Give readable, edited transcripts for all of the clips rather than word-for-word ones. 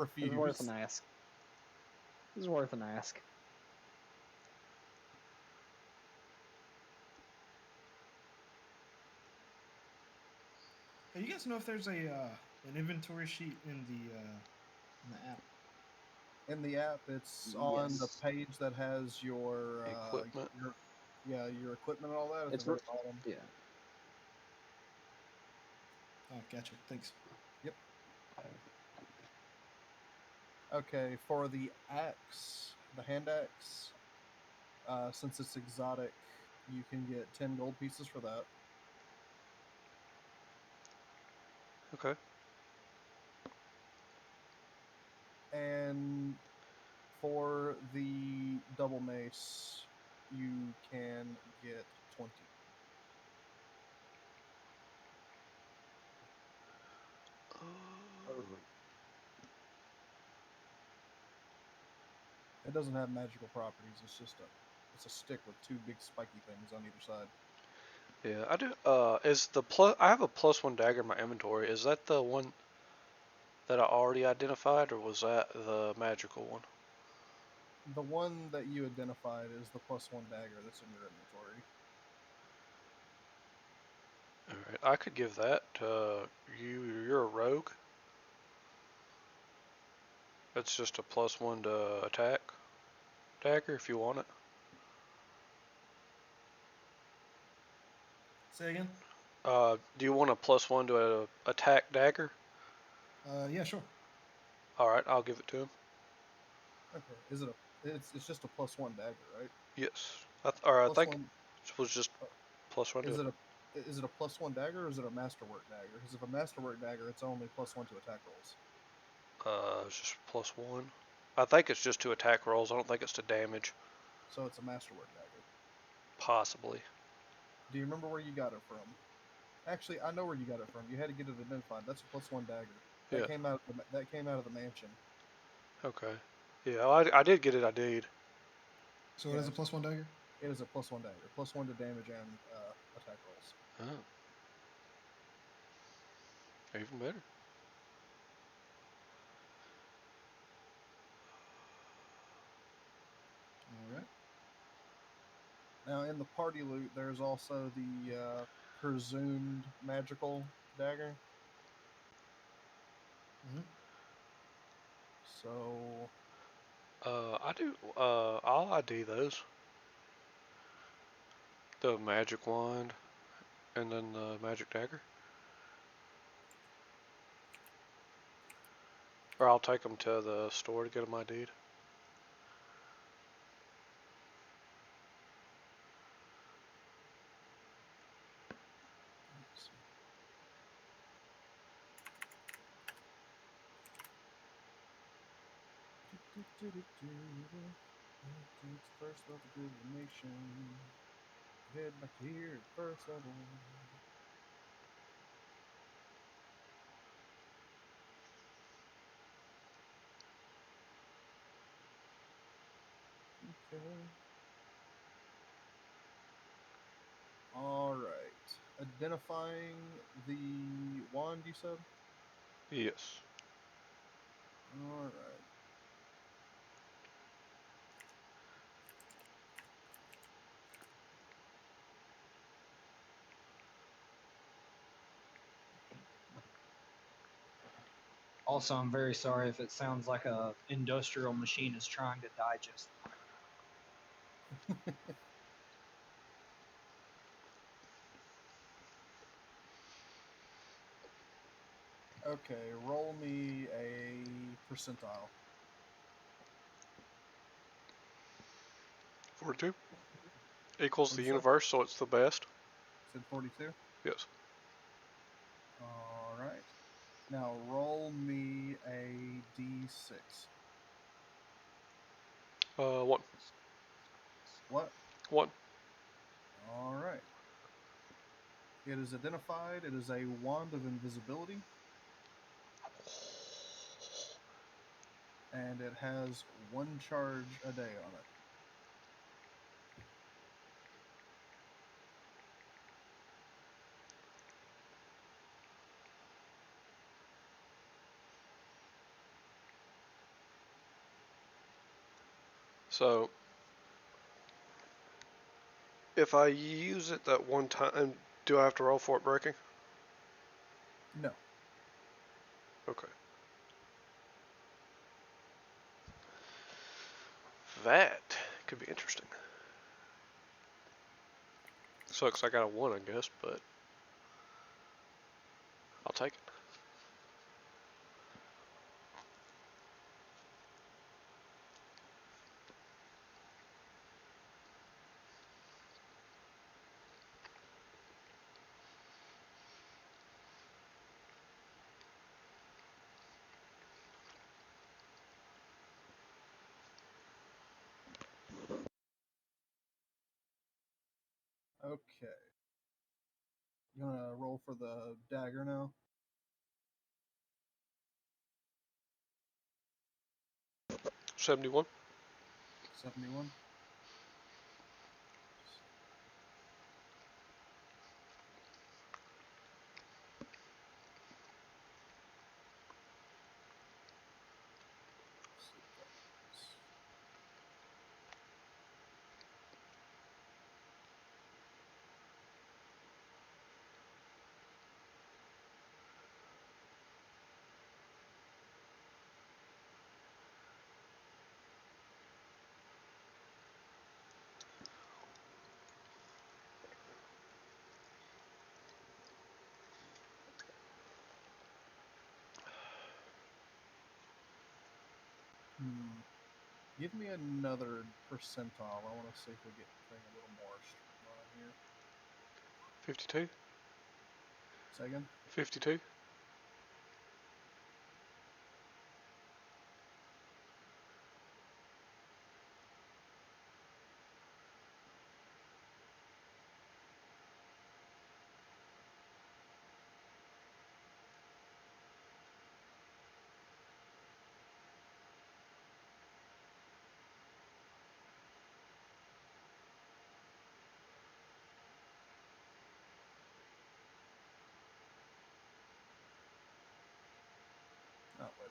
Refuse. It's worth an ask. It's worth an ask. Hey, you guys know if there's a an inventory sheet in the app? In the app, it's on the Yes. page that has your Equipment. your equipment and all that at It's the very bottom. yeah. Oh, gotcha. Thanks. Yep. Okay, for the axe, the hand axe, since it's exotic, you can get 10 gold pieces for that. Okay. And for the double mace, you can get 20. It doesn't have magical properties. It's a stick with two big spiky things on either side. Yeah, I do. Is the plus? I have a +1 dagger in my inventory. Is that the one that I already identified, or was that the magical one? The one that you identified is the +1 dagger that's in your inventory. All right, I could give that to you. You're a rogue. It's just a +1 to attack dagger if you want it. Say again. Do you want a +1 to a attack dagger? Yeah, sure. All right, I'll give it to him. Okay. Is it a? It's just a +1 dagger, right? Yes. I Plus think one. it was just Uh, +1 to is it. it a? Is it a +1 dagger or is it a masterwork dagger? Because if a masterwork dagger, it's only +1 to attack rolls. It's just +1. I think it's just to attack rolls. I don't think it's to damage. So it's a masterwork dagger. Possibly. Do you remember where you got it from? Actually, I know where you got it from. You had to get it identified. That's a +1 dagger. Yeah. That came out of the mansion. Okay. Yeah, I did get it. I did. So it is a +1 dagger. It is a +1 dagger, +1 to damage and attack rolls. Oh. Even better. All right. Now, in the party loot, there's also the presumed magical dagger. Mm-hmm. So, I do. I'll ID those. The magic wand, and then the magic dagger. Or I'll take them to the store to get them ID'd. let's see. First level divination. Head back to here, first level. Okay. All right. Identifying the wand, you said? Yes. All right. Also, I'm very sorry if it sounds like a industrial machine is trying to digest. Okay, roll me a percentile. 42 equals What'd the you say? universe, so it's the best. Said 42? Yes. All right. Now roll me a d6. 1. What? 1. All right. It is identified. It is a wand of invisibility, and it has one charge a day on it. So, if I use it that one time, do I have to roll for it breaking? No. Okay. That could be interesting. Sucks I got a 1, I guess, but I'll take it. Okay. You wanna roll for the dagger now? 71. 71. See what that is. Give me another percentile. I want to see if we get anything a little more streamlined here. 52. Say again? 52. Oh, wait.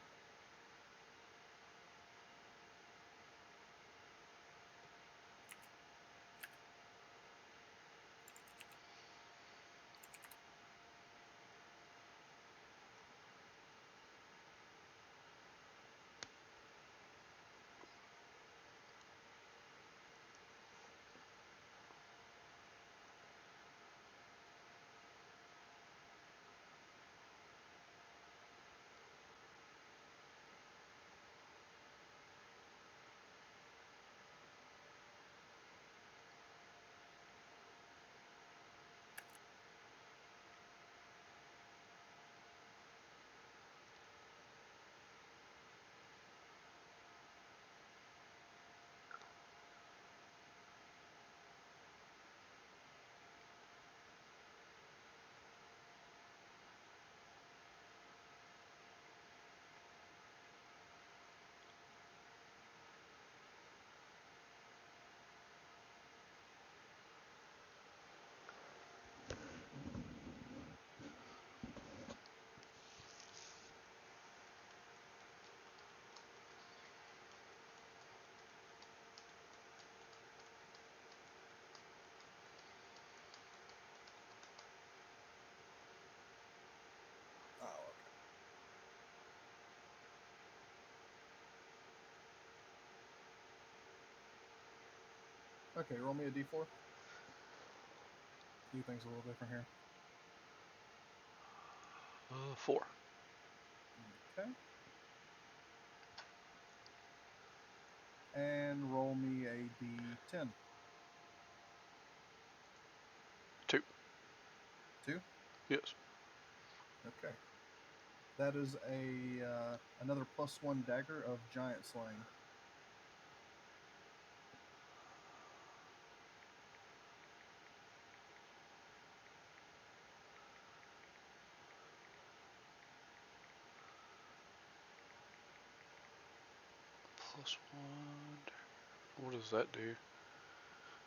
Oh, okay. Okay, roll me a d4. Do things a little different here. 4. Okay. And roll me a d10. 2. 2? Yes. Okay. That is a another +1 dagger of giant slaying. +1. What does that do?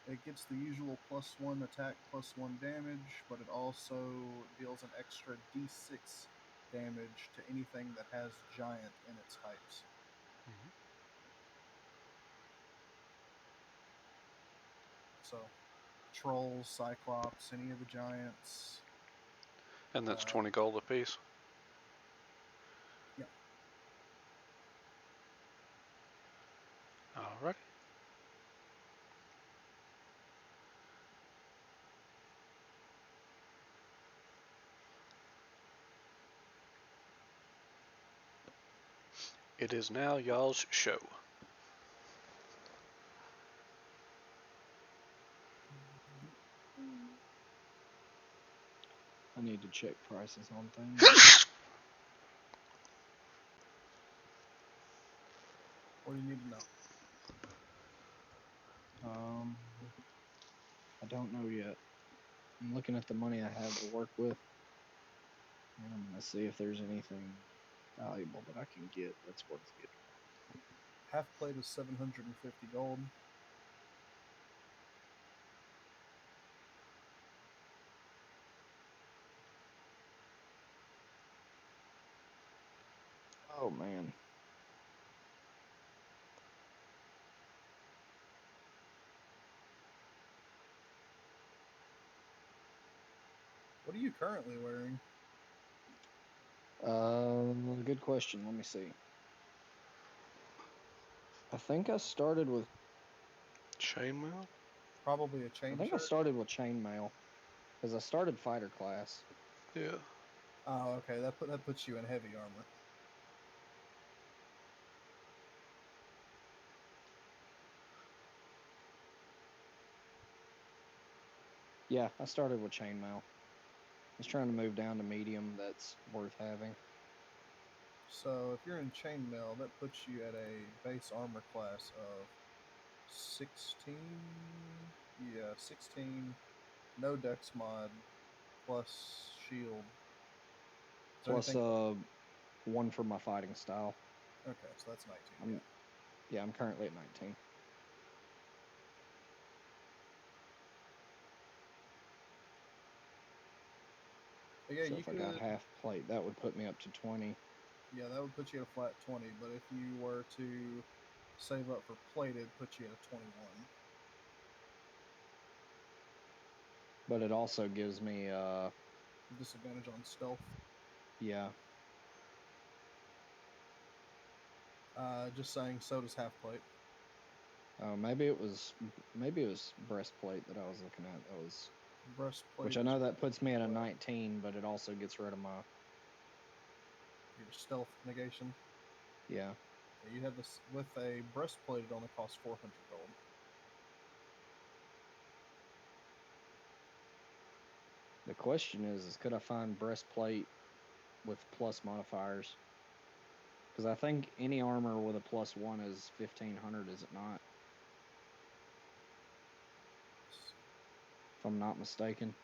It gets the usual +1 attack, +1 damage, but it also deals an extra d6 damage to anything that has giant in its types. So, trolls, cyclops, any of the giants. And that's 20 gold apiece. Yep. Alright. It is now y'all's show. I need to check prices on things. What do you need to know? I don't know yet. I'm looking at the money I have to work with, and I'm gonna see if there's anything valuable that I can get that's worth getting. Half plate is 750 gold. Oh man. What are you currently wearing? Good question. Let me see. I think I started with. Chainmail? Probably a chain I think shirt. I started with chainmail, because I started fighter class. Yeah. Oh, okay. That puts you in heavy armor. Yeah, I started with chainmail. I was trying to move down to medium. That's worth having. So if you're in chainmail, that puts you at a base armor class of 16. Yeah, 16. No dex mod plus shield. Is there Plus, anything? one for my fighting style. Okay, so that's 19. Yeah, I'm currently at 19. But yeah, So you if could. I got half plate, that would put me up to 20. Yeah, that would put you at a flat 20. But if you were to save up for plated, put you at a 21. But it also gives me, Disadvantage on stealth. yeah. Just saying, so does half plate. Maybe it was breastplate that I was looking at. That was Breastplate. which I know that puts me at a 19, but it also gets rid of my Your stealth negation. yeah. You have this with a breastplate. It only costs 400 gold. The question is could I find breastplate with plus modifiers? Because I think any armor with a +1 is 1500, is it not? If I'm not mistaken.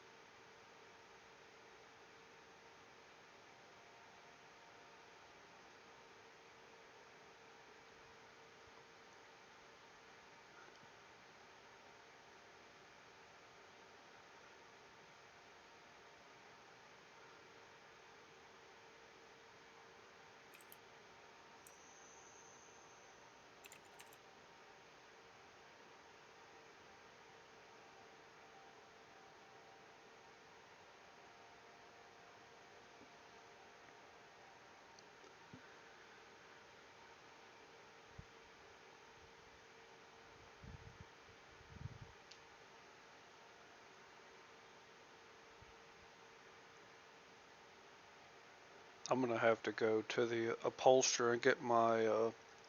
I'm gonna have to go to the upholsterer and get my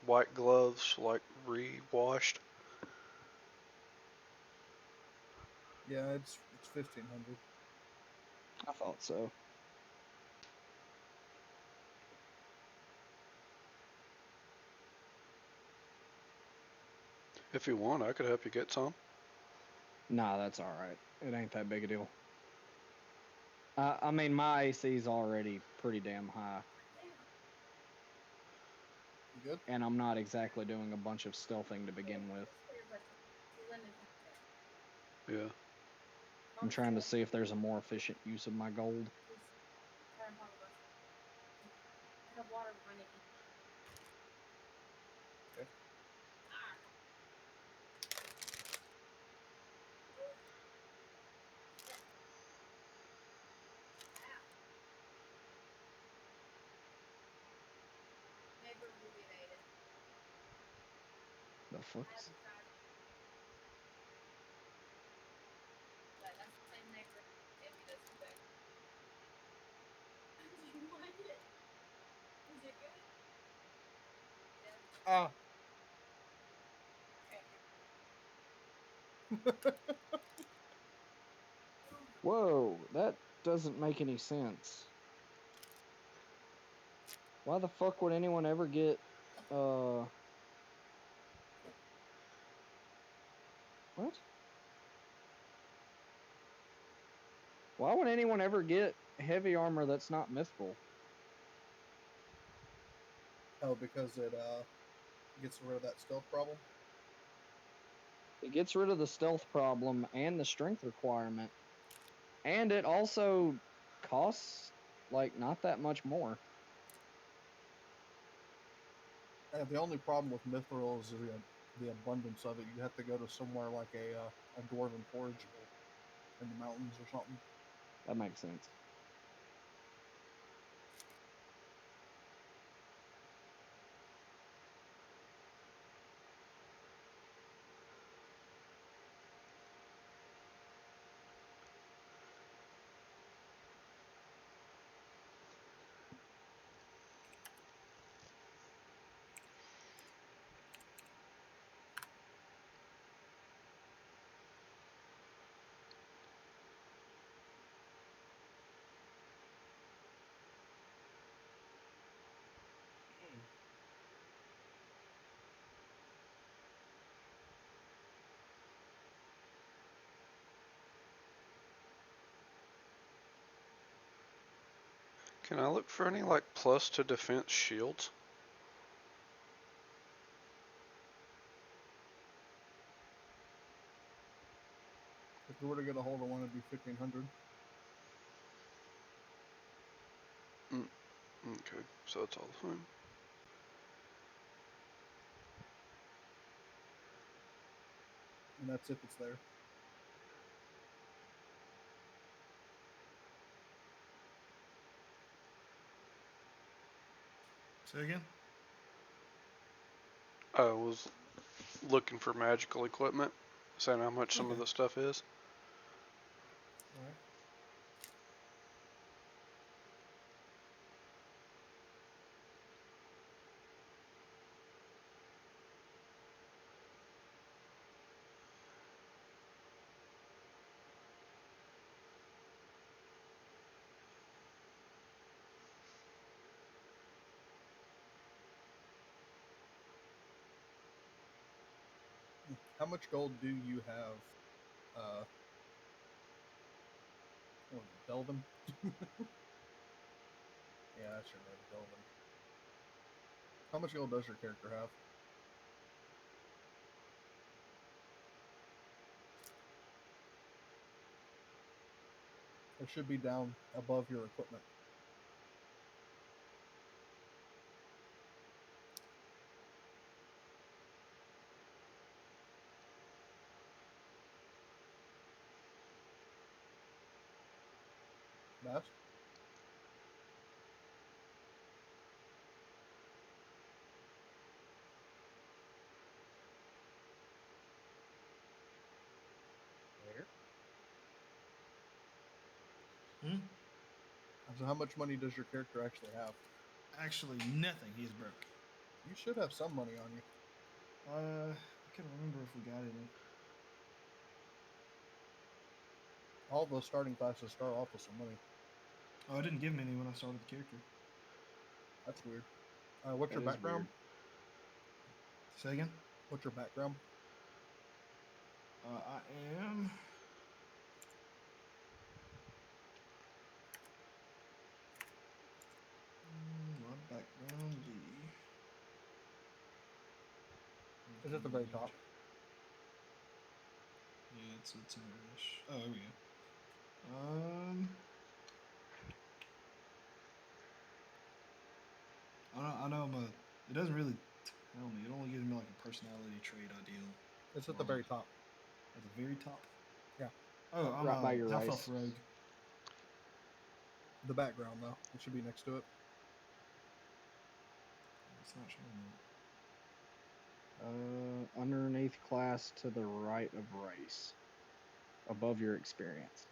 white gloves like re-washed. Yeah, it's 1500. I thought so. If you want, I could help you get some. Nah, that's all right. It ain't that big a deal. I mean, my AC is already pretty damn high. You good? And I'm not exactly doing a bunch of stealthing to begin with. Yeah. I'm trying to see if there's a more efficient use of my gold. The fuck is... Ah. Whoa, that doesn't make any sense. Why the fuck would anyone ever get, what? Why would anyone ever get heavy armor that's not mythical? Oh, because it gets rid of that stealth problem. It gets rid of the stealth problem and the strength requirement. And it also costs, like, not that much more. The only problem with mithril is the abundance of it. You have to go to somewhere like a dwarven forge in the mountains or something. That makes sense. Can I look for any like plus to defense shields? If you were to get a hold of one, it'd be 1,500. Okay, so that's all the time. And that's if it's there. Say again? I was looking for magical equipment, saying how much some of Okay. the stuff is. Alright. How much gold do you have? What was it, Delvin? Yeah, that's your name, Delvin. How much gold does your character have? It should be down above your equipment. Bass? Hmm? So how much money does your character actually have? Actually, nothing. He's broke. You should have some money on you. I can't remember if we got any. All those starting classes start off with some money. Oh, I didn't give him any when I started the character. That's weird. What's That your is background? weird. Say again? What's your background? I am. My background It's at the very top. Yeah, it's Irish. Oh, here we go. I know I'm a. It doesn't really tell me. It only gives me like a personality trait ideal. It's at the very top. At the very top. Yeah. Oh, I'm Right by a your half race. elf rogue. The background, though. It should be next to it. It's not showing underneath class to the right of race, above your experience.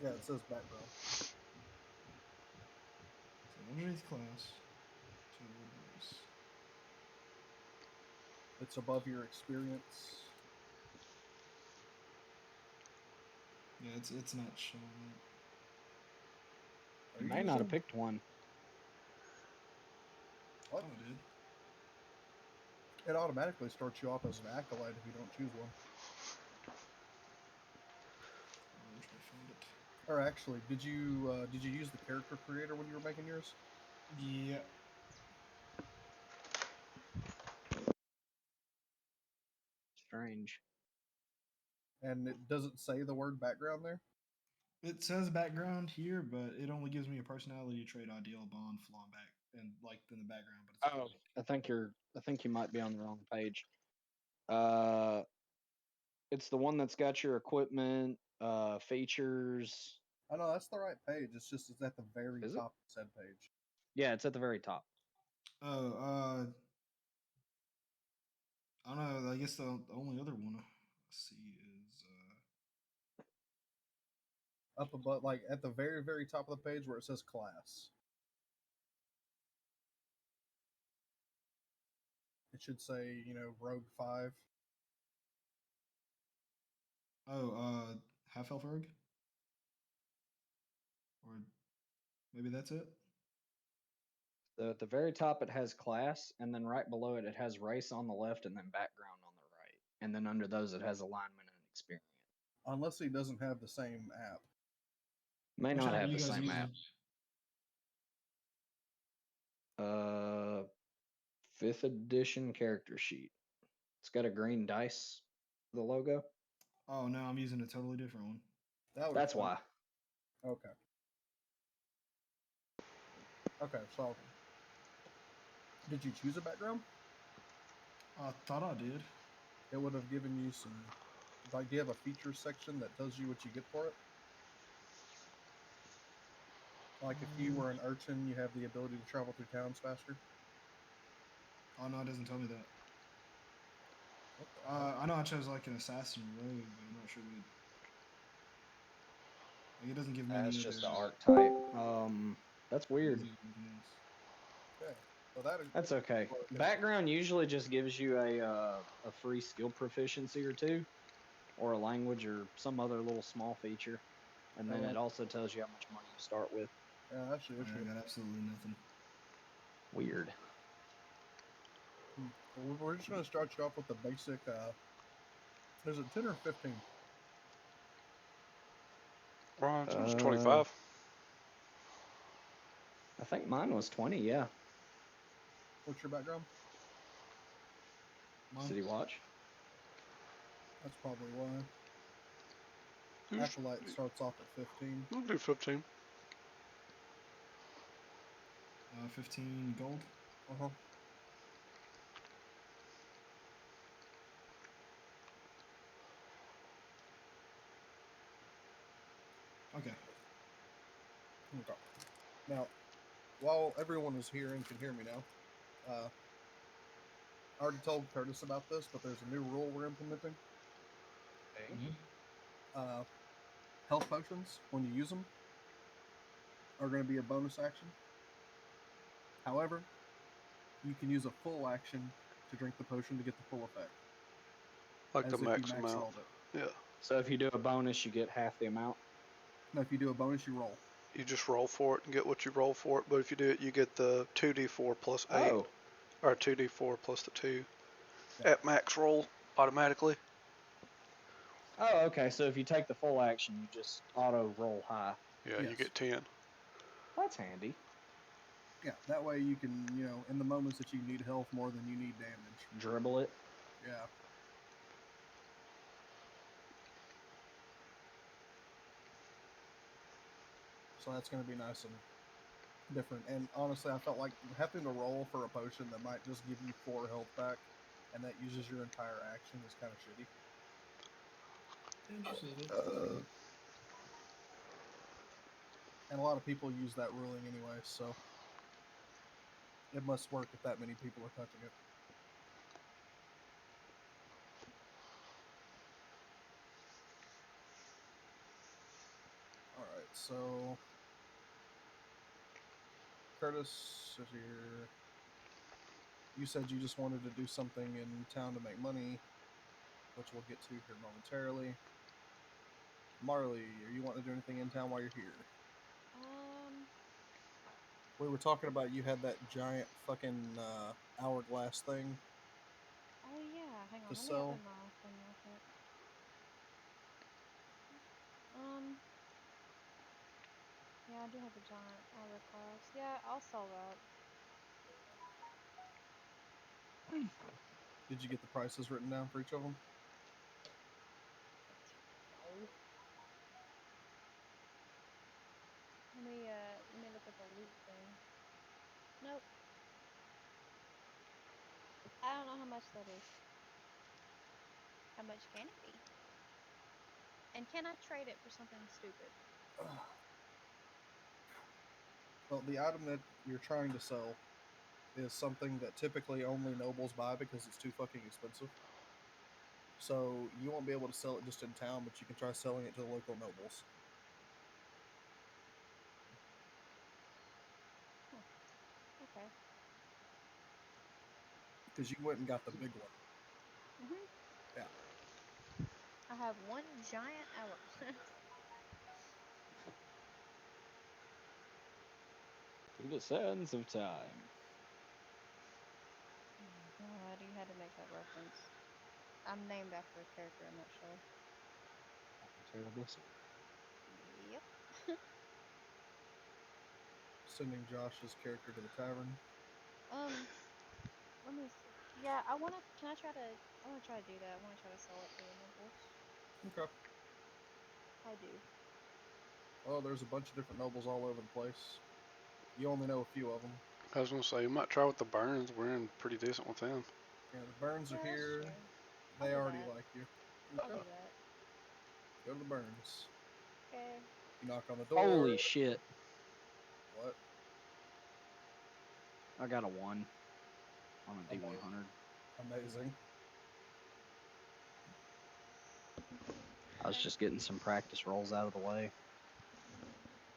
Yeah, it says background. So underneath class to race. It's above your experience. Yeah, it's not showing Are You you may not have using? picked one. What? Oh, it did. It automatically starts you off as an acolyte if you don't choose one. Where should I find it? Or actually, did you use the character creator when you were making yours? Yeah. Strange. And it doesn't say the word background there. It says background here, but it only gives me a personality trait, ideal bond, flaw, and back, and like in the background. But it's Oh, blank. I think you might be on the wrong page. It's the one that's got your equipment, features. I know that's the right page. It's at the very Is it? top of said page. Yeah, it's at the very top. Oh, I don't know. I guess the only other one I see is Up above, like at the very, very top of the page where it says class. It should say, Rogue 5. Half Elf Rogue, or maybe that's it. So at the very top, it has class, and then right below it, it has race on the left, and then background on the right. And then under those, it has alignment and experience. Unless he doesn't have the same app. May Which not app are have you the guys same using? app. Fifth edition character sheet. It's got a green dice, the logo. Oh no, I'm using a totally different one. That would That's explain. why. Okay. Okay, so did you choose a background? I thought I did. It would have given you some, like, do you have a feature section that tells you what you get for it? Like if you were an urchin, you have the ability to travel through towns faster. Oh no, it doesn't tell me that. What the heck? I know I chose like an assassin rogue, but I'm not sure what. Like, it doesn't give me any That's other. just the archetype. That's It weird. doesn't give me anything else. Okay. Well, that That's okay. Background usually just gives you a free skill proficiency or two, or a language or some other little small feature, and then it also tells you how much money you start with. Yeah, actually, I got absolutely nothing. Weird. We're just going to start you off with the basic. Is it 10 or 15? It's 25. I think mine was 20. Yeah. What's your background? City Watch. That's probably why. Who's- Acolyte starts off at 15. We'll do 15. 15 gold. Uh-huh. Okay. Okay. Now, while everyone is here and can hear me now, I already told Curtis about this, but there's a new rule we're implementing. Mm-hmm. Health potions, when you use them, are going to be a bonus action. However, you can use a full action to drink the potion to get the full effect. Like as the if max you max amount. rolled it. Yeah. So if you do a bonus, you get half the amount. No, if you do a bonus, you roll. You just roll for it and get what you roll for it. But if you do it, you get the 2d4 plus 8. Oh. Or 2d4 plus the 2. Yeah. At max roll automatically. Oh, okay. So if you take the full action, you just auto roll high. Yeah, Yes. you get 10. That's handy. Yeah, that way you can, in the moments that you need health more than you need damage. Dribble it. Yeah. So that's going to be nice and different. And honestly, I felt like having to roll for a potion that might just give you 4 health back and that uses your entire action is kind of shitty. And a lot of people use that ruling anyway, so. It must work if that many people are touching it. Alright, so Curtis, if you said you just wanted to do something in town to make money, which we'll get to here momentarily. Marley, are you wanting to do anything in town while you're here? We were talking about you had that giant fucking hourglass thing. Oh yeah, hang on. To Let sell? me open my thing real quick. Yeah, I do have a giant hourglass. Yeah, I'll sell that. Did you get the prices written down for each of them? No. Let me look at the loot thing. Nope. I don't know how much that is. How much can it be? And can I trade it for something stupid? Well, the item that you're trying to sell is something that typically only nobles buy because it's too fucking expensive. So you won't be able to sell it just in town, but you can try selling it to the local nobles. Okay. Because you went and got the big one. Mhm. Yeah. I have one giant hourglass. To the sands of time. Oh my god, you had to make that reference. I'm named after a character in that show. Terribly sorry. Yep. Sending Josh's character to the tavern. Let me see. Yeah, I wanna try to do that. I wanna try to sell it to the nobles. Okay. I do. Well, there's a bunch of different nobles all over the place. You only know a few of them. I was gonna say you might try with the Burns. We're in pretty decent with them. Yeah, the Burns Yeah, are that's here. true. They I'll do already that. like you. I'll Okay. do that. Go to the Burns. Okay. You knock on the door. Holy shit. What? I got a 1 on a Amazing. D100. Amazing. I was just getting some practice rolls out of the way.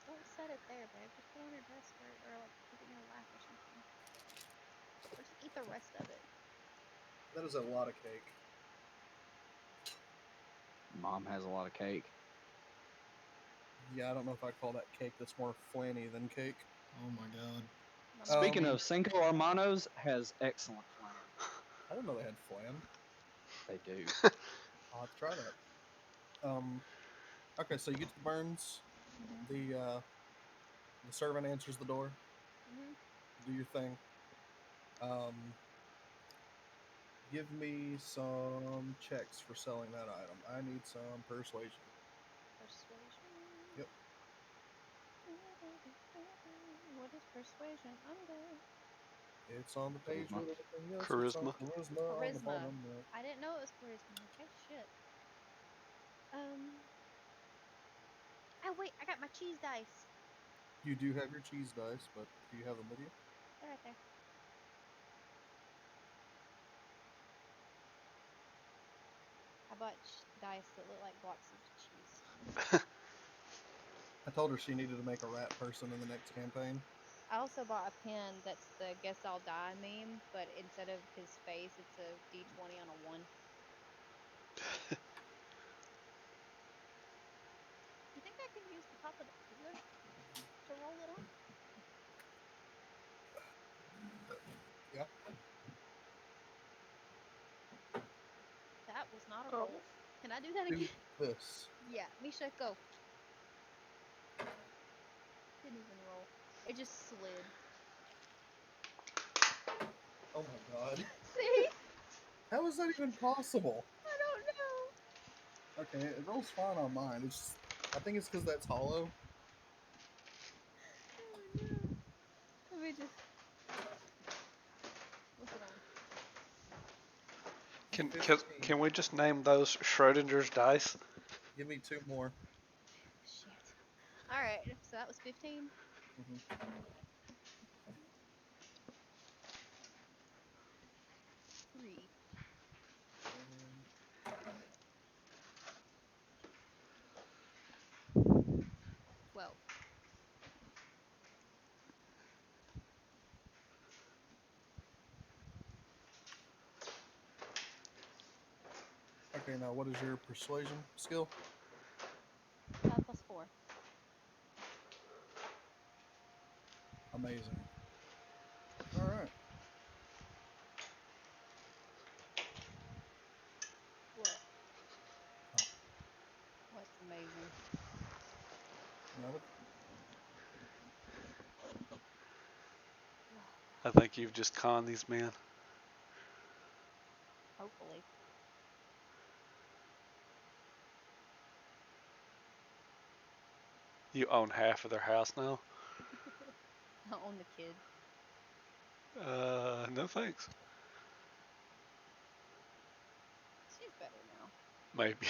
Don't set it there, babe. Just put it on your desk or like put it in your lap or something. Or just eat the rest of it. That is a lot of cake. Mom has a lot of cake. Yeah, I don't know if I'd call that cake. That's more flanny than cake. Oh my god. My Speaking mom- of, Cinco Hermanos has excellent flan. I didn't know they had flan. They do. I'll have to try that. Okay, so you get to the Burns. Mhm. The servant answers the door. Mhm. Do your thing. Give me some checks for selling that item. I need some persuasion. Persuasion. Yep. What is persuasion under? It's on the page Charisma. with everything else. It's on Charisma. charisma on the Charisma. bottom. I didn't know it was charisma. Okay, shit. Oh wait, I got my cheese dice. You do have your cheese dice, but do you have them with you? They're right there. I bought dice that look like blocks of cheese. I told her she needed to make a rat person in the next campaign. I also bought a pen that's the "Guess I'll Die" meme, but instead of his face, it's a D20 on a 1. You think I can use the top of the cooler to roll it on? Yeah. That was not a Oh. roll. Can I do that Do again? this. Yeah, Misha, go. Didn't even roll. It just slid. Oh my god. See? How is that even possible? I don't know. Okay, it rolls fine on mine. It's just, I think it's because that's hollow. Oh no. Let me just. What's it on? Can 15. can we just name those Schrodinger's dice? Give me 2 more. Shit. Alright, so that was 15. Mhm. Okay, now what is your persuasion skill? +4. Amazing. All right. What? Oh. What's amazing? Nothing. I think you've just conned these men. Hopefully. You own half of their house now? I own the kid. No thanks. She's better now. Maybe.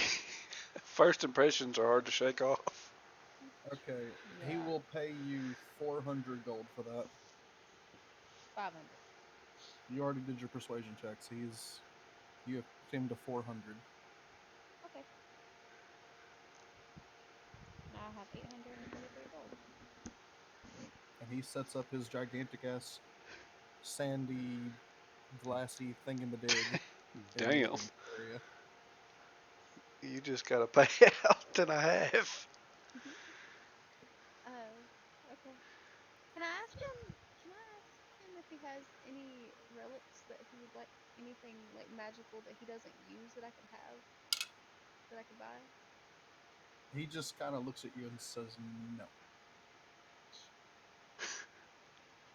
First impressions are hard to shake off. Okay, he Yeah. will pay you 400 gold for that. 500. You already did your persuasion checks. You have him to 400. Okay. Now I have 843 gold. And he sets up his gigantic ass sandy glassy thingamadig in the Damn. living area. You just gotta pay out and a half. Okay. Can I ask him? Can I ask him if he has any relics that he would like? Anything like magical that he doesn't use that I could have? That I could buy? He just kind of looks at you and says no.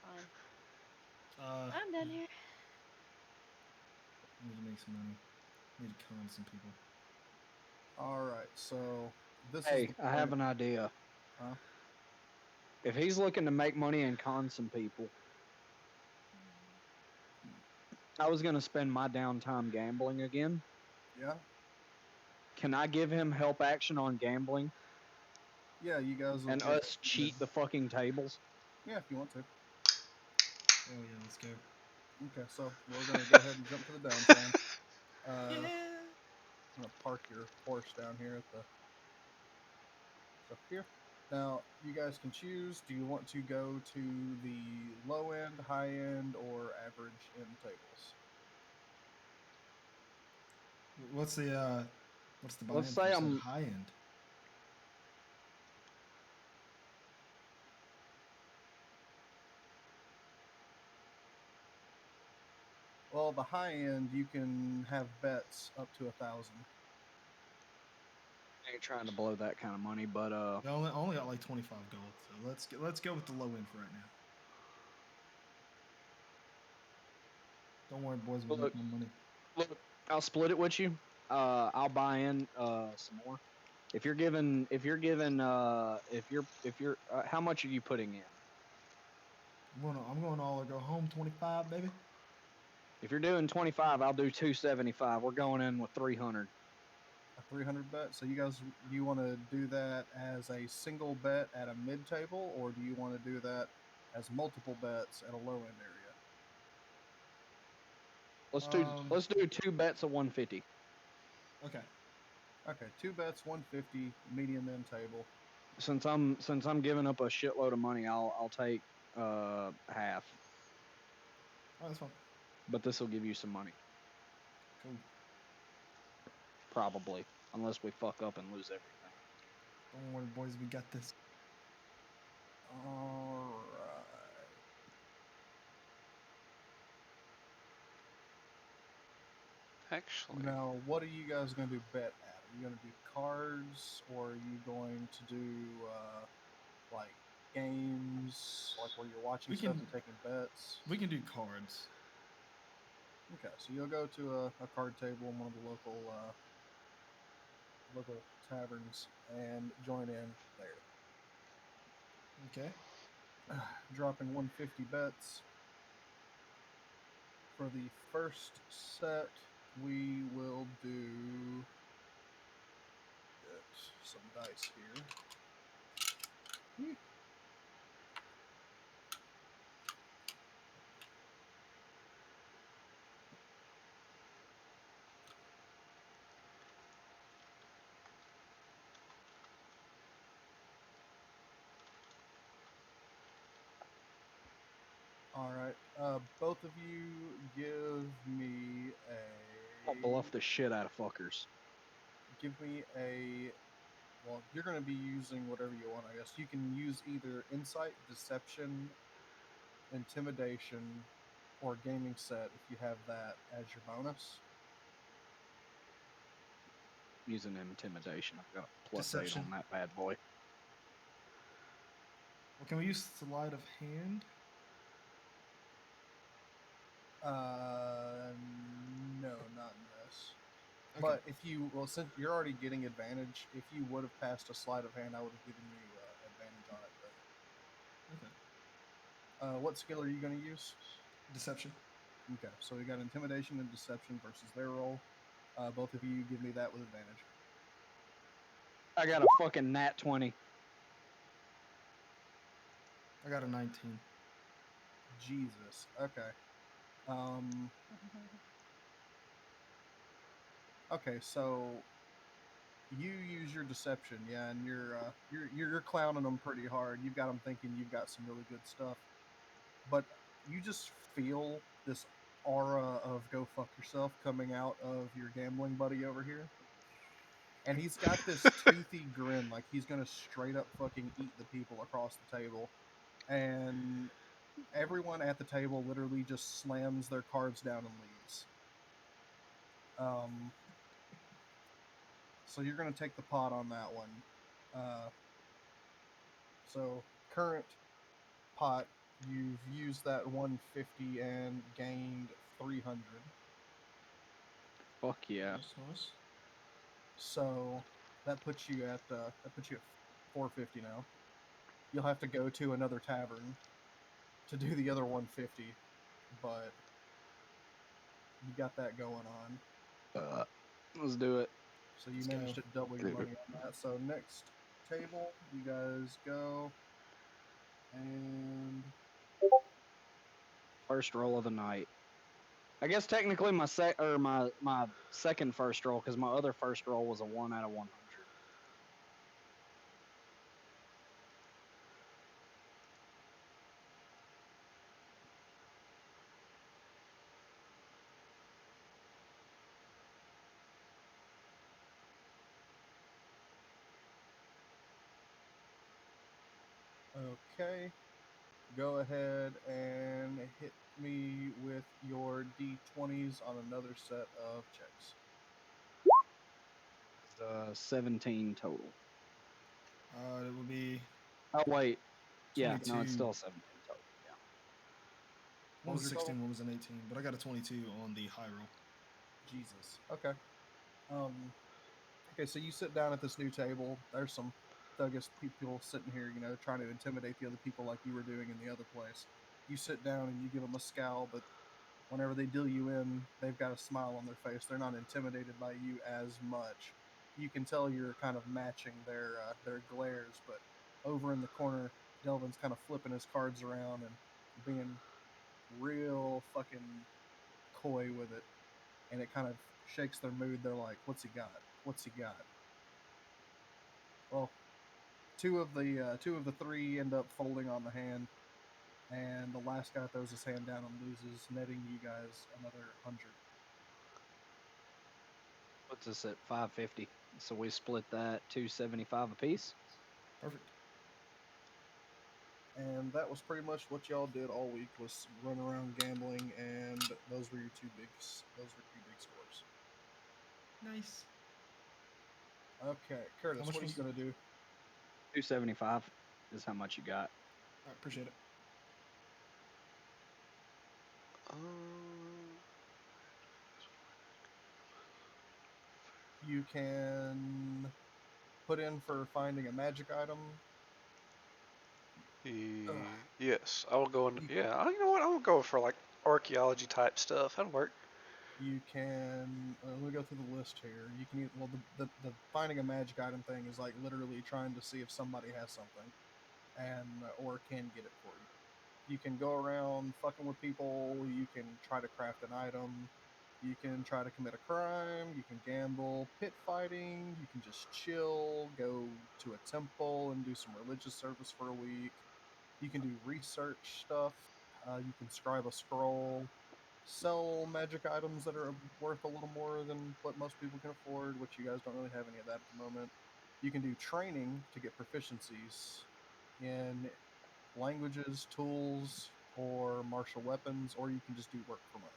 Fine. I I'm done here. need to make some money. Need to con some people. All right, so this is Hey, the I have point. an idea. Huh? If he's looking to make money and con some people, I was gonna spend my downtime gambling again. Yeah, Can I give him help action on gambling yeah, you guys will and get. us cheat the fucking tables? Yeah, if you want to. Oh yeah, let's go. Okay, so we're gonna go ahead and jump to the downtime. Yeah. I'm gonna park your horse down here at the up here. Now you guys can choose. Do you want to go to the low end, high end, or average end tables? What's the buy-in Let's for say said I'm high end? Well, the high end you can have bets up to 1,000. ain't trying to blow that kind of money, but I only got like 25 gold, so let's go with the low end for right now. Don't worry, boys, we'll look, make more money. look, I'll split it with you. I'll buy in some more. If you're how much are you putting in? I'm going all or go home 25, baby. If you're doing 25, I'll do 275. We're going in with 300. A 300 bet. So you want to do that as a single bet at a mid table, or do you want to do that as multiple bets at a low end area? Let's do two bets of 150. Okay. Okay, two bets, 150, medium end table. Since I'm giving up a shitload of money, I'll take half. Oh, that's fine. But this will give you some money, Cool. probably, unless we fuck up and lose everything. Don't worry, boys, we got this. All Actually, right. Now, what are you guys going to do bet at? Are you going to do cards, or are you going to do like games, like where you're watching We stuff can and taking bets? we can do cards. Okay, so you'll go to a card table in one of the local taverns and join in there. Okay. Dropping 150 bets. For the first set, we will do get some dice here. All right. Both of you give me I'll a. bluff the shit out of fuckers. give me a. Well, you're going to be using whatever you want, I guess. You can use either insight, deception, intimidation, or gaming set if you have that as your bonus. Using intimidation. I've got a +8 Deception. on that bad boy. Well, can we use sleight of hand? No, not in this. Okay. But if you, well, since you're already getting advantage, if you would have passed a sleight of hand, I would have given you advantage on it. But Okay. what skill are you going to use? Deception. Okay, so we got intimidation and deception versus their roll. Both of you give me that with advantage. I got a fucking nat 20. I got a 19. Jesus. Okay. Okay, so you use your deception, yeah, and you're clowning them pretty hard. You've got them thinking you've got some really good stuff, but you just feel this aura of go fuck yourself coming out of your gambling buddy over here. And he's got this toothy grin like he's gonna straight up fucking eat the people across the table. And everyone at the table literally just slams their cards down and leaves. So you're gonna take the pot on that one. So current pot, you've used that 150 and gained 300. Fuck yeah. Nice. So that puts you at 450 now. You'll have to go to another tavern to do the other 150, but you got that going on. Let's do it. So you Let's managed go. to double your money on that. So next table, you guys go, and First roll of the night. I guess technically my second first roll, because my other first roll was a 1 out of 100. okay, go ahead and hit me with your d20s on another set of checks. 17 total. It would be Oh wait, yeah, 22. no, it's still 17 total. Yeah. One was a your total? 16, one was an 18, but I got a 22 on the high roll. Jesus. Okay. Okay, so you sit down at this new table. There's some thuggish people sitting here, trying to intimidate the other people like you were doing in the other place. You sit down and you give them a scowl, but whenever they deal you in, they've got a smile on their face. They're not intimidated by you as much. You can tell you're kind of matching their glares, but over in the corner, Delvin's kind of flipping his cards around and being real fucking coy with it, and it kind of shakes their mood. They're like, "What's he got? What's he got?" Well, two of the three end up folding on the hand, and the last guy throws his hand down and loses, netting you guys another 100. Puts us at 550. So we split that 275 apiece. Perfect. And that was pretty much what y'all did all week, was run around gambling, and those were your two big scores. Nice. Okay, Curtis, much what are you was- gonna do? 275 is how much you got. I appreciate it. You can put in for finding a magic item. Yes, I will go in. You, Yeah, you know what? I will go for like archaeology type stuff. That'll work. you can. Let me go through the list here. You can. Well, the finding a magic item thing is like literally trying to see if somebody has something, and or can get it for you. You can go around fucking with people. You can try to craft an item. You can try to commit a crime. You can gamble, pit fighting. You can just chill, go to a temple and do some religious service for a week. You can do research stuff. You can scribe a scroll. sell magic items that are worth a little more than what most people can afford, which you guys don't really have any of that at the moment. You can do training to get proficiencies in languages, tools, or martial weapons, or you can just do work for money.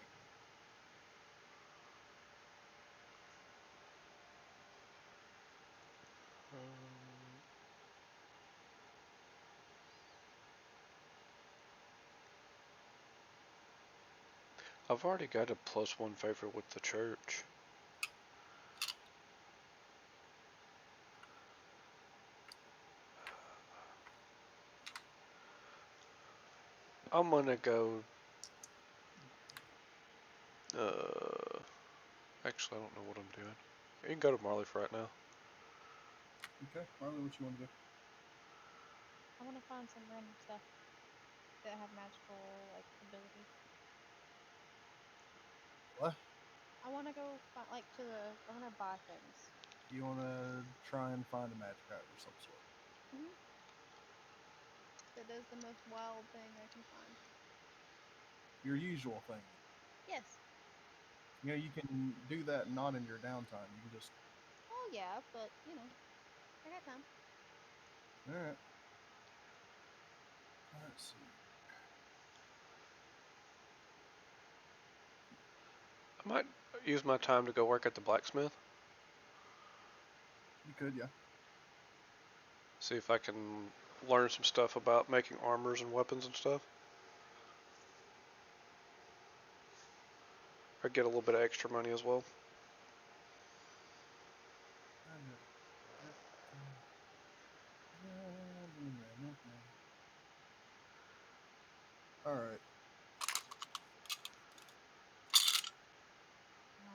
I've already got a +1 favor with the church. I'm gonna go. Actually, I don't know what I'm doing. You can go to Marley for right now. Okay, Marley, what you want to do? I want to find some random stuff that have magical like abilities. What? I want to go find I want to buy things. You want to try and find a magic item of some sort. That does the most wild thing I can find. Your usual thing. Yes. You know, you can do that not in your downtime. You can just. Oh yeah, but you know, I got time. All right. Let's see. I might use my time to go work at the blacksmith. You could, yeah. See if I can learn some stuff about making armors and weapons and stuff. Or get a little bit of extra money as well. All right. No.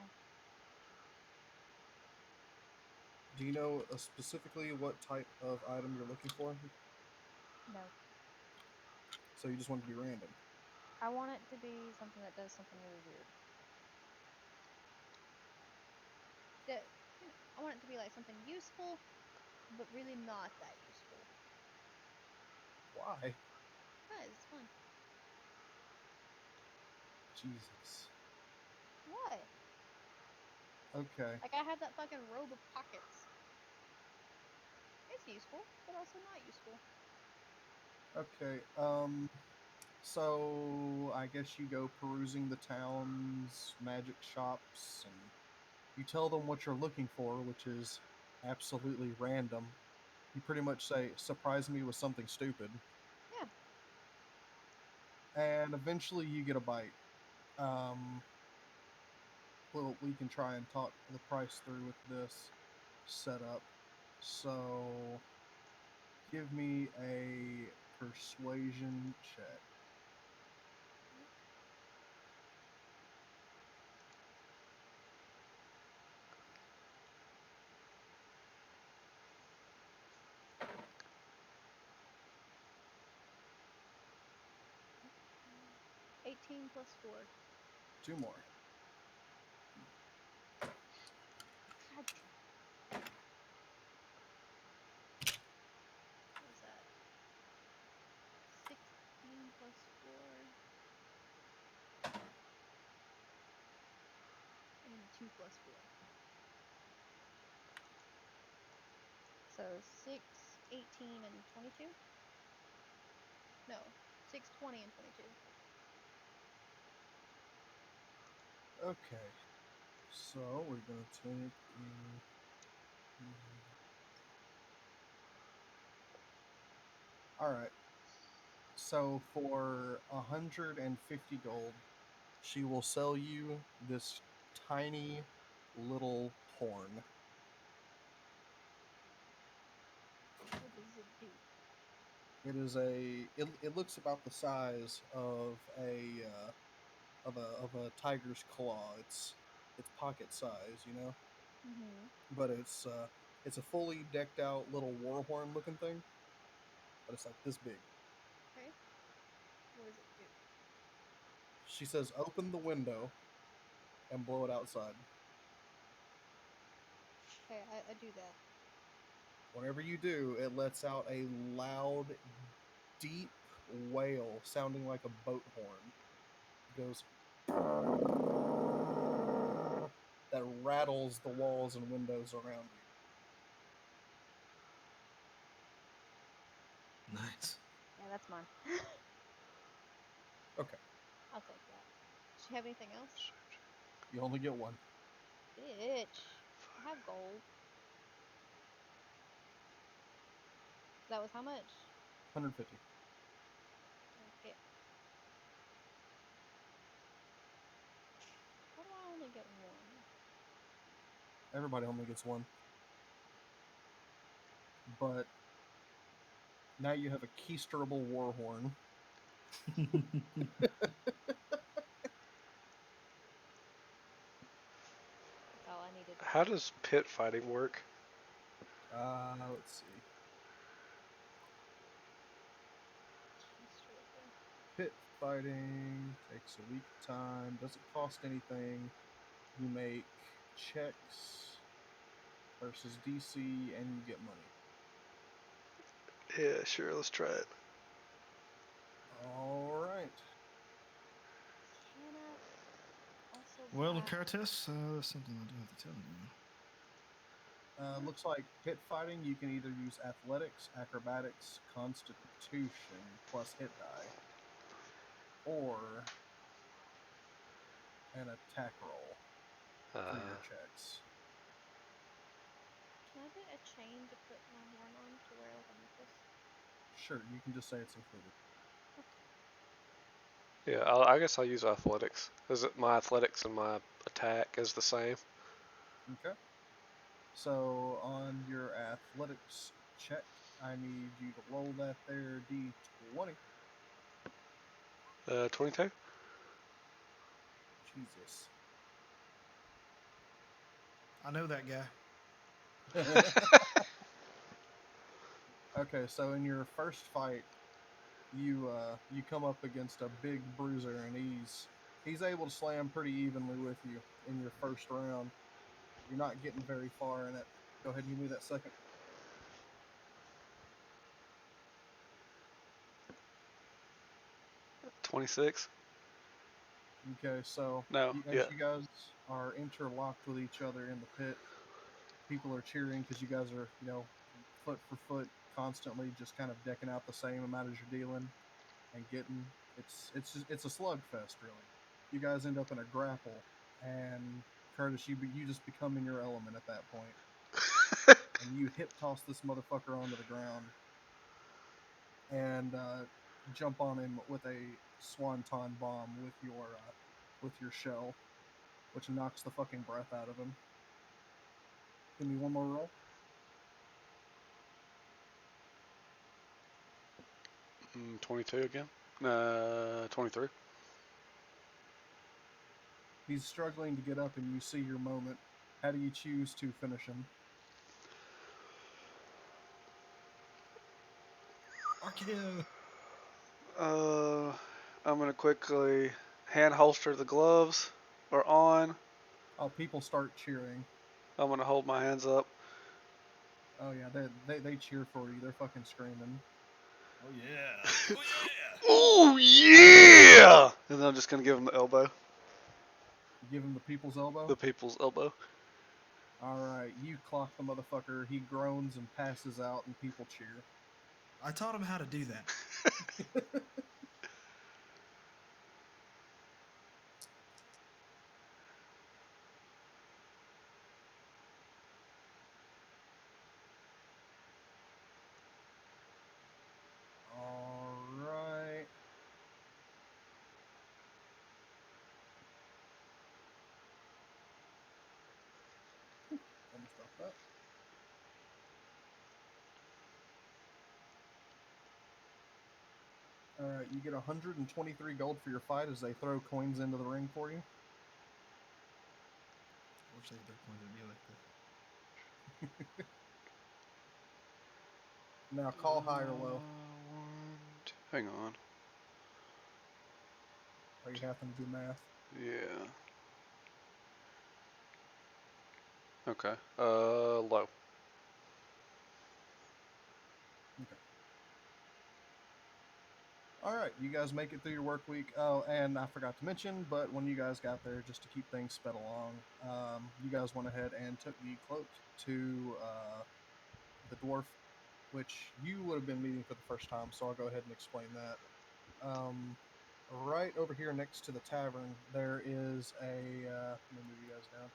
Do you know specifically what type of item you're looking for? No. So you just want it to be random. I want it to be something that does something really weird. That you know, I want it to be like something useful, but really not that useful. Why? Guys, it's fun. Jesus. What? Okay. Like I have that fucking robe of pockets. It's useful, but also not useful. Okay. So I guess you go perusing the town's magic shops and you tell them what you're looking for, which is absolutely random. You pretty much say, surprise me with something stupid. Yeah. And eventually you get a bite. Well, we can try and talk the price through with this setup. So give me a persuasion check. Mm. 18 plus 4. 2 more. God. What was that? 16 plus 4. And 2 plus 4. So 6, 18, and 22? No. 6, 20, and 22. Okay. So we're going to take All right. So for 150 gold, she will sell you this tiny little horn. What does it do? It is it looks about the size of a tiger's claw. It's pocket size, you know, Mm-hmm. but it's a fully decked out little war horn looking thing, but it's like this big. Okay. What does it do? She says, "Open the window and blow it outside." Okay, I do that. Whenever you do, it lets out a loud, deep wail sounding like a boat horn. It goes. that rattles the walls and windows around you. Nice. Yeah, that's mine. Okay, I'll take that. Does she have anything else? you only get one. Bitch. I have gold. That was how much? 150. Okay. Why do I only get one? Everybody only gets one. But now you have a keisterable war horn. That's all I needed. How does pit fighting work? Let's see. Keister. Pit fighting takes a week of time, doesn't cost anything. You make checks versus DC and you get money. Yeah, sure. Let's try it. Alright. Can I also Well, buy... Curtis, there's something I do have to tell you. Looks like pit fighting, you can either use athletics, acrobatics, constitution plus hit die, or an attack roll for your checks. Can I get a chain to put my horn on to wear like a necklace? Sure, you can just say it's included. Yeah, I guess I'll use athletics. Is it my athletics and my attack is the same? Okay. So on your athletics check, I need you to roll that there D20. 22. Jesus. I know that guy. Okay, so in your first fight, you come up against a big bruiser, and he's able to slam pretty evenly with you in your first round. You're not getting very far in it. Go ahead and give me that second. 26. Okay, so No. as Yeah. you guys are interlocked with each other in the pit, people are cheering because you guys are, foot for foot, constantly just kind of decking out the same amount as you're dealing and getting. It's a slugfest, really. You guys end up in a grapple, and Curtis, you just become in your element at that point, and you hip toss this motherfucker onto the ground, and jump on him with a swanton bomb with your shell, which knocks the fucking breath out of him. Give me one more roll. 22 again. 23. He's struggling to get up, and you see your moment. How do you choose to finish him? RKO. I'm gonna quickly hand holster the gloves are on. Oh, people start cheering. I'm gonna hold my hands up. Oh yeah, they cheer for you. They're fucking screaming. Oh yeah. Oh yeah. Oh yeah! And then I'm just gonna give him the elbow. You give him the people's elbow. The people's elbow. All right, you clock the motherfucker. He groans and passes out, and people cheer. I taught him how to do that. All right. Let me stop that. All right, you get 123 gold for your fight as they throw coins into the ring for you. I wish they their coins would be like this. Now call high or low. Hang on. Are you having to do math? Yeah. Okay. Low. Okay. All right, you guys make it through your work week. Oh, and I forgot to mention, but when you guys got there, just to keep things sped along, you guys went ahead and took the cloak to the dwarf, which you would have been meeting for the first time. So I'll go ahead and explain that. Right over here next to the tavern, there is a. Let me move you guys down.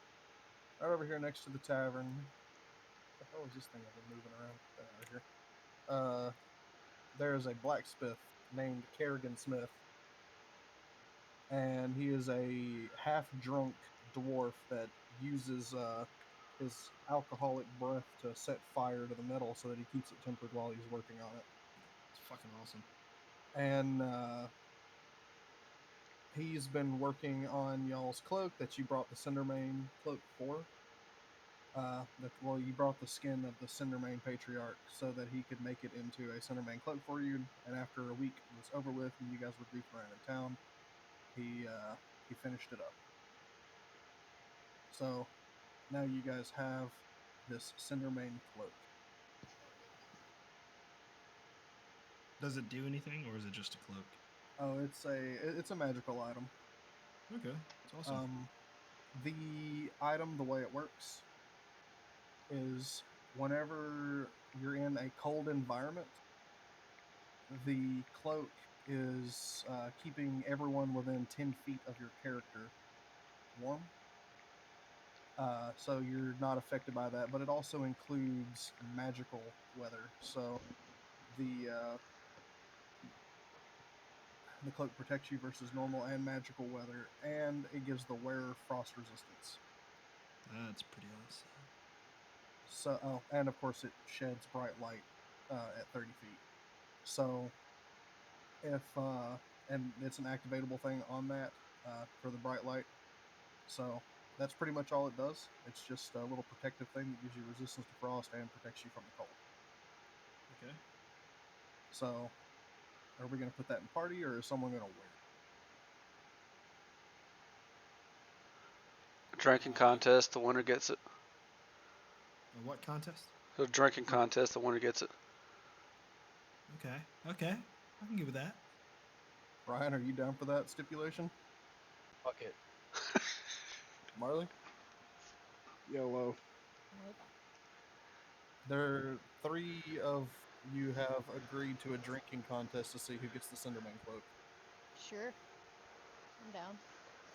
Right over here next to the tavern. What the hell is this thing I've been moving around? Get that out of here. There is a blacksmith named Kerrigan Smith, and he is a half-drunk dwarf that uses his alcoholic breath to set fire to the metal so that he keeps it tempered while he's working on it. It's fucking awesome. And he's been working on y'all's cloak that you brought the Cindermane cloak for. Well, you brought the skin of the Cindermane patriarch so that he could make it into a Cindermane cloak for you. And after a week was over with and you guys were goofing around in town, he finished it up. So now you guys have this Cindermane cloak. Does it do anything, or is it just a cloak? Oh, it's a magical item. Okay, it's awesome. The item, the way it works, is whenever you're in a cold environment, the cloak is keeping everyone within 10 feet of your character warm. So you're not affected by that, but it also includes magical weather. So the cloak protects you versus normal and magical weather, and it gives the wearer frost resistance. That's pretty awesome. So, and of course, it sheds bright light at 30 feet. So, if and it's an activatable thing on that for the bright light. So that's pretty much all it does. It's just a little protective thing that gives you resistance to frost and protects you from the cold. Okay. So, are we going to put that in party, or is someone going to wear it? Drinking contest, the winner gets it. A what contest? The drinking contest, the winner gets it. Okay, I can give it that. Ryan, are you down for that stipulation? Fuck it. Marley? YOLO. There, 3 of you have agreed to a drinking contest to see who gets the Cinderman cloak. Sure. I'm down.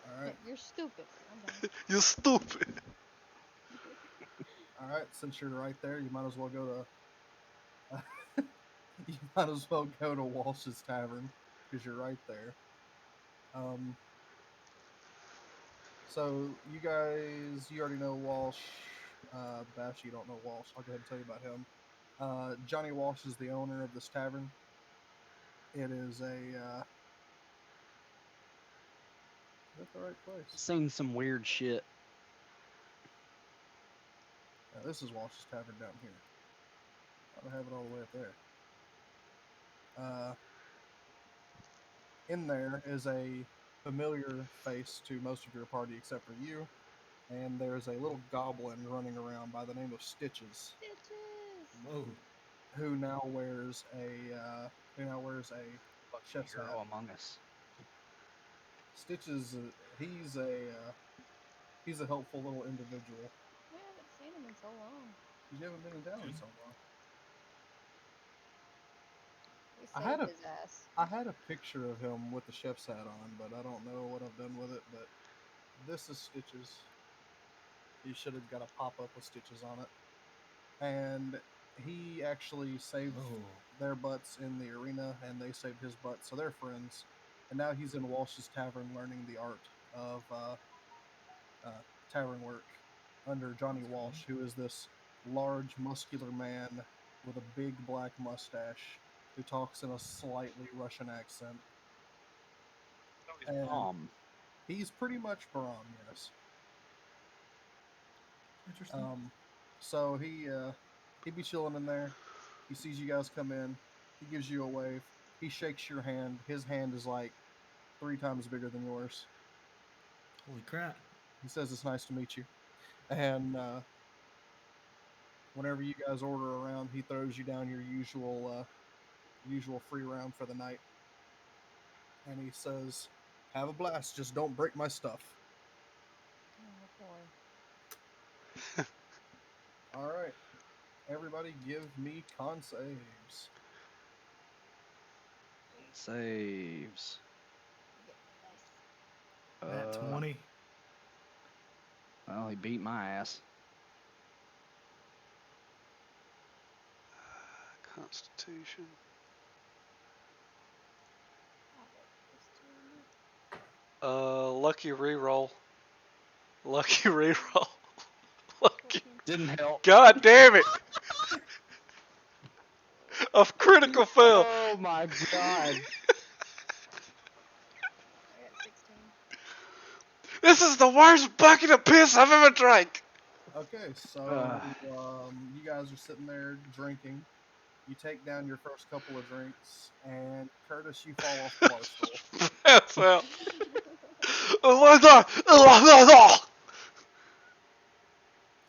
All right. You're stupid. I'm down. You stupid. All right. Since you're right there, you might as well go to. You might as well go to Walsh's Tavern because you're right there. So you guys, you already know Walsh. Bash, you don't know Walsh. I'll go ahead and tell you about him. Johnny Walsh is the owner of this tavern. It is a. Is that the right place? Seen some weird shit. This is Walsh's Tavern down here. I have it all the way up there. In there is a familiar face to most of your party except for you, and there's a little goblin running around by the name of Stitches, Stitches. Whoa. who now wears a Fucking chef's hat. hero among us. Stitches, he's a helpful little individual. We haven't seen him in so long. You haven't been in town in Good. so long. We I saved had a- his ass. I had a picture of him with the chef's hat on, but I don't know what I've done with it. But this is Stitches. He should have got a pop-up with Stitches on it. And he actually saved Oh. their butts in the arena, and they saved his butt, so they're friends. And now he's in Walsh's Tavern learning the art of tavern work under Johnny That's Walsh, who is this large, muscular man with a big black mustache who talks in a slightly Russian accent. And he's pretty much Brahm, yes. Interesting. So he'd be chilling in there. He sees you guys come in. He gives you a wave. He shakes your hand. His hand is like 3 times bigger than yours. Holy crap. He says it's nice to meet you. And whenever you guys order around, he throws you down your usual free round for the night. and he says, "Have a blast. Just don't break my stuff." Oh boy. All right, everybody, give me con saves. Saves. Get my dice. At 20. Well, he beat my ass. Constitution. I'll roll +2 on that. Lucky reroll. Lucky reroll. Lucky. 14. Didn't help. God damn it! A critical fail. Oh my god. I got 16. This is the worst bucket of piss I've ever drank. Okay, so you guys are sitting there drinking. You take down your first couple of drinks, and Curtis, you fall off the bar stool. Pass out.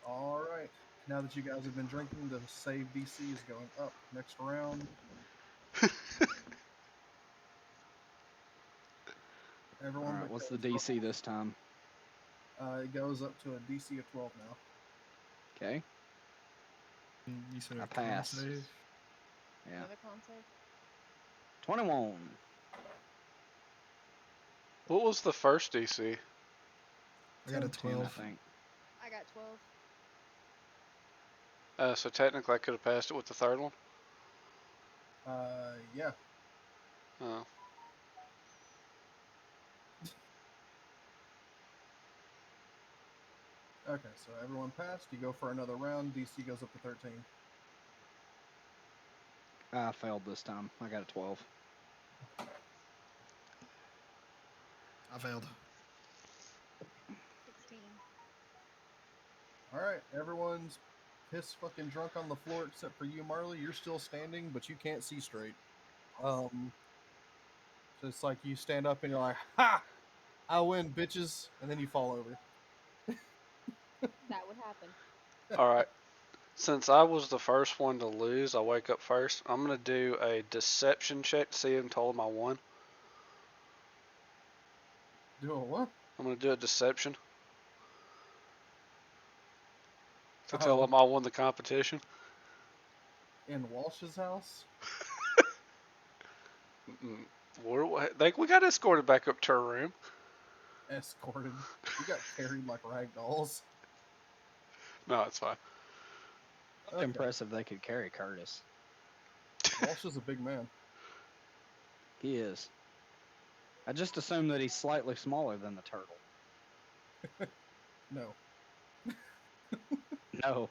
All right. Now that you guys have been drinking, the save DC is going up. Next round. Everyone. Alright, what's the becomes DC this time? It goes up to a DC of 12 now. Okay. You said I a con pass. save? Yeah. Another con save. 21. What was the first DC? I got a 10, 12. I think. I got 12. So technically I could have passed it with the third one. Yeah. Oh. Okay, so everyone passed. You go for another round. DC goes up to 13. I failed this time. I got a 12. I failed. 16. All right, everyone's piss fucking drunk on the floor except for you, Marley. You're still standing, but you can't see straight. So it's like you stand up and you're like, "Ha! I win, bitches," and then you fall over. That would happen. Alright. Since I was the first one to lose, I wake up first. I'm going to do a deception check to see him told him I won. Doing what? I'm going to do a deception to Oh. tell him I won the competition. In Walsh's house? We got escorted back up to her room. Escorted. You got carried like rag dolls. No, it's fine. That's impressive they could carry Curtis. Walsh is a big man. He is. I just assumed that he's slightly smaller than the turtle. No. No.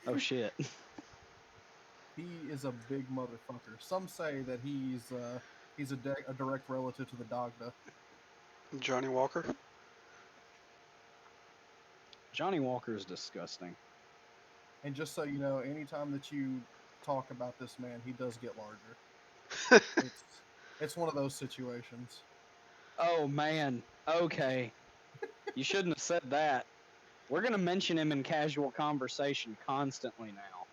Oh shit. He is a big motherfucker. Some say that he's a direct relative to the Dagda. Johnny Walker. Johnny Walker is disgusting. And just so you know, anytime that you talk about this man, he does get larger. It's one of those situations. Oh man. Okay. You shouldn't have said that. We're gonna mention him in casual conversation constantly now.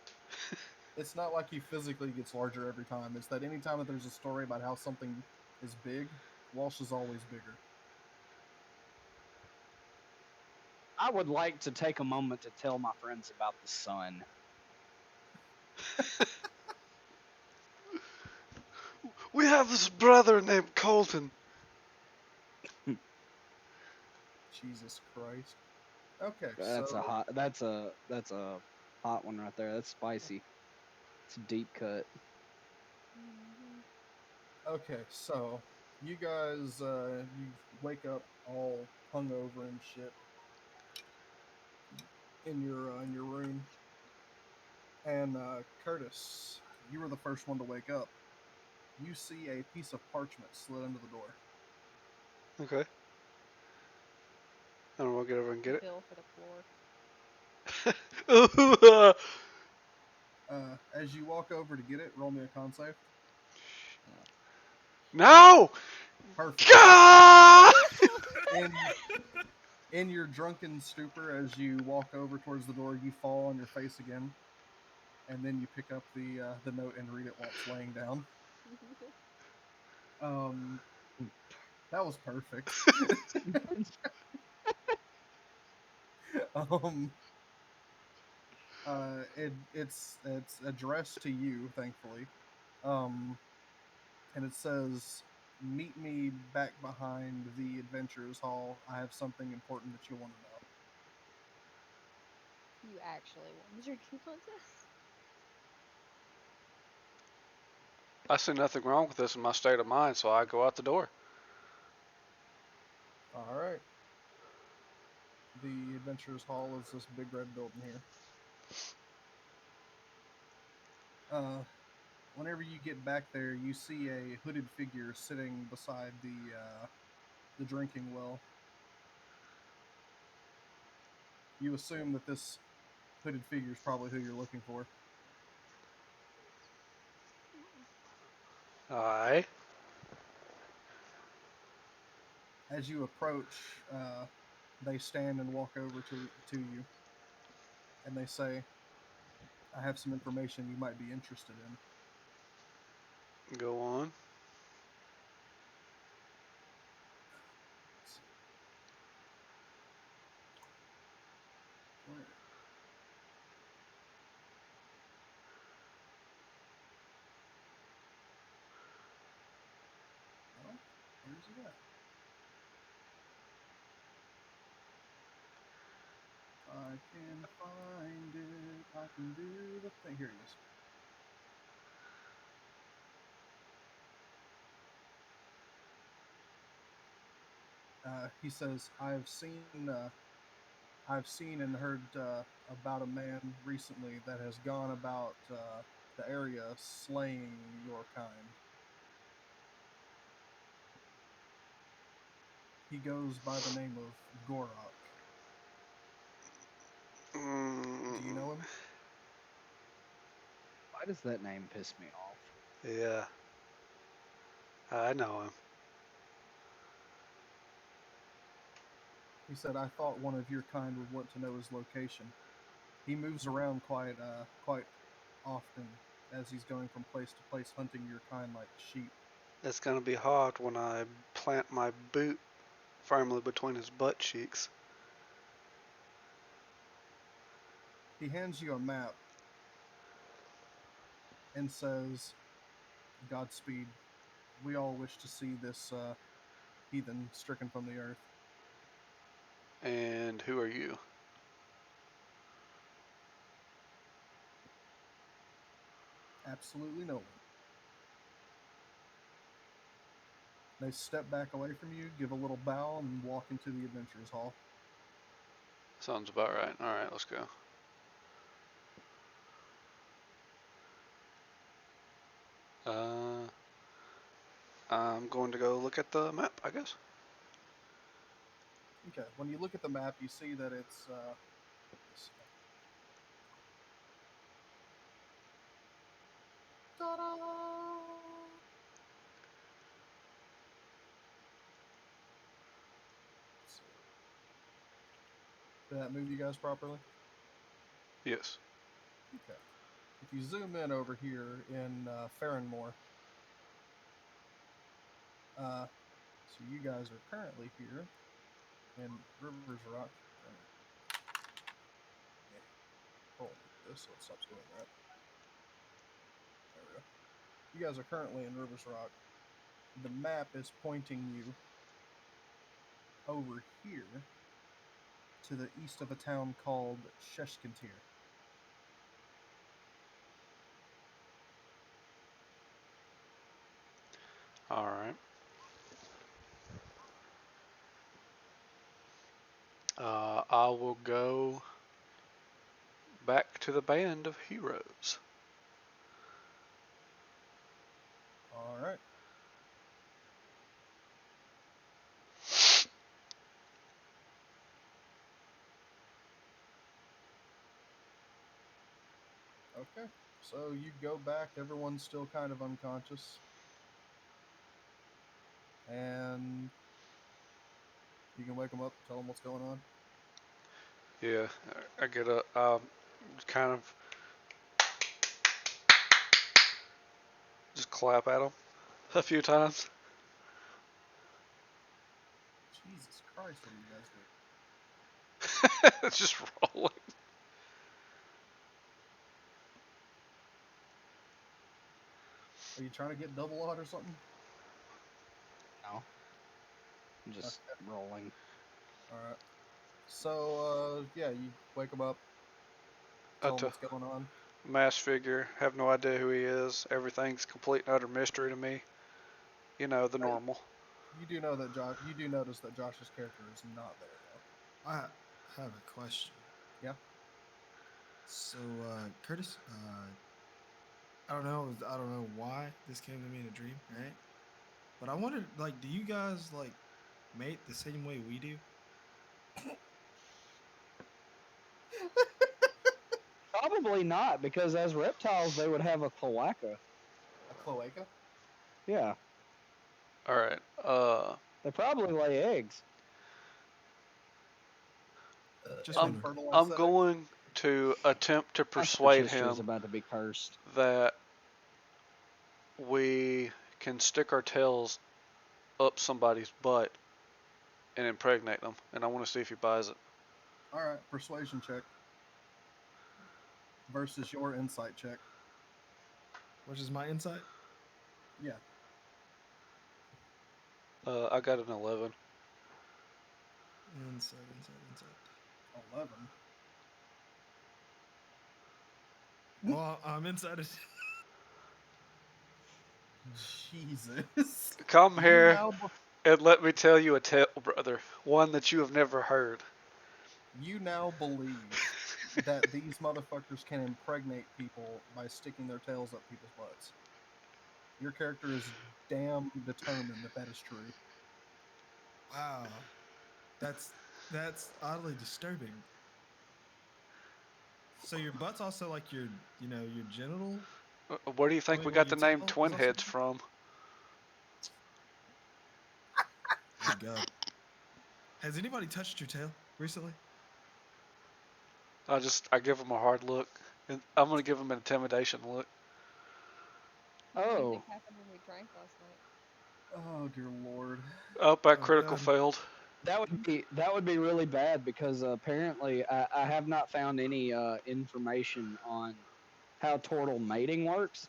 It's not like he physically gets larger every time. It's that anytime that there's a story about how something is big, Walsh is always bigger. I would like to take a moment to tell my friends about the sun. We have this brother named Colton. Jesus Christ. Okay, That's so a hot. That's a hot one right there. That's spicy. It's a deep cut. okay, so you guys you wake up all hungover and shit in your room, and Curtis, you were the first one to wake up. You see a piece of parchment slid under the door. Okay. I don't know. I'll get over and get it. Bill for the floor. As you walk over to get it, roll me a con save. No! Perfect. God! In your drunken stupor, as you walk over towards the door, you fall on your face again, and then you pick up the note and read it while it's laying down. That was perfect. It's addressed to you, thankfully. And it says, "Meet me back behind the Adventurers Hall. I have something important that you'll want to know." You actually want the drinking contest? I see nothing wrong with this in my state of mind, so I go out the door. All right. The Adventurers Hall is this big red building here. Whenever you get back there, you see a hooded figure sitting beside the drinking well. You assume that this hooded figure is probably who you're looking for. Aye. As you approach, they stand and walk over to you, and they say, "I have some information you might be interested in." Go on. Let's see. Where? Well, where's it at? I can find it. I can do the thing. Here it is. He says, I've seen and heard about a man recently that has gone about the area slaying your kind. He goes by the name of Gorok. Do you know him? Why does that name piss me off? Yeah. I know him. He said, "I thought one of your kind would want to know his location. He moves around quite often as he's going from place to place hunting your kind like sheep." It's gonna be hard when I plant my boot firmly between his butt cheeks. He hands you a map and says, "Godspeed. We all wish to see this heathen stricken from the earth." And who are you? Absolutely no one. They step back away from you, give a little bow, and walk into the Adventurers Hall. Sounds about right. Alright, let's go. I'm going to go look at the map, I guess. Okay, when you look at the map, you see that it's ta-da! Let's see. Did that move you guys properly? Yes. Okay. If you zoom in over here in Farrenmore, so you guys are currently here in Rivers Rock. Yeah, hold on this so it stops doing that. There we go. You guys are currently in Rivers Rock. The map is pointing you over here to the east of a town called Sheshkantir. Alright. I will go back to the band of heroes. All right. Okay. So you go back. Everyone's still kind of unconscious. And you can wake them up, tell them what's going on. Yeah, I get a kind of just clap at them a few times. Christ, what are you guys doing? It's just rolling. Are you trying to get double odd or something? No. I'm just rolling. All right. So, yeah, you wake him up, tell him what's going on. Mass figure. Have no idea who he is. Everything's complete and utter mystery to me. You know, the normal. You do know that Josh. You do notice that Josh's character is not there though. I have a question. Yeah. So, Curtis, I don't know why this came to me in a dream, right? But I wondered, like, do you guys like mate the same way we do? Probably not, because as reptiles they would have a cloaca. A cloaca? Yeah. All right. They probably lay eggs. Just I'm wondering. going to attempt to My search persuade history is him about to be cursed. that we can stick our tails up somebody's butt and impregnate them, and I want to see if he buys it. All right, persuasion check versus your insight check. Which is my insight? Yeah. I got an 11. Insight. 11. Well, I'm inside. Jesus. Come You here now, and let me tell you a tale, brother. One that you have never heard. you now believe that these motherfuckers can impregnate people by sticking their tails up people's butts. Your character is damn determined that that is true. Wow, that's oddly disturbing. So your butt's also like your genital. Where do you think we got the name tail is Twin also Heads from? Oh God. Has anybody touched your tail recently? I give him a hard look, and I'm gonna give him an intimidation look. What do you Oh. think happened when we drank last night? Oh dear lord. Oh, that Oh, critical God. failed. That would be really bad, because apparently I have not found any information on how turtle mating works.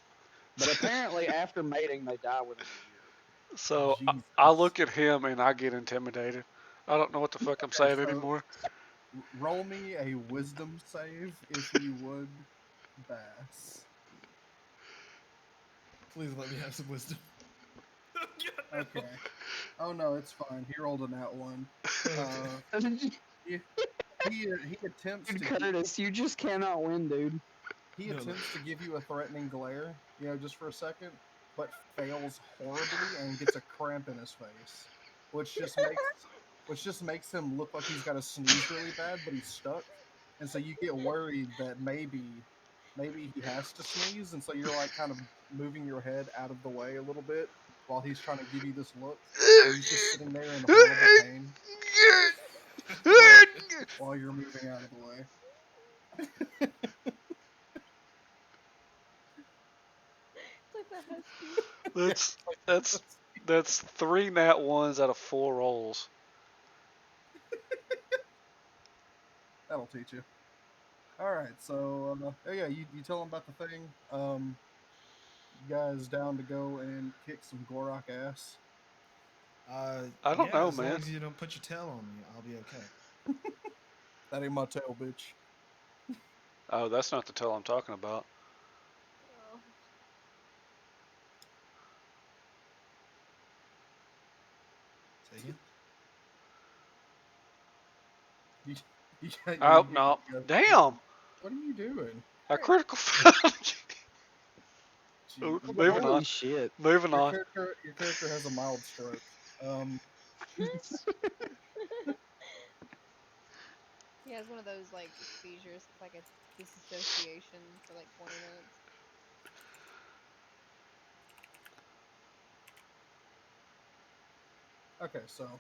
But apparently after mating they die within a year. So Jesus. I look at him and I get intimidated. I don't know what the fuck I'm saying so- anymore. Roll me a wisdom save if you would, Bass. Please let me have some wisdom. Oh, God, no. Okay. Oh no, it's fine. He rolled a nat one. Okay. He attempts Dude, to Curtis, you just cannot win, dude. he No. attempts to give you a threatening glare, just for a second, but fails horribly and gets a cramp in his face, which just makes him look like he's got to sneeze really bad, but he's stuck, and so you get worried that maybe he has to sneeze, and so you're like kind of moving your head out of the way a little bit while he's trying to give you this look, and he's just sitting there in horrible pain while you're moving out of the way. It's like the husky. That's 3 nat ones out of 4 rolls. That'll teach you. All right, so yeah, you tell him about the thing. You guys down to go and kick some Gorok ass? I don't Yeah, know, as long man. as you don't put your tail on me, I'll be okay. That ain't my tail, bitch. Oh, that's not the tail I'm talking about. Oh. Say again? You, yeah, Oh, no. Damn! What are you doing? A critical failure. Jeez. Moving Holy on. shit. Moving on. Your character has a mild stroke. He has one of those like seizures. It's like a disassociation for like 20 minutes. Okay, so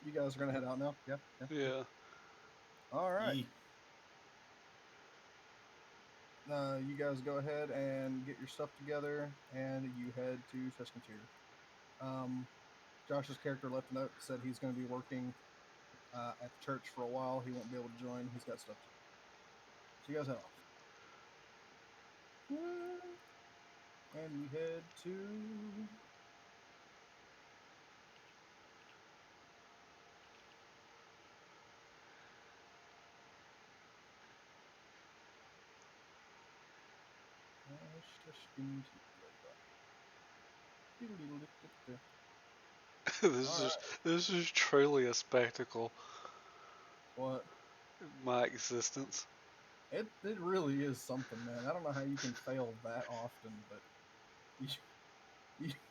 you guys are gonna head out now. Yeah. Yeah. All right. Yee. You guys go ahead and get your stuff together, and you head to Fiskentier. Josh's character left a note that said he's going to be working at the church for a while. He won't be able to join. He's got stuff to do. So you guys head off. And we head to This is truly a spectacle. What? My existence. It really is something, man. I don't know how you can fail that often, but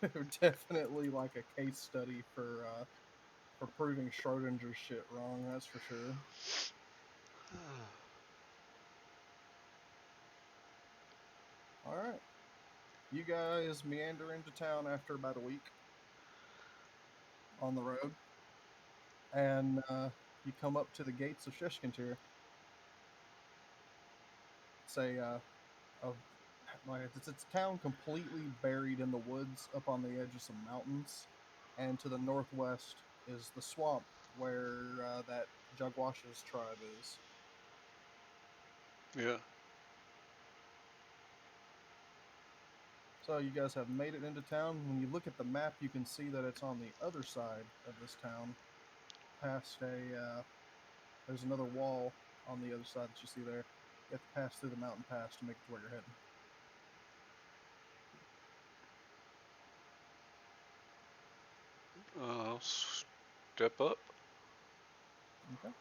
you're definitely like a case study for proving Schrodinger's shit wrong. That's for sure. All right, you guys meander into town after about a week on the road, and you come up to the gates of Shishkintir. It's it's a town completely buried in the woods up on the edge of some mountains, and to the northwest is the swamp where that Jugwash's tribe is. Yeah. So you guys have made it into town. When you look at the map, you can see that it's on the other side of this town, past there's another wall on the other side that you see there. You have to pass through the mountain pass to make it to where you're heading. Step up. Okay.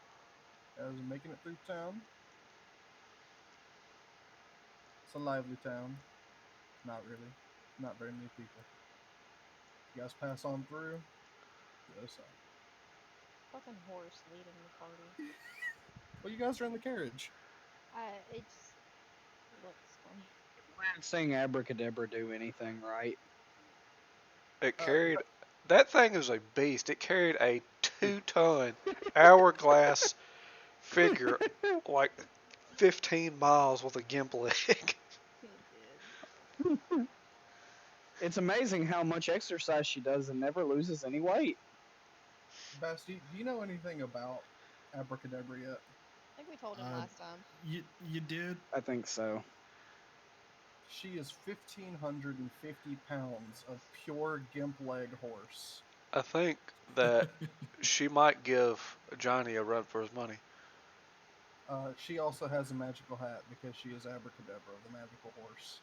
As you're making it through town, it's a lively town. Not really. Not very many people. You guys pass on through the other side. Fucking horse leading the party. Well, you guys are in the carriage. It just looks funny. We're not seeing Abracadabra do anything right. It carried. That thing is a beast. It carried a 2-ton hourglass figure like 15 miles with a gimp leg. It did. It's amazing how much exercise she does and never loses any weight. Basti, do you know anything about Abracadabra yet? I think we told him last time. You did. I think so. She is 1,550 pounds of pure gimp leg horse. I think that she might give Johnny a run for his money. She also has a magical hat because she is Abracadabra, the magical horse.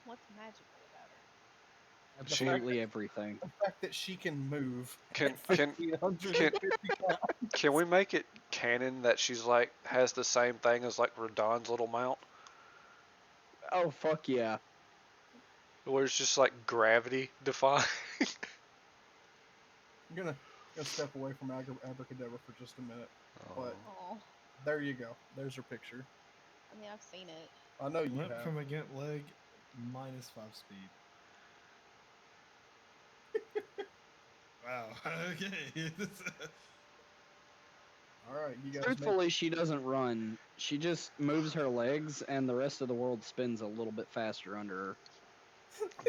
What's magical about her? Absolutely everything. The fact that she can move Can at can 1,550 pounds. can we make it canon that she's like has the same thing as like Radon's little mount, Oh, fuck yeah. where it's just like gravity defying? I'm gonna step away from Abracadabra for just a minute, but Oh, there you go. There's her picture. I mean, I've seen it. I know you Went have. from a gimp leg -5 speed. Wow. Okay. All right, you guys. Truthfully, she doesn't run. She just moves her legs, and the rest of the world spins a little bit faster under her.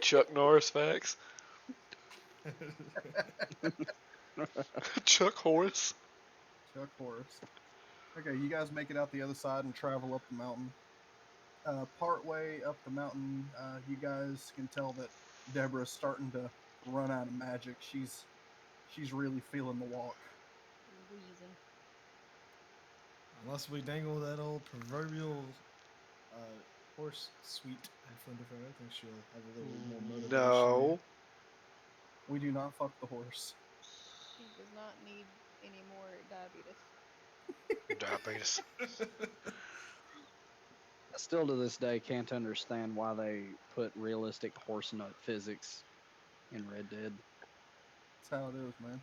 Chuck Norris facts. Chuck Horse. Chuck Horse. Okay, you guys make it out the other side and travel up the mountain. Part way up the mountain, you guys can tell that Deborah's starting to run out of magic. She's really feeling the walk. Wheezing. Unless we dangle that old proverbial horse sweet in front of her, I think she'll have a little more motivation. No. We do not fuck the horse. She does not need any more diabetes. Diabetes. I still to this day can't understand why they put realistic horse nut physics in Red Dead. That's how it is, man.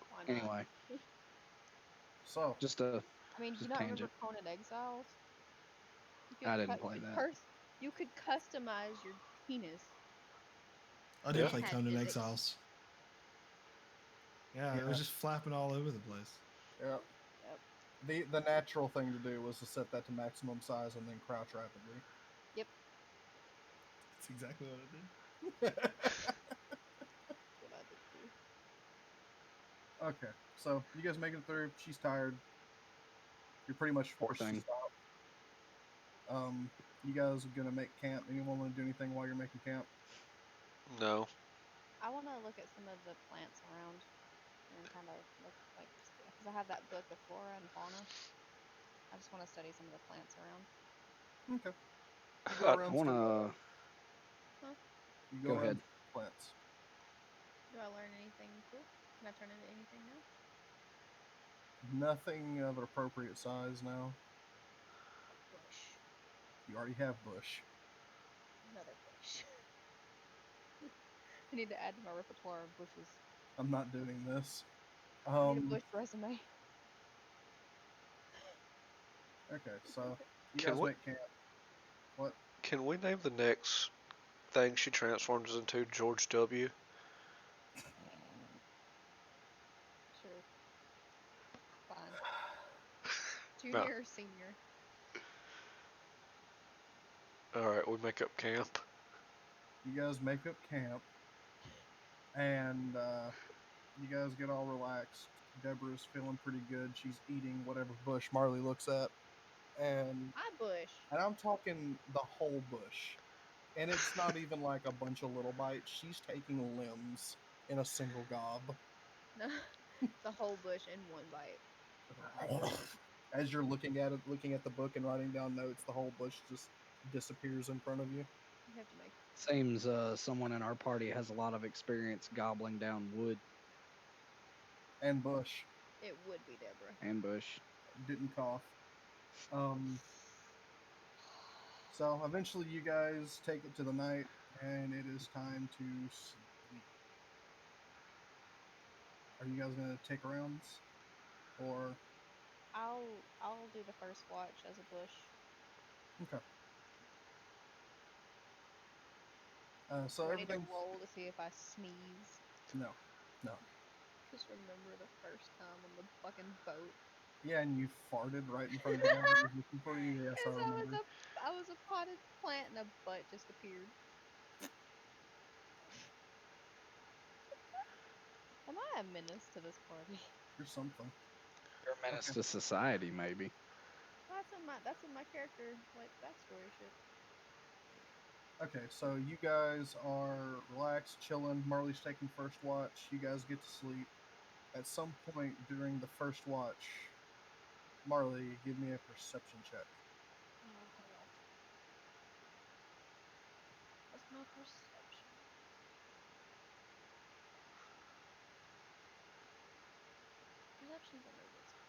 Why not? Anyway, So, just a I mean, do you just not tangent. remember Conan Exiles? I didn't play that. You could customize your penis. I did Yeah. play Had Conan physics. Exiles. Yeah, it was just flapping all over the place. yeah. Yep. The natural thing to do was to set that to maximum size and then crouch rapidly. Yep. That's exactly what I did. That's what I did too. Okay, so you guys make it through. She's tired. You're pretty much Poor forced to thing. stop. You guys are gonna make camp. Anyone want to do anything while you're making camp? No. I want to look at some of the plants around and kind of look like because I have that book of flora and fauna. I just want to study some of the plants around. Okay. You go I around. I want to. Huh? You Go go around ahead. plants. Do I learn anything cool? Can I turn into anything now? Nothing of an appropriate size now. Like bush. You already have bush. Another bush. I need to add to my repertoire of bushes. I'm not doing this. I need a bush resume. Okay, so you Can guys we make camp. What? can we name the next thing she transforms into George W? Sure. Fine. No. Junior or senior? All right, we make up camp. You guys make up camp, and you guys get all relaxed. Deborah's feeling pretty good. She's eating whatever bush Marley looks at, and Hi, bush. I'm talking the whole bush. And it's not even like a bunch of little bites. She's taking limbs in a single gob. No, the whole bush in one bite. As you're looking at it, looking at the book and writing down notes, the whole bush just disappears in front of you. You have to make. Seems someone in our party has a lot of experience gobbling down wood And bush It would be Deborah. and bush. didn't cough. So eventually you guys take it to the night, and it is time to sleep. Are you guys gonna take rounds, or I'll do the first watch as a bush. okay? So Do I need to everything. roll to see if I sneeze? No, no. Just remember the first time on the fucking boat. Yeah, and you farted right in front of the guy that was looking for you. Yes, I Cause remember. I was a potted plant and a butt just appeared. Am I a menace to this party? Or something. You're a menace Okay. to society, maybe. That's in my character like backstory shit. Okay, so you guys are relaxed, chilling. Marley's taking first watch. You guys get to sleep. At some point during the first watch, Marley, give me a perception check. Oh hell. What's my perception? Perception's under wisdom.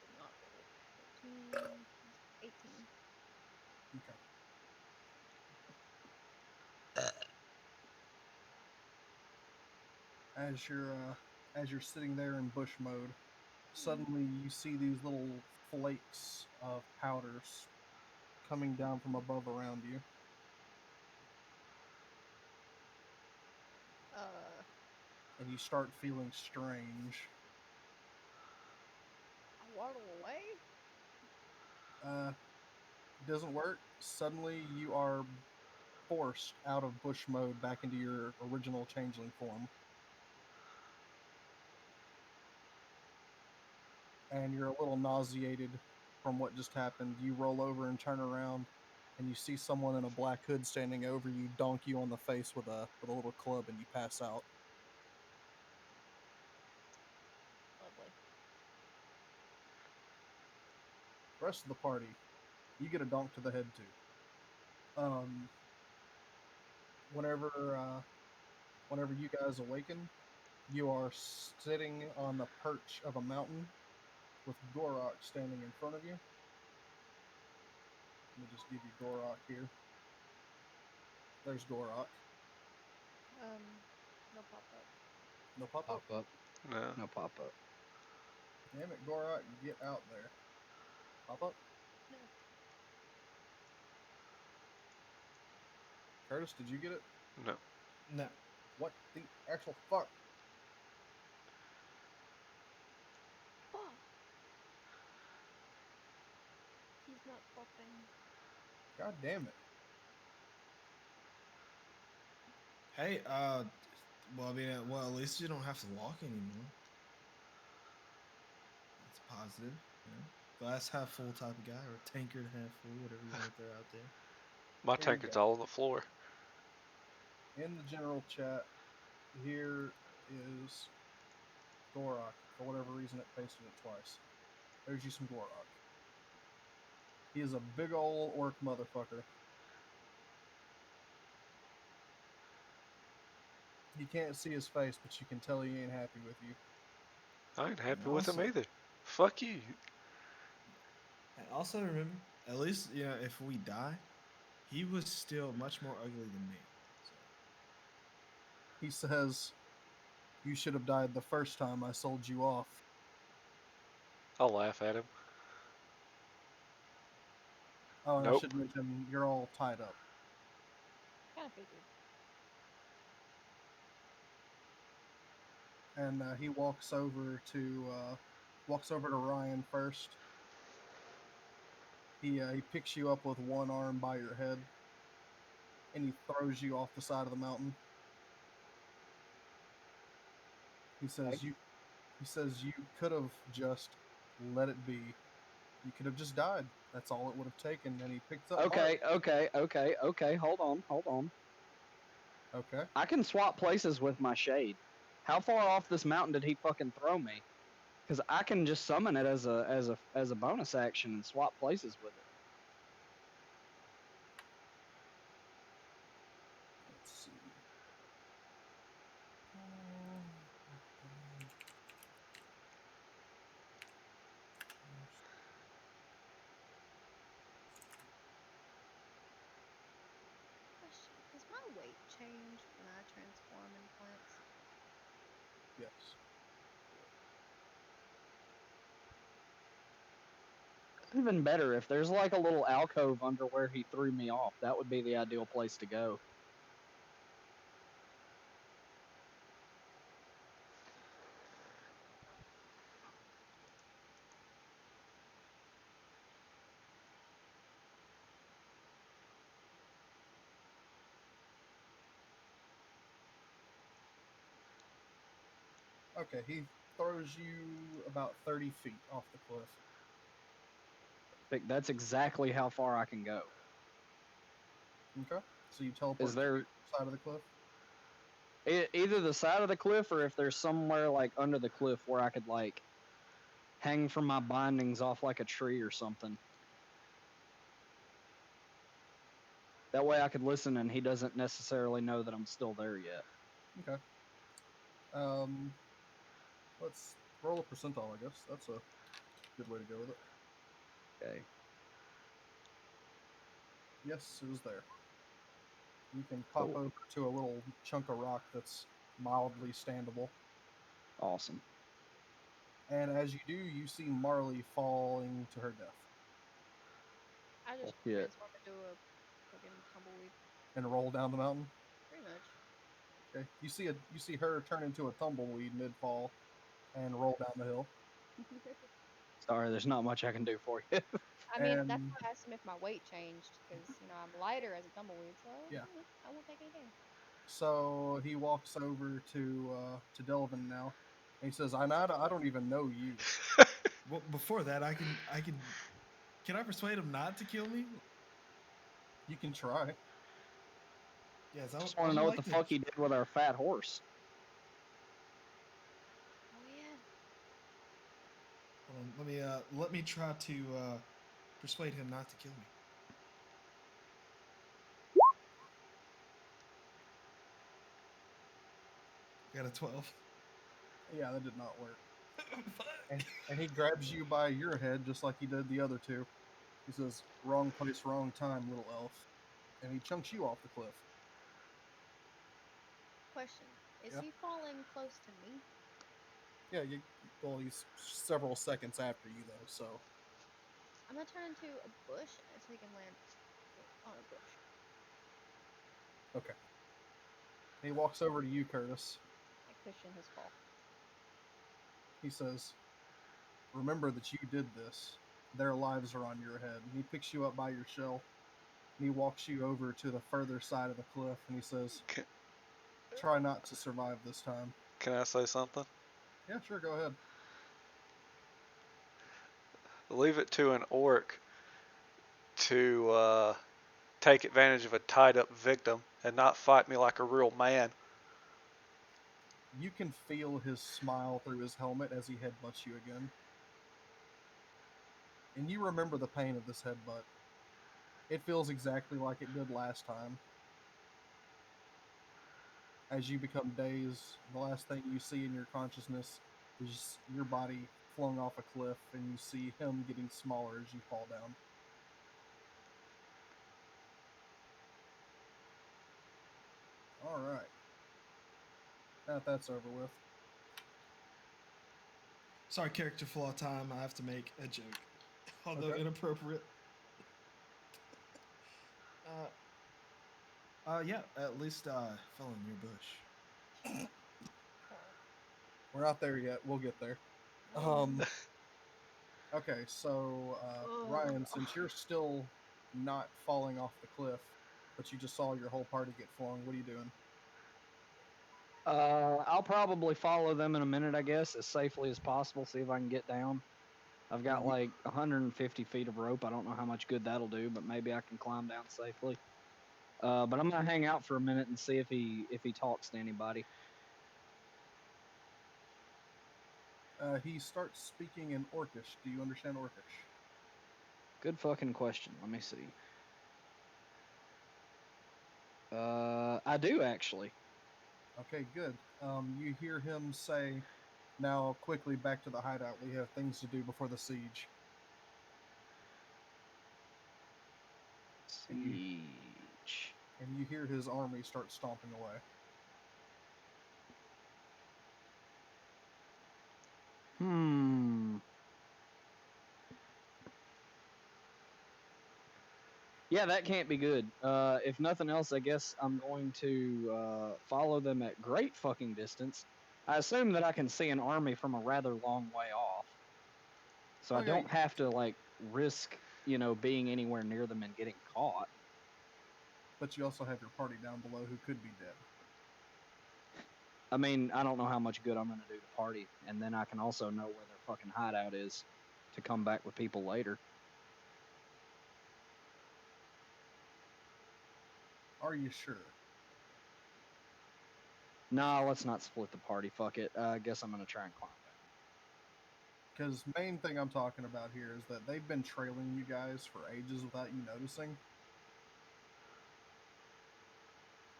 Did not roll. 13, 18. Okay. As you're sitting there in bush mode, suddenly you see these little flakes of powders coming down from above around you. And you start feeling strange. I waddle away. Doesn't work. Suddenly you are forced out of bush mode back into your original changeling form. And you're a little nauseated from what just happened. You roll over and turn around, and you see someone in a black hood standing over you, donk you on the face with a little club, and you pass out. Lovely. The rest of the party, you get a donk to the head too. Whenever whenever you guys awaken, you are sitting on the perch of a mountain with Gorok standing in front of you. Let me just give you Gorok here. There's Gorok. No pop up. No pop up. Pop up. No. No pop up. Damn it, Gorok, get out there. Pop up. No. Curtis, did you get it? No. No. What the actual fuck? Fuck. He's not popping. God damn it. Hey, Well, I mean, well, at least you don't have to walk anymore. That's positive. You know? Glass half full type of guy, or tankard half full, whatever you want to throw out there. My Here you tankard's go. all on the floor. In the general chat, here is Gorok. For whatever reason, it pasted it twice. There's you some Gorok. He is a big ol' orc motherfucker. You can't see his face, but you can tell he ain't happy with you. I ain't happy And with him also, either. Fuck you. and also remember, at least if we die, he was still much more ugly than me. So He says, "You should have died the first time I sold you off." I'll laugh at him. Oh, and I Nope. should mention, you're all tied up. Kind of figured. And he walks over to Ryan first. He picks you up with one arm by your head, and he throws you off the side of the mountain. He says Okay. you could have just let it be. You could have just died. That's all it would have taken. And he picks up Okay, okay. Hold on. Okay. I can swap places with my shade. How far off this mountain did he fucking throw me? Because I can just summon it as a bonus action and swap places with it. Let's see. Question: does my weight change when I transform in plants? Yes. Even better, if there's like a little alcove under where he threw me off, that would be the ideal place to go. Okay. He throws you about 30 feet off the cliff. That's exactly how far I can go. Okay. So you teleport Is to there the side of the cliff. either the side of the cliff or if there's somewhere like under the cliff where I could like hang from my bindings off like a tree or something? That way I could listen and he doesn't necessarily know that I'm still there yet. Okay. Let's roll a percentile, I guess. That's a good way to go with it. Okay. Yes, it is there. You can pop Cool. over to a little chunk of rock that's mildly standable. Awesome. And as you do, you see Marley falling to her death I just Yeah. transform into a fucking tumbleweed. and roll down the mountain. Pretty much. Okay. You see her turn into a tumbleweed mid fall and roll down the hill. Sorry, there's not much I can do for you. I mean, that's And why I asked him if my weight changed, because I'm lighter as a tumbleweed, so yeah. I won't take any damage. So he walks over to Delvin now. And he says, I don't even know you. well, before that, can I persuade him not to kill me? You can try. Yes, Just I want to would know what like the to. fuck he did with our fat horse. Oh yeah. Hold on, let me try to persuade him not to kill me. I got a 12. Yeah, that did not work. Fuck. And he grabs you by your head just like he did the other two. He says, wrong place, wrong time, little elf. And he chunks you off the cliff. Question: is Yeah. he falling close to me? Yeah, he's several seconds after you, though, so. I'm gonna turn into a bush so he can land on a bush. Okay. And he walks over to you, Curtis. I cushion his fall. He says, remember that you did this. Their lives are on your head. And he picks you up by your shell. And he walks you over to the further side of the cliff. And he says, try not to survive this time. Can I say something? Yeah, sure, go ahead. Leave it to an orc to take advantage of a tied up victim and not fight me like a real man. You can feel his smile through his helmet as he headbutts you again. And you remember the pain of this headbutt. It feels exactly like it did last time. As you become dazed, the last thing you see in your consciousness is your body flung off a cliff, and you see him getting smaller as you fall down. Alright. Now that's over with. Sorry, character flaw time. I have to make a joke, although Okay. inappropriate. Yeah. At least fell in your bush. We're not there yet. We'll get there. Okay, so Ryan, since you're still not falling off the cliff, but you just saw your whole party get flung, what are you doing? I'll probably follow them in a minute, I guess, as safely as possible. See if I can get down. I've got like 150 feet of rope. I don't know how much good that'll do, but maybe I can climb down safely. But I'm gonna hang out for a minute and see if he talks to anybody. He starts speaking in Orcish. Do you understand Orcish? Good fucking question. Let me see. I do actually. Okay, good. You hear him say, "Now, quickly back to the hideout. We have things to do before the siege." Siege. And you hear his army start stomping away. Yeah, that can't be good. If nothing else, I guess I'm going to follow them at great fucking distance. I assume that I can see an army from a rather long way off. So I Okay. don't have to like risk, being anywhere near them and getting caught. But you also have your party down below who could be dead. I mean, I don't know how much good I'm going to do the party, and then I can also know where their fucking hideout is to come back with people later. Are you sure? Nah, let's not split the party. Fuck it. I guess I'm going to try and climb down. Because main thing I'm talking about here is that they've been trailing you guys for ages without you noticing.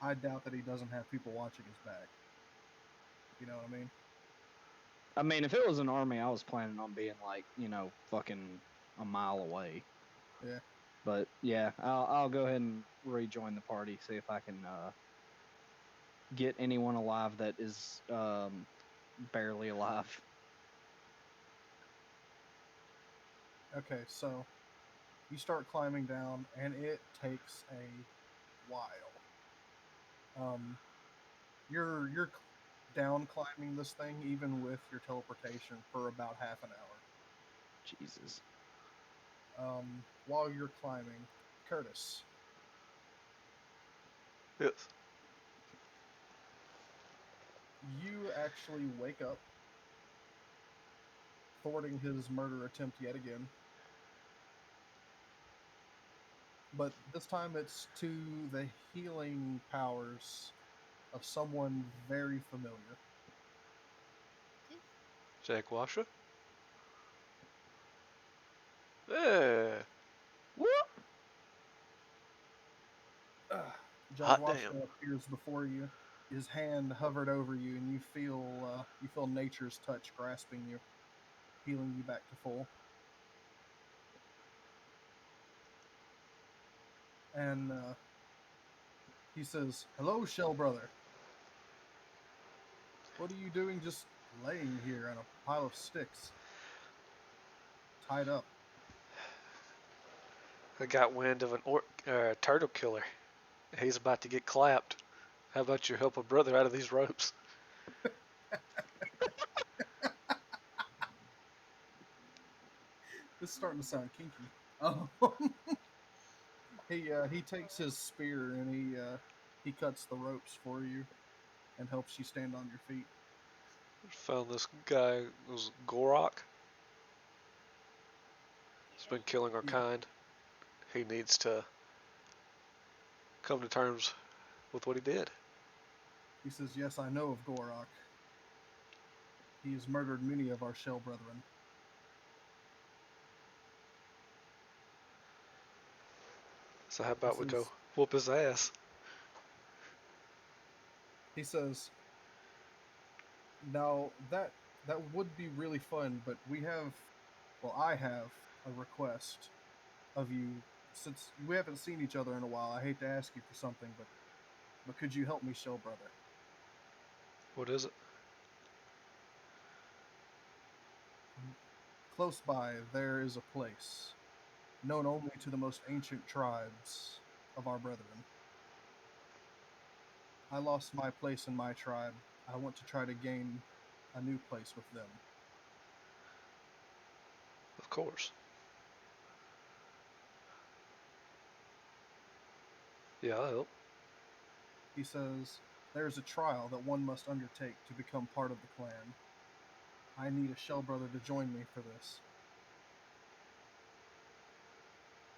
I doubt that he doesn't have people watching his back. You know what I mean? I mean, if it was an army, I was planning on being like, fucking a mile away. Yeah. But yeah, I'll go ahead and rejoin the party, see if I can get anyone alive that is barely alive. Okay, so you start climbing down, and it takes a while. You're down climbing this thing, even with your teleportation, for about half an hour. Jesus. While you're climbing, Curtis, Yes. you actually wake up, thwarting his murder attempt yet again. But this time it's to the healing powers of someone very familiar. Jack Washer? Yeah. Whoop! Judge Hot damn. Washington appears before you. His hand hovered over you, and you feel nature's touch grasping you, healing you back to full. And he says, "Hello, Shell Brother. What are you doing just laying here on a pile of sticks, tied up?" I got wind of a turtle killer. He's about to get clapped. How about you help a brother out of these ropes? This is starting to sound kinky. He takes his spear and he cuts the ropes for you. and helps you stand on your feet. Found this guy, it was Gorok. He's been killing our Yeah. kind. He needs to come to terms with what he did. He says, "Yes, I know of Gorok. He has murdered many of our shell brethren." So how about we This go is- whoop his ass? He says, "Now that would be really fun, but I have a request of you. Since we haven't seen each other in a while, I hate to ask you for something, but could you help me, shell brother? What is it? Close by, there is a place known only to the most ancient tribes of our brethren. I lost my place in my tribe. I want to try to gain a new place with them. Of course. Yeah, I'll help. He says, there is a trial that one must undertake to become part of the clan. I need a shell brother to join me for this."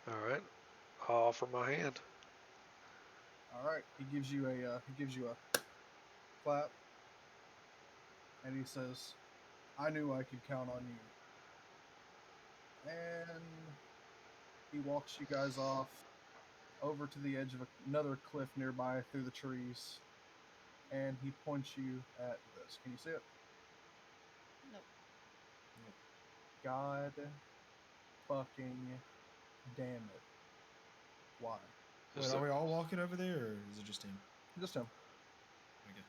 All right. I'll offer my hand. All right. He gives you a clap, and he says, "I knew I could count on you." And he walks you guys off over to the edge of another cliff nearby through the trees, and he points you at this. Can you see it? Nope. God fucking damn it. Why? Wait, Is are there- we all walking over there, or is it just him? Just him. Okay.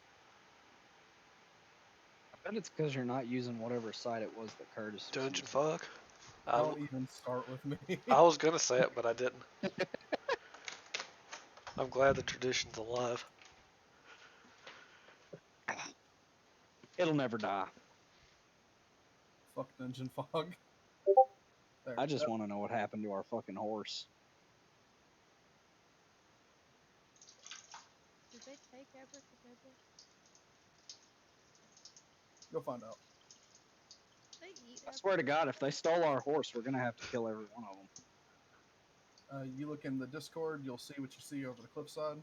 I bet it's because you're not using whatever site it was that Curtis was Dungeon using. fuck? Don't even start with me. I was gonna say it, but I didn't. I'm glad the tradition's alive. It'll never die. Fuck Dungeon Fog. There. I just want to know what happened to our fucking horse. Did they take Abracadabra? You'll find out. They eat I swear to Abracadabra? God, if they stole our horse, we're gonna have to kill every one of them. You look in the Discord, you'll see what you see over the cliffside.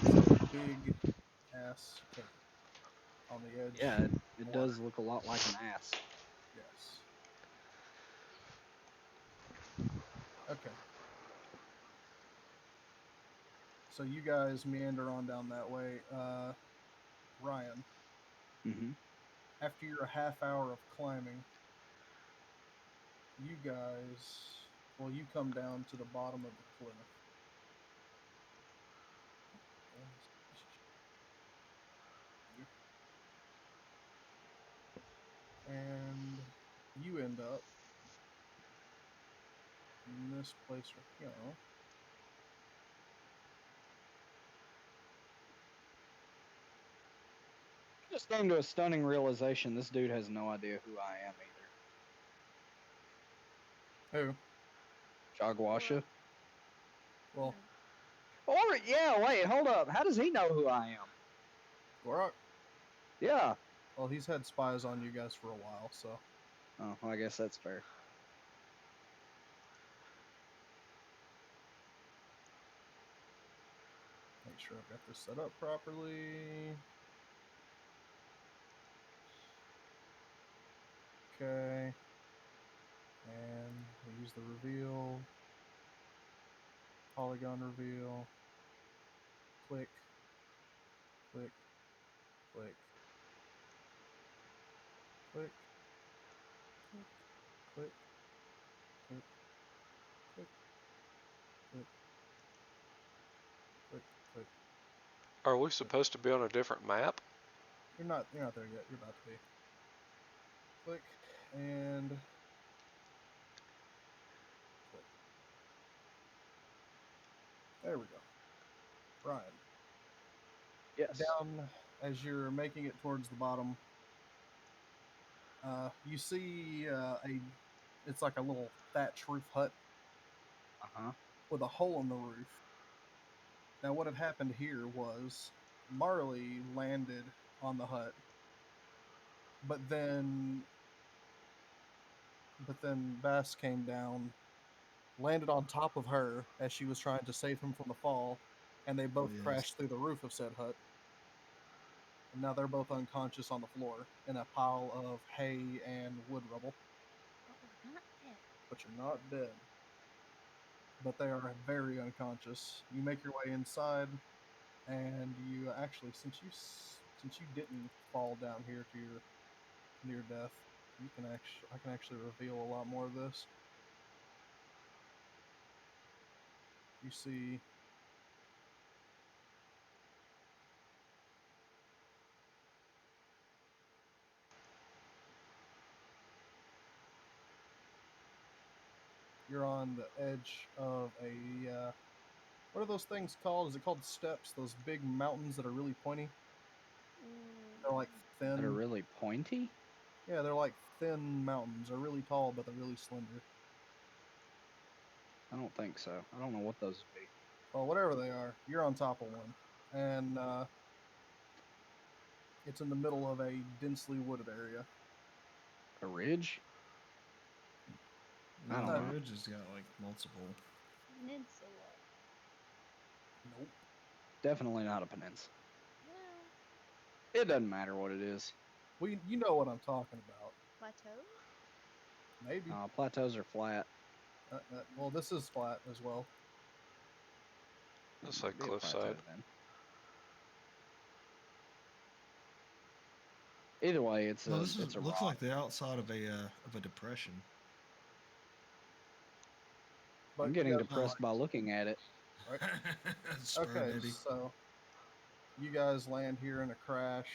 It's a big ass cave on the edge. Yeah, of it the does water. look a lot like an ass. Yes. Okay. So you guys meander on down that way. Ryan, Mm-hmm. after your half hour of climbing, you come down to the bottom of the cliff. And you end up in this place right here. Just came to a stunning realization: this dude has no idea who I am either. Who? Jagwasha. Well, Or yeah, wait, hold up. How does he know who I am? Gorok. Yeah. Well, he's had spies on you guys for a while, so Oh, well, I guess that's fair. make sure I've got this set up properly. Okay. And we'll use the reveal. Polygon reveal. Click. Click. Click. Click. Click. Click. Click. Click. Click. Click. Click. Are we supposed to be on a different map? You're not there yet. You're about to be. Click and click. There we go. Ryan. Yes. Down as you're making it towards the bottom, you see it's like a little thatch roof hut Uh-huh. with a hole in the roof. Now, what had happened here was Marley landed on the hut, but then Bass came down, landed on top of her as she was trying to save him from the fall, and they both yes. crashed through the roof of said hut. And now they're both unconscious on the floor in a pile of hay and wood rubble. But we're not dead. But you're not dead. But they are very unconscious. You make your way inside, and you actually, since you didn't fall down here to your near death, I can actually reveal a lot more of this. You see you're on the edge of a what are those things called? Is it called steps? Those big mountains that are really pointy? They're like thin. That are really pointy? Yeah, they're like thin mountains. They're really tall, but they're really slender. I don't think so. I don't know what those would be. Well, whatever they are, you're on top of one. And it's in the middle of a densely wooded area. A ridge? I don't The know. ridge has got like multiple. Peninsula. Nope. Definitely not a peninsula. Well, It doesn't matter what it is. Well, you know what I'm talking about. plateau. Maybe. Plateaus are flat. Well, this is flat as well. That's Might like be a plateau cliffside. then. Either way, it's No, a this it's a looks rock. like the outside of a depression. But I'm you getting guys are depressed by looking at it. Right. Spur, Okay, baby. so you guys land here in a crash.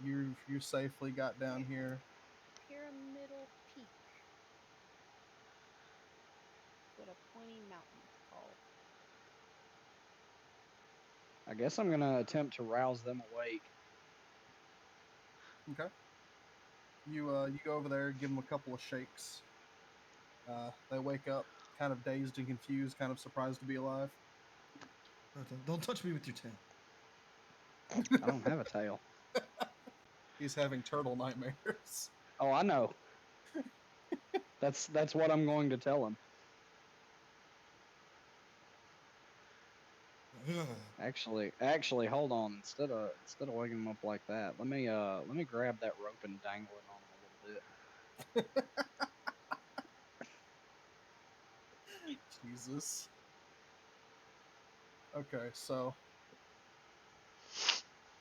You safely got down here. Pyramidal Peak. What a pointy mountain's called. I guess I'm gonna attempt to rouse them awake. Okay. You go over there, give them a couple of shakes. They wake up, kind of dazed and confused, kind of surprised to be alive. Don't touch me with your tail. I don't have a tail. He's having turtle nightmares. Oh, I know. That's what I'm going to tell him. Actually, hold on. Instead of waking him up like that, let me grab that rope and dangle it on him a little bit. Jesus. Okay, so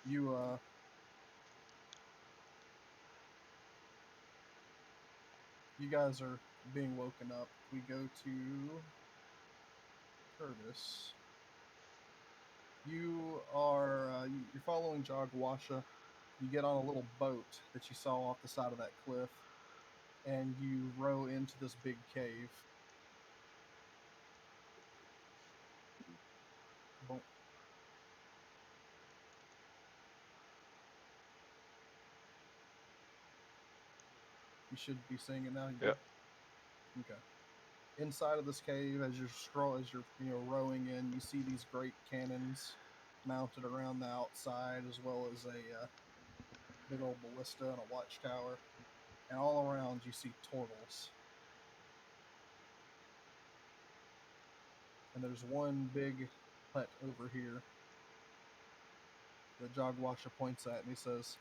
you you guys are being woken up. We go to Curtis. You are you're following Jogwasha. You get on a little boat that you saw off the side of that cliff, and you row into this big cave. Boom. You should be seeing it now. You Yep. good? Okay. Inside of this cave, as you're rowing in, you see these great cannons mounted around the outside, as well as a big old ballista and a watchtower. And all around, you see turtles. And there's one big hut over here that Jogwasha points at, and he says,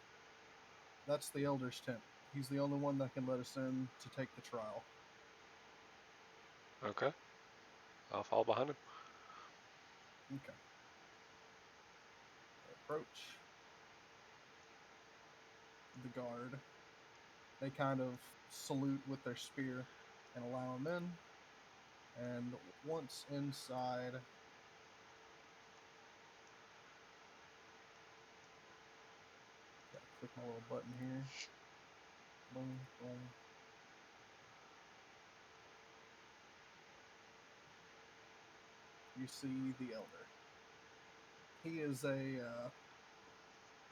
"That's the Elder's tent. He's the only one that can let us in to take the trial." Okay. I'll fall behind him. Okay. They approach the guard. They kind of salute with their spear and allow him in. And once inside, gotta click my little button here. Boom, boom. You see the elder. He is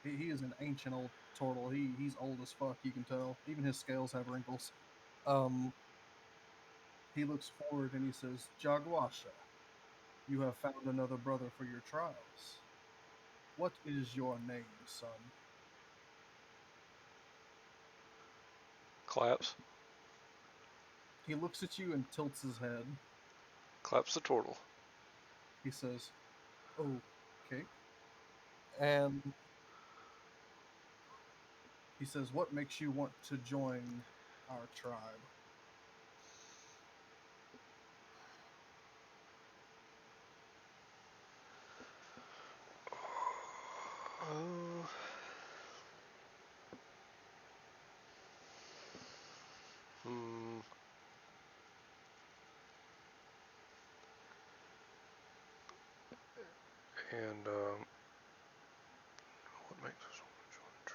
he is an ancient old turtle. He's old as fuck. You can tell. Even his scales have wrinkles. He looks forward and he says, "Jogwasha, You have found another brother for your trials. What is your name, son? Claps. He looks at you and tilts his head. Claps the turtle. He says, okay. And he says, what makes you want to join our tribe? Oh. Hmm. And what makes us want to join the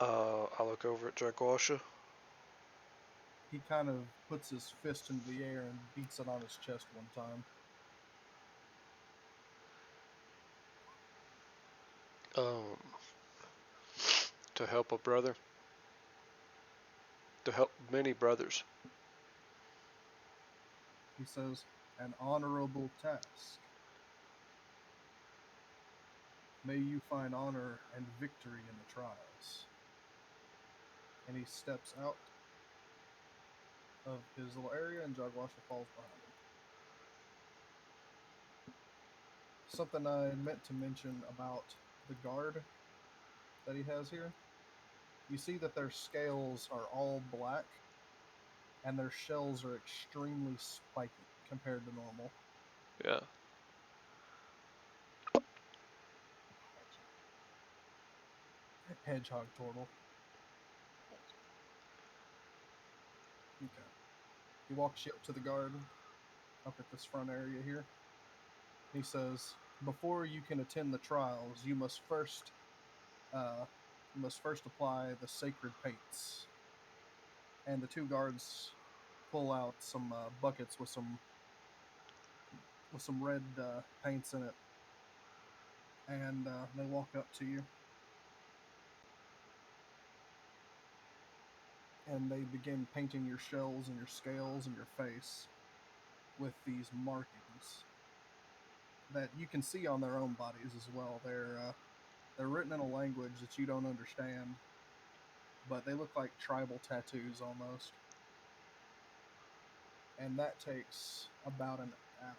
tribe? I look over at Jaguasha. He kind of puts his fist into the air and beats it on his chest one time. To help a brother. To help many brothers. He says, an honorable task. May you find honor and victory in the trials. And he steps out of his little area, and Jaguasha falls behind him. Something I meant to mention about the guard that he has here. You see that their scales are all black, and their shells are extremely spiky compared to normal. Yeah. Hedgehog turtle. Hedgehog. Okay. He walks you up to the guard, up at this front area here. He says, before you can attend the trials, you must first apply the sacred paints. And the two guards pull out some buckets with some red paints in it, and they walk up to you, and they begin painting your shells and your scales and your face with these markings that you can see on their own bodies as well. They're written in a language that you don't understand, but they look like tribal tattoos almost. And that takes about an hour.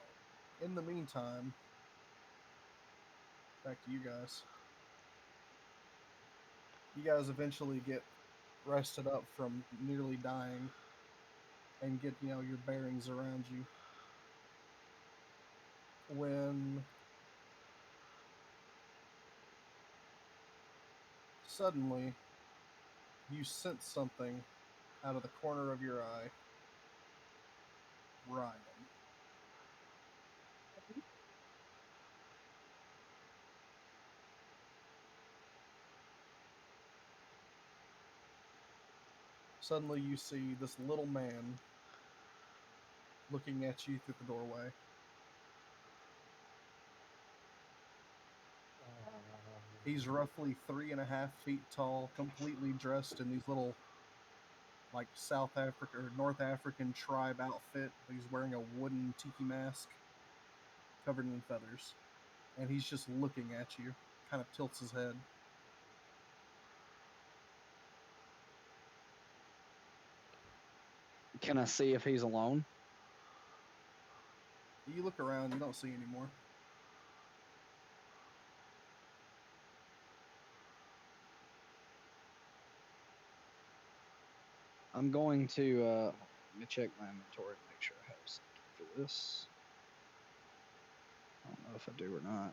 In the meantime, back to you guys. You guys eventually get rested up from nearly dying and get, your bearings around you. When suddenly you sense something out of the corner of your eye. Ryan. Suddenly you see this little man looking at you through the doorway. He's roughly 3.5 feet tall, completely dressed in these little, like, South Africa or North African tribe outfit. He's wearing a wooden tiki mask covered in feathers. And he's just looking at you, kind of tilts his head. Can I see if he's alone? You look around, you don't see anymore. I'm going to let me check my inventory to make sure I have something for this. I don't know if I do or not.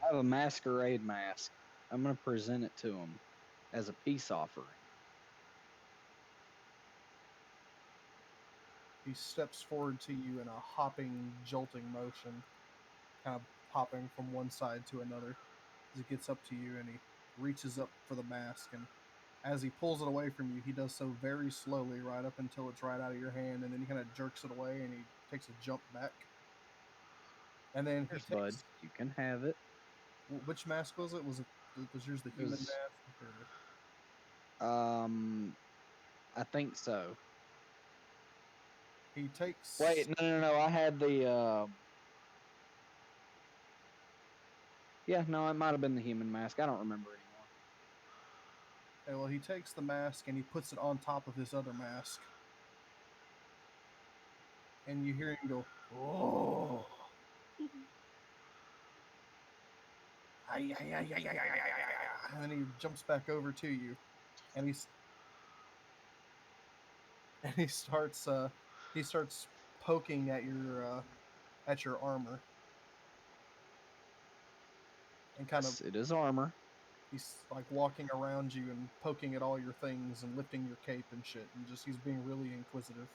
I have a masquerade mask. I'm going to present it to him as a peace offering. He steps forward to you in a hopping, jolting motion, kind of hopping from one side to another as he gets up to you, and he reaches up for the mask, and as he pulls it away from you, he does so very slowly, right up until it's right out of your hand, and then he kind of jerks it away, and he takes a jump back. And then Here's Bud. You can have it. Which mask was it? Was yours the human was- mask? Or I think so. he takes. Wait, no. I had the. Yeah, no, it might have been the human mask. I don't remember anymore. Okay, well, he takes the mask and he puts it on top of his other mask, and you hear him go, "Oh!" And then he jumps back over to you, and he starts poking at your armor, and kind of Yes, it is armor. he's like walking around you and poking at all your things and lifting your cape and shit, and just he's being really inquisitive.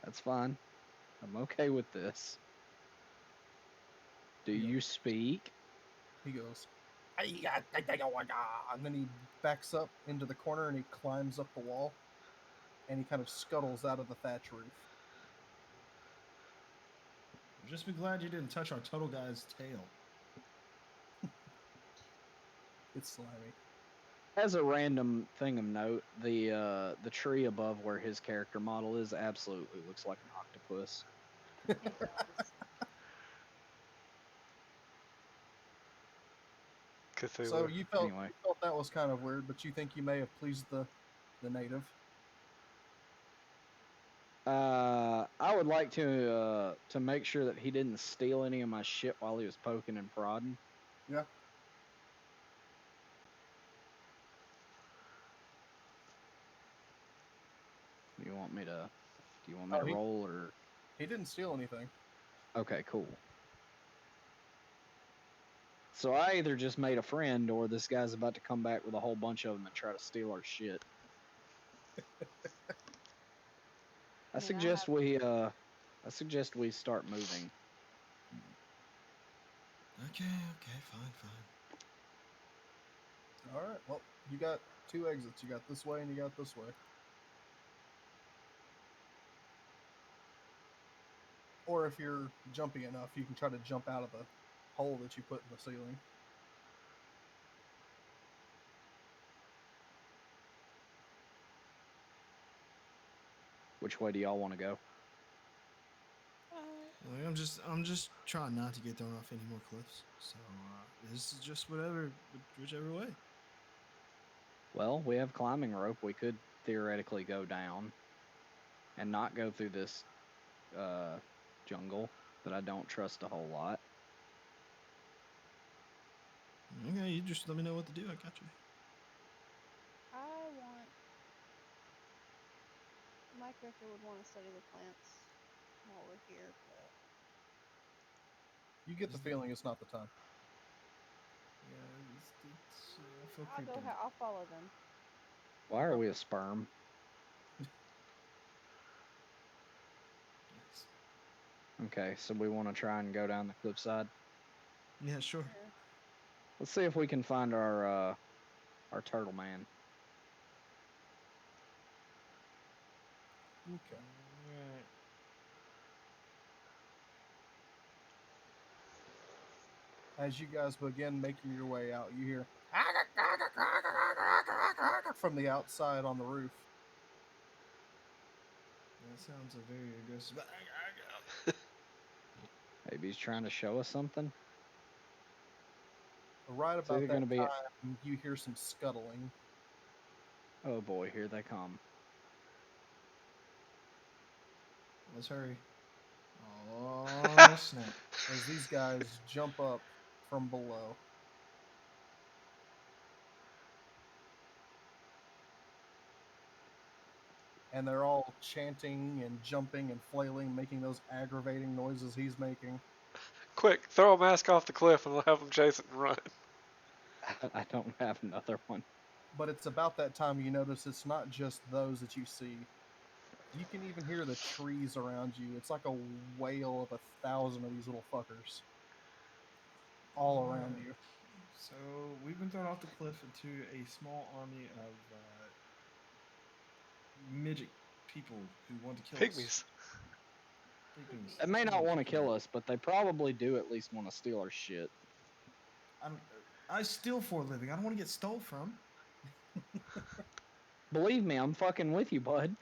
That's fine. I'm okay with this. Do Yeah. you speak? He goes, and then he backs up into the corner and he climbs up the wall, and he kind of scuttles out of the thatch roof. Just be glad you didn't touch our total guy's tail. It's slimy. As a random thing of note, the tree above where his character model is absolutely looks like an octopus. It does. Cthulhu. So you felt Anyway. that was kind of weird, but you think you may have pleased the native. I would like to make sure that he didn't steal any of my shit while he was poking and prodding. Yeah. Do you want me to Oh, roll or? he didn't steal anything. Okay, cool. So I either just made a friend or this guy's about to come back with a whole bunch of them and try to steal our shit. I suggest we start moving. Okay, fine. All right. Well, you got two exits. You got this way and you got this way. Or if you're jumpy enough, you can try to jump out of the hole that you put in the ceiling. Which way do y'all want to go? Like, I'm just trying not to get thrown off any more cliffs. So this is just whichever way. Well, we have climbing rope. We could theoretically go down and not go through this jungle that I don't trust a whole lot. Okay, you just let me know what to do. I got you. My character would want to study the plants while we're here, but You get the feeling it's not the time. Yeah, I feel creeped out. I'll follow them. Why are we a sperm? Yes. Okay, so we want to try and go down the cliffside. Yeah, sure. Yeah. Let's see if we can find our turtle man. Okay. Alright. As you guys begin making your way out, you hear from the outside on the roof. That sounds a very aggressive. Maybe he's trying to show us something. Right It's about either that gonna be. time, you hear some scuttling. Oh boy, here they come. Let's hurry. Oh snap! As these guys jump up from below. And they're all chanting and jumping and flailing, making those aggravating noises he's making. Quick, throw a mask off the cliff and we'll have them chase it and run. I don't have another one. But it's about that time you notice it's not just those that you see. You can even hear the trees around you. It's like a wail of 1,000 of these little fuckers all around you. So we've been thrown off the cliff into a small army of midget people who want to kill us. Pygmies. They may not want to kill us, but they probably do at least want to steal our shit. I steal for a living. I don't want to get stole from. Believe me, I'm fucking with you, bud.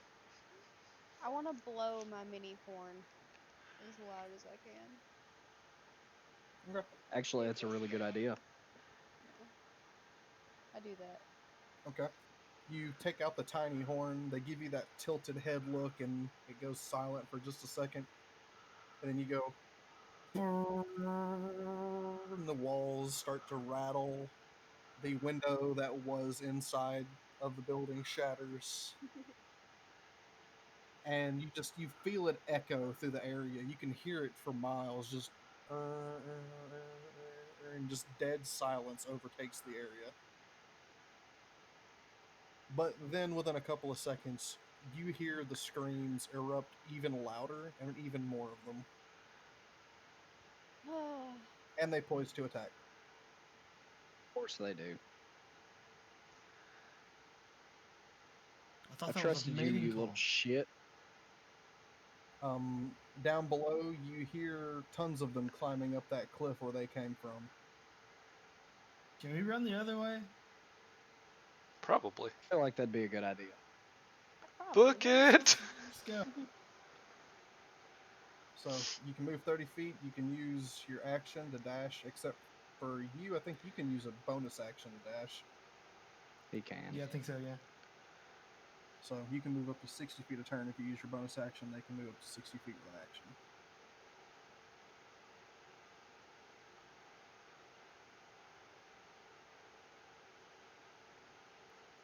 I want to blow my mini horn as loud as I can. Okay. Actually, that's a really good idea. Yeah. I do that. Okay. You take out the tiny horn. They give you that tilted head look, and it goes silent for just a second. And then you go, and the walls start to rattle. The window that was inside of the building shatters. And you feel it echo through the area. You can hear it for miles, just and just dead silence overtakes the area. But then within a couple of seconds, you hear the screams erupt even louder and even more of them. And they poise to attack. Of course they do. I thought I that was a trusted you, mating you call. little shit. Down below, you hear tons of them climbing up that cliff where they came from. Can we run the other way? Probably. I feel like that'd be a good idea. Book it! Let's go. So you can move 30 feet. You can use your action to dash, except for you, I think you can use a bonus action to dash. He can. Yeah, I think so, yeah. So you can move up to 60 feet a turn if you use your bonus action. They can move up to 60 feet with an action.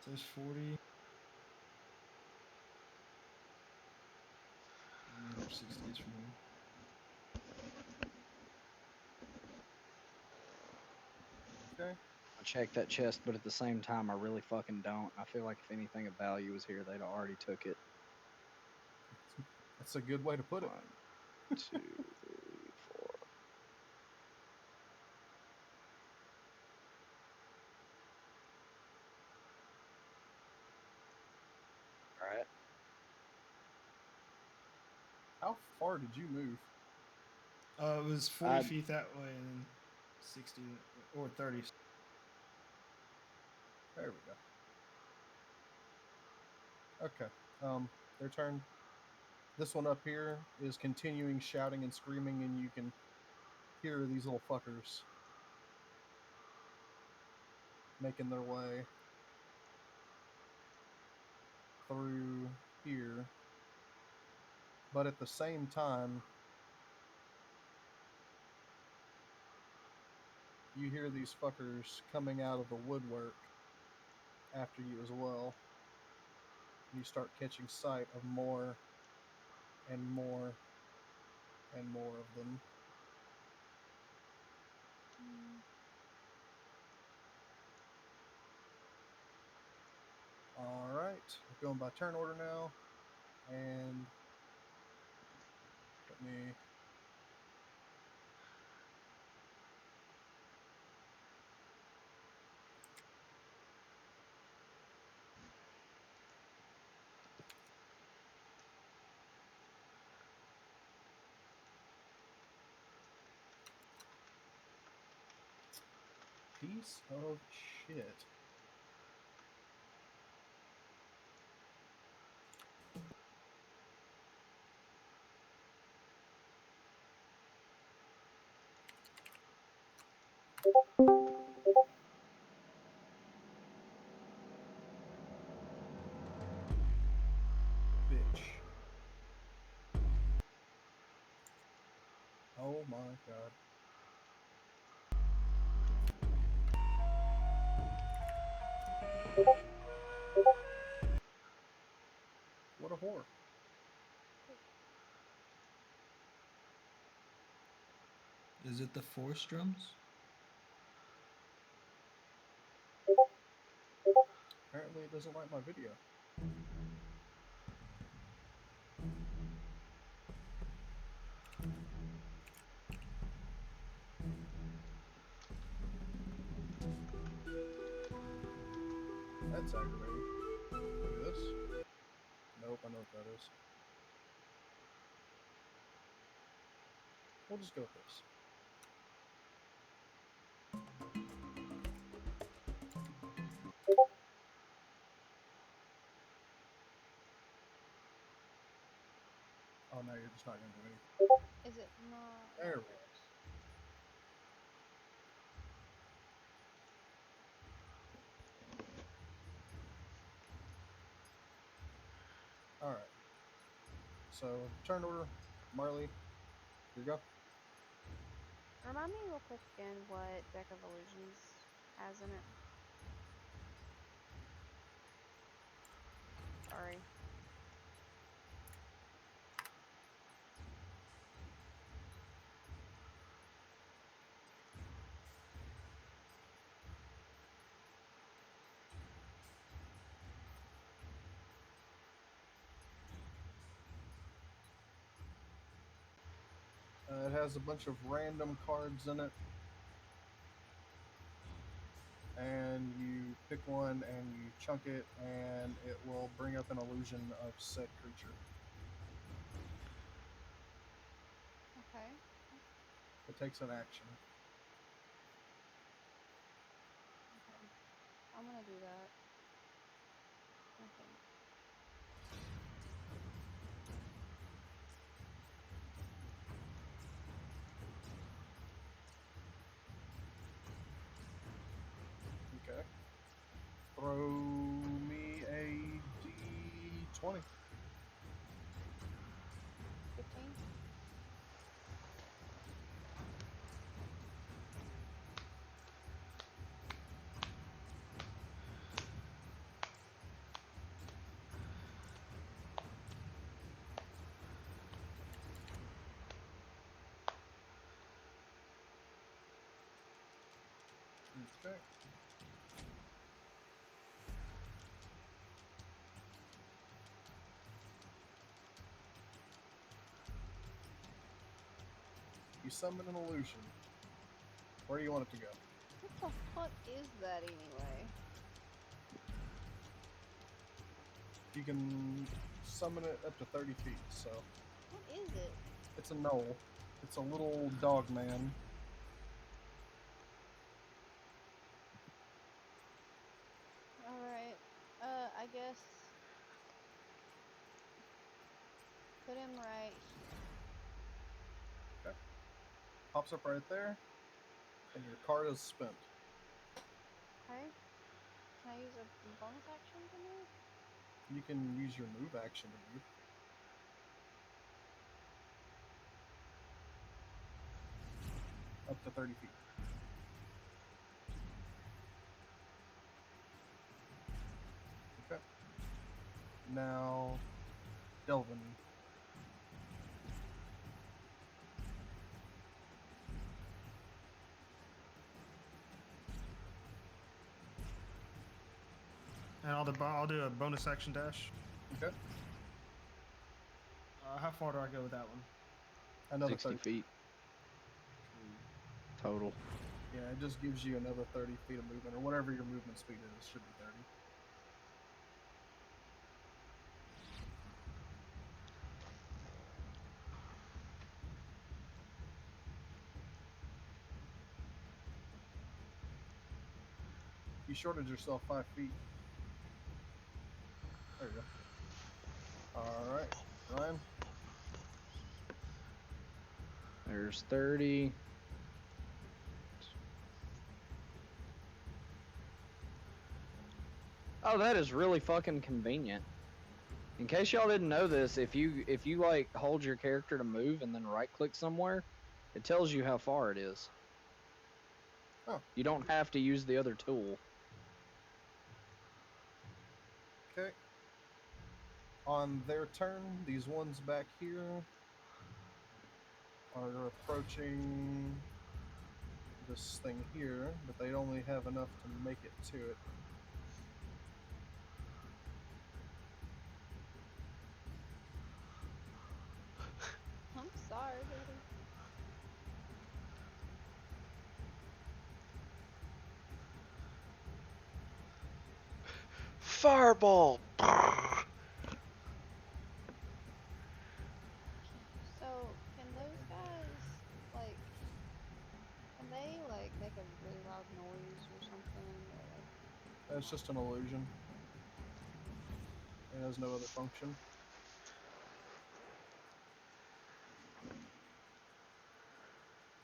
So there's 40. And then 60 is from here. Okay. I check that chest, but at the same time, I really fucking don't. I feel like if anything of value was here, they'd already took it. That's a good way to put it. 1, 2, 3, 4. All right. How far did you move? It was 40 feet that way and then 60 or 30. There we go. Okay. Their turn. This one up here is continuing shouting and screaming, and you can hear these little fuckers making their way through here. But at the same time, you hear these fuckers coming out of the woodwork after you as well. You start catching sight of more and more and more of them. All right, we're going by turn order now, and let me. Piece of shit. Bitch. Oh my god. What a whore. Is it the force drums? Apparently it doesn't like my video. That's aggravating. Look at this. Nope, I know what that is. We'll just go with this. Oh no, you're just not gonna do anything. Is it not? There Oh, we go. All right. So turn order, Marley. Here you go. Remind me real quick again what Deck of Illusions has in it. Sorry. It has a bunch of random cards in it, and you pick one and you chunk it, and it will bring up an illusion of said creature. Okay. It takes an action. Okay. I'm gonna do that. I think. Okay. Throw me a d20. 15? Okay. You summon an illusion. Where do you want it to go? What the fuck is that anyway? You can summon it up to 30 feet, so What is it? it's a knoll. It's a little dog man. Alright. I guess put him right here. Okay. Pops up right there, and your card is spent. Okay. Can I use a bonus action to move? You can use your move action to move. Up to 30 feet. Okay. Now, Delvin. And I'll do a bonus action dash. Okay. How far do I go with that one? Another 60 30 feet total. Yeah, it just gives you another 30 feet of movement, or whatever your movement speed is. Should be 30. You shorted yourself 5 feet. There you go. Alright, Ryan. There's 30. Oh, that is really fucking convenient. In case y'all didn't know this, if you like hold your character to move and then right click somewhere, it tells you how far it is. Oh. You don't have to use the other tool. Okay. On their turn, these ones back here are approaching this thing here, but they only have enough to make it to it. I'm sorry, buddy. Fireball! So, can those guys it's just an illusion. It has no other function.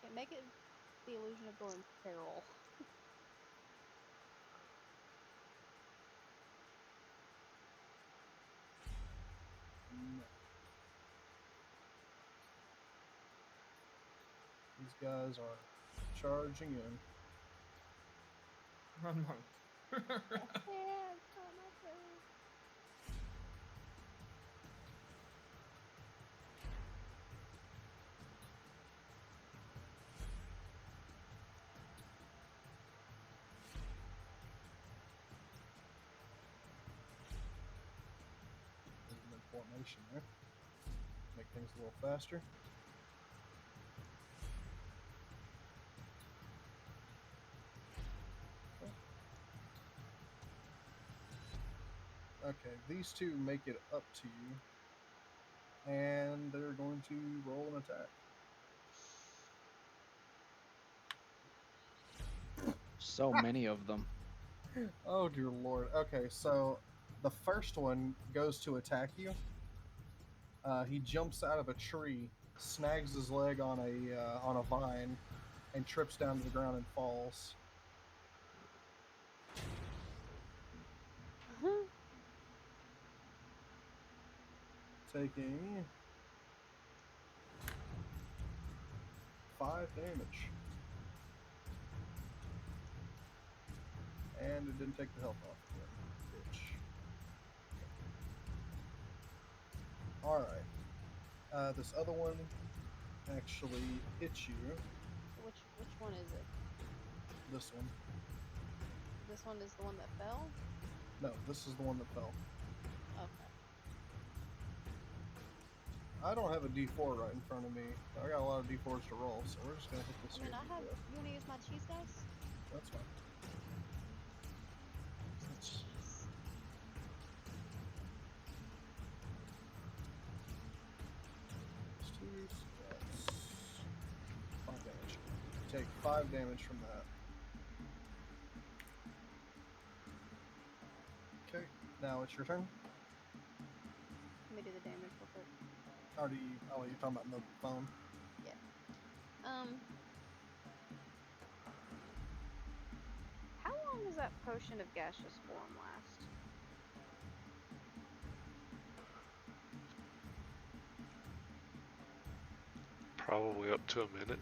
Okay, make it the illusion of going feral. No. These guys are charging in. Run, run. Yeah, it's not my turn. Put them in formation there. Make things a little faster. Okay, these two make it up to you, and they're going to roll an attack. So many of them. Oh dear lord. Okay, so the first one goes to attack you. He jumps out of a tree, snags his leg on a vine, and trips down to the ground and falls. Taking 5 damage. And it didn't take the health off again. Bitch. Alright. This other one actually hits you. Which one is it? This one. This one is the one that fell? No, this is the one that fell. Okay. I don't have a D4 right in front of me. I got a lot of D4s to roll, so we're just gonna hit this I mean, here. I have. You want to use my cheese dice? That's fine. Cheese. It's 2, so that's 5 damage. You take 5 damage from that. Okay, now it's your turn. Let me do the damage real quick. Or do you, oh, you're talking about the phone? How long does that potion of gaseous form last? Probably up to a minute.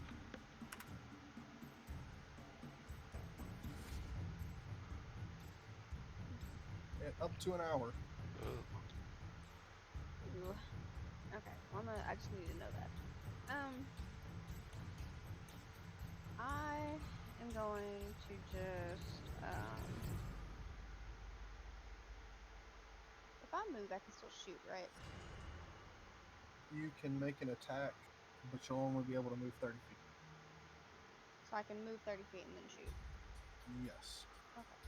Up to an hour. Ooh. Okay, well, I just need to know that. I am going to just, if I move, I can still shoot, right? You can make an attack, but you'll only be able to move 30 feet. So I can move 30 feet and then shoot. Yes. Okay.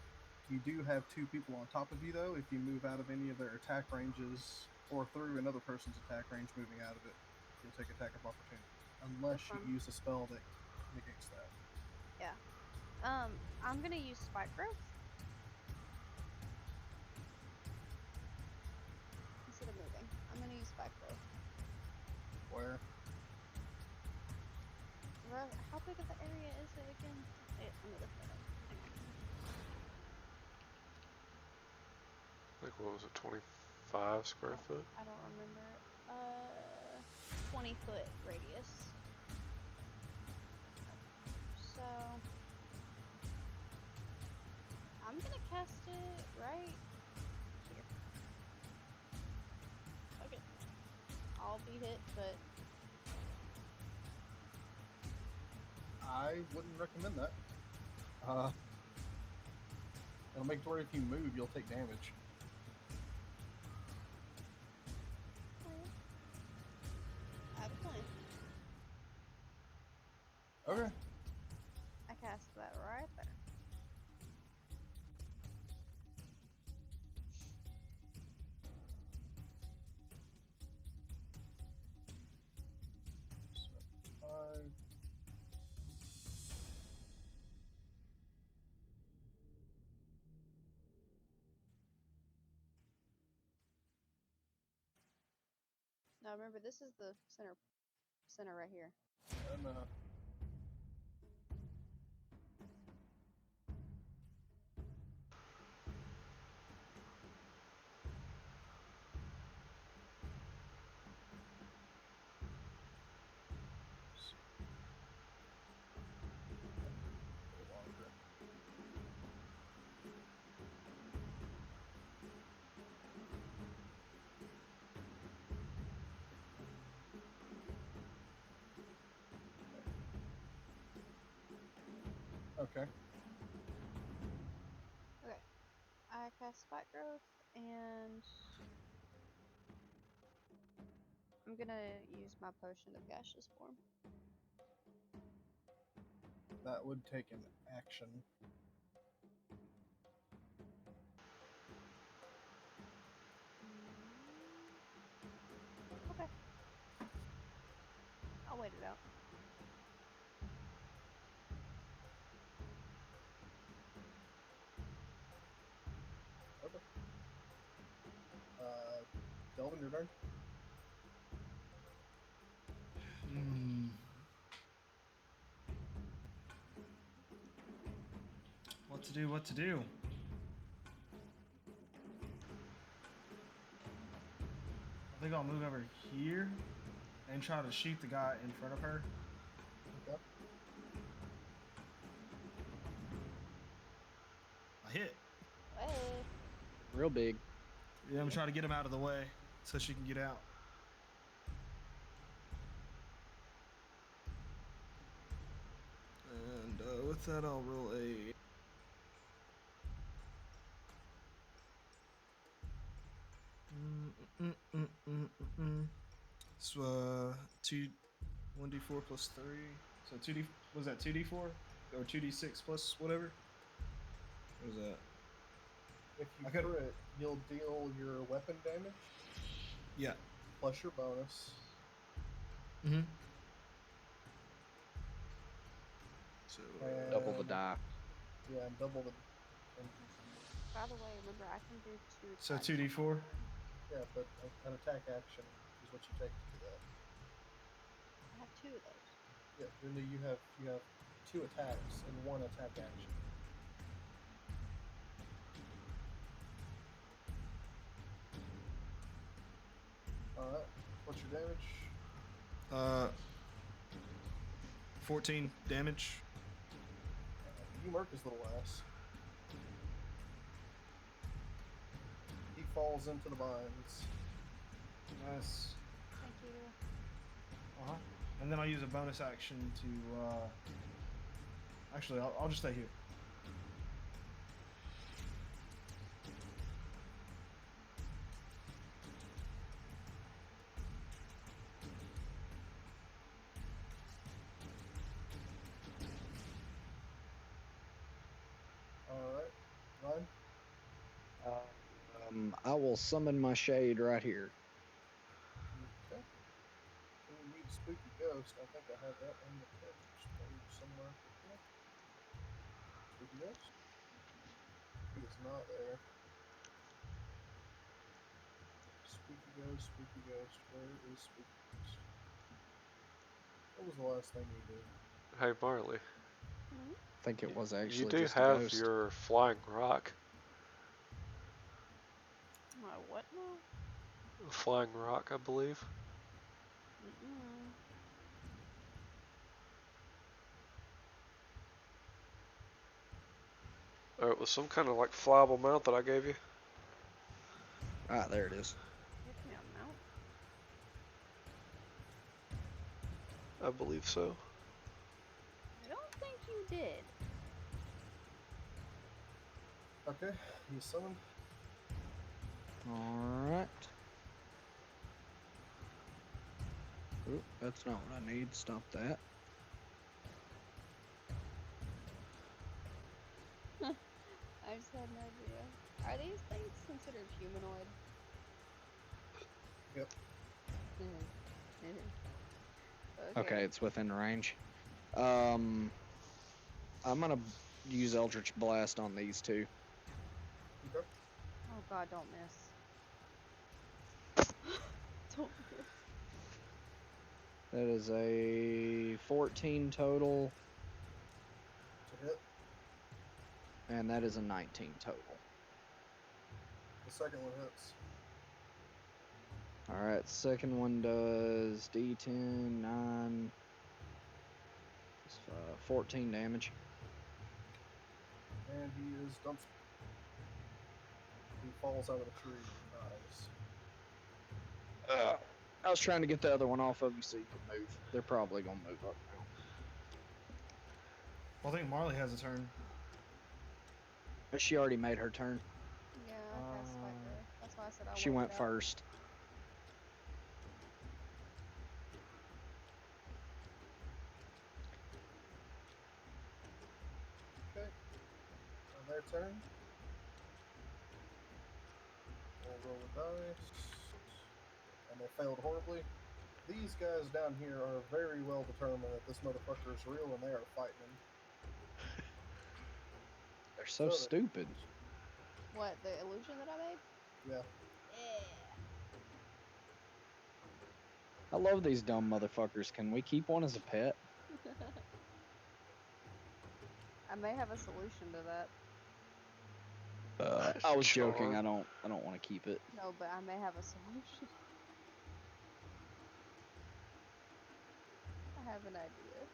You do have 2 people on top of you, though. If you move out of any of their attack ranges or through another person's attack range moving out of it, you'll take attack of opportunity. Unless you use a spell that negates that. Yeah. I'm gonna use Spike Growth. Instead of moving, I'm gonna use Spike Growth. Where? How big of the area is it again? Let me look that up. Hang on. Like, what was it, 25 square foot? I don't remember. 20-foot radius. So I'm gonna cast it right here. Okay. I'll be hit, but I wouldn't recommend that. It'll make it where if you move, you'll take damage. I have a plan. Okay. I cast that right there. So 5. Now remember, this is the center right here. And longer. Okay. Okay. I cast Spot Growth, and I'm gonna use my potion of gaseous form. That would take an action. Okay. I'll wait it out. Okay. Delvin, your turn. Hmm. What to do? What to do? I think I'll move over here and try to shoot the guy in front of her. Okay. I hit. Hey. Real big. Yeah, I'm trying to get him out of the way so she can get out. And with that, I'll roll a. So 1d4 plus 3. So 2d was that 2d4 or 2d6 plus whatever? What was that? If you I could- crit, you'll deal your weapon damage Yeah. plus your bonus. Mm-hmm. So Double the And- die. Yeah, and double the. And, By the way, remember I can do 2 attacks. so on my 2d4. turn. yeah, but an attack action is what you take to do that. I have 2 of those. Yeah, really, you have 2 attacks and 1 attack action. All right. What's your damage? 14 damage. You murk his little ass. He falls into the vines. Nice. Thank you. Uh-huh. And then I'll use a bonus action to actually I'll just stay here. All right. Ryan? I will summon my shade right here. Okay. We need Spooky Ghost. I think I have that on the page somewhere. Yeah. Spooky Ghost? He is not there. Spooky Ghost, where is Spooky Ghost? What was the last thing you did? Hey Marley, Hmm? I think it was you actually do just a have ghost. your flying rock. My what now? Flying rock, I believe. Mm-mm. Or it was some kind of like flyable mount that I gave you. Ah, there it is. Give me a mount. I believe so. I don't think you did. Okay, he's summoned. Alright. Oop, that's not what I need. Stop that. I just had no idea. Are these things considered humanoid? Yep. Okay, it's within range. I'm gonna use Eldritch Blast on these two. Okay. Oh god, don't miss. Don't miss. That is a 14 total, To hit. and that is a 19 total. The second one hits. All right, second one does D10, 9, 14 damage. And he is dumpster. He falls out of the tree and dies. I was trying to get the other one off of you so you could move. They're probably gonna move up now. Well, I think Marley has a turn. But she already made her turn. Yeah, I cast Swiper. That's why I said I She went waited out. first. Okay. On their turn. We'll roll the dice. And they failed horribly. These guys down here are very well determined that this motherfucker is real and they are fighting him. They're so So stupid. What, the illusion that I made? Yeah. Yeah. I love these dumb motherfuckers. Can we keep one as a pet? I may have a solution to that. I was joking. Charm. I don't want to keep it. No, but I may have a solution. I have an idea.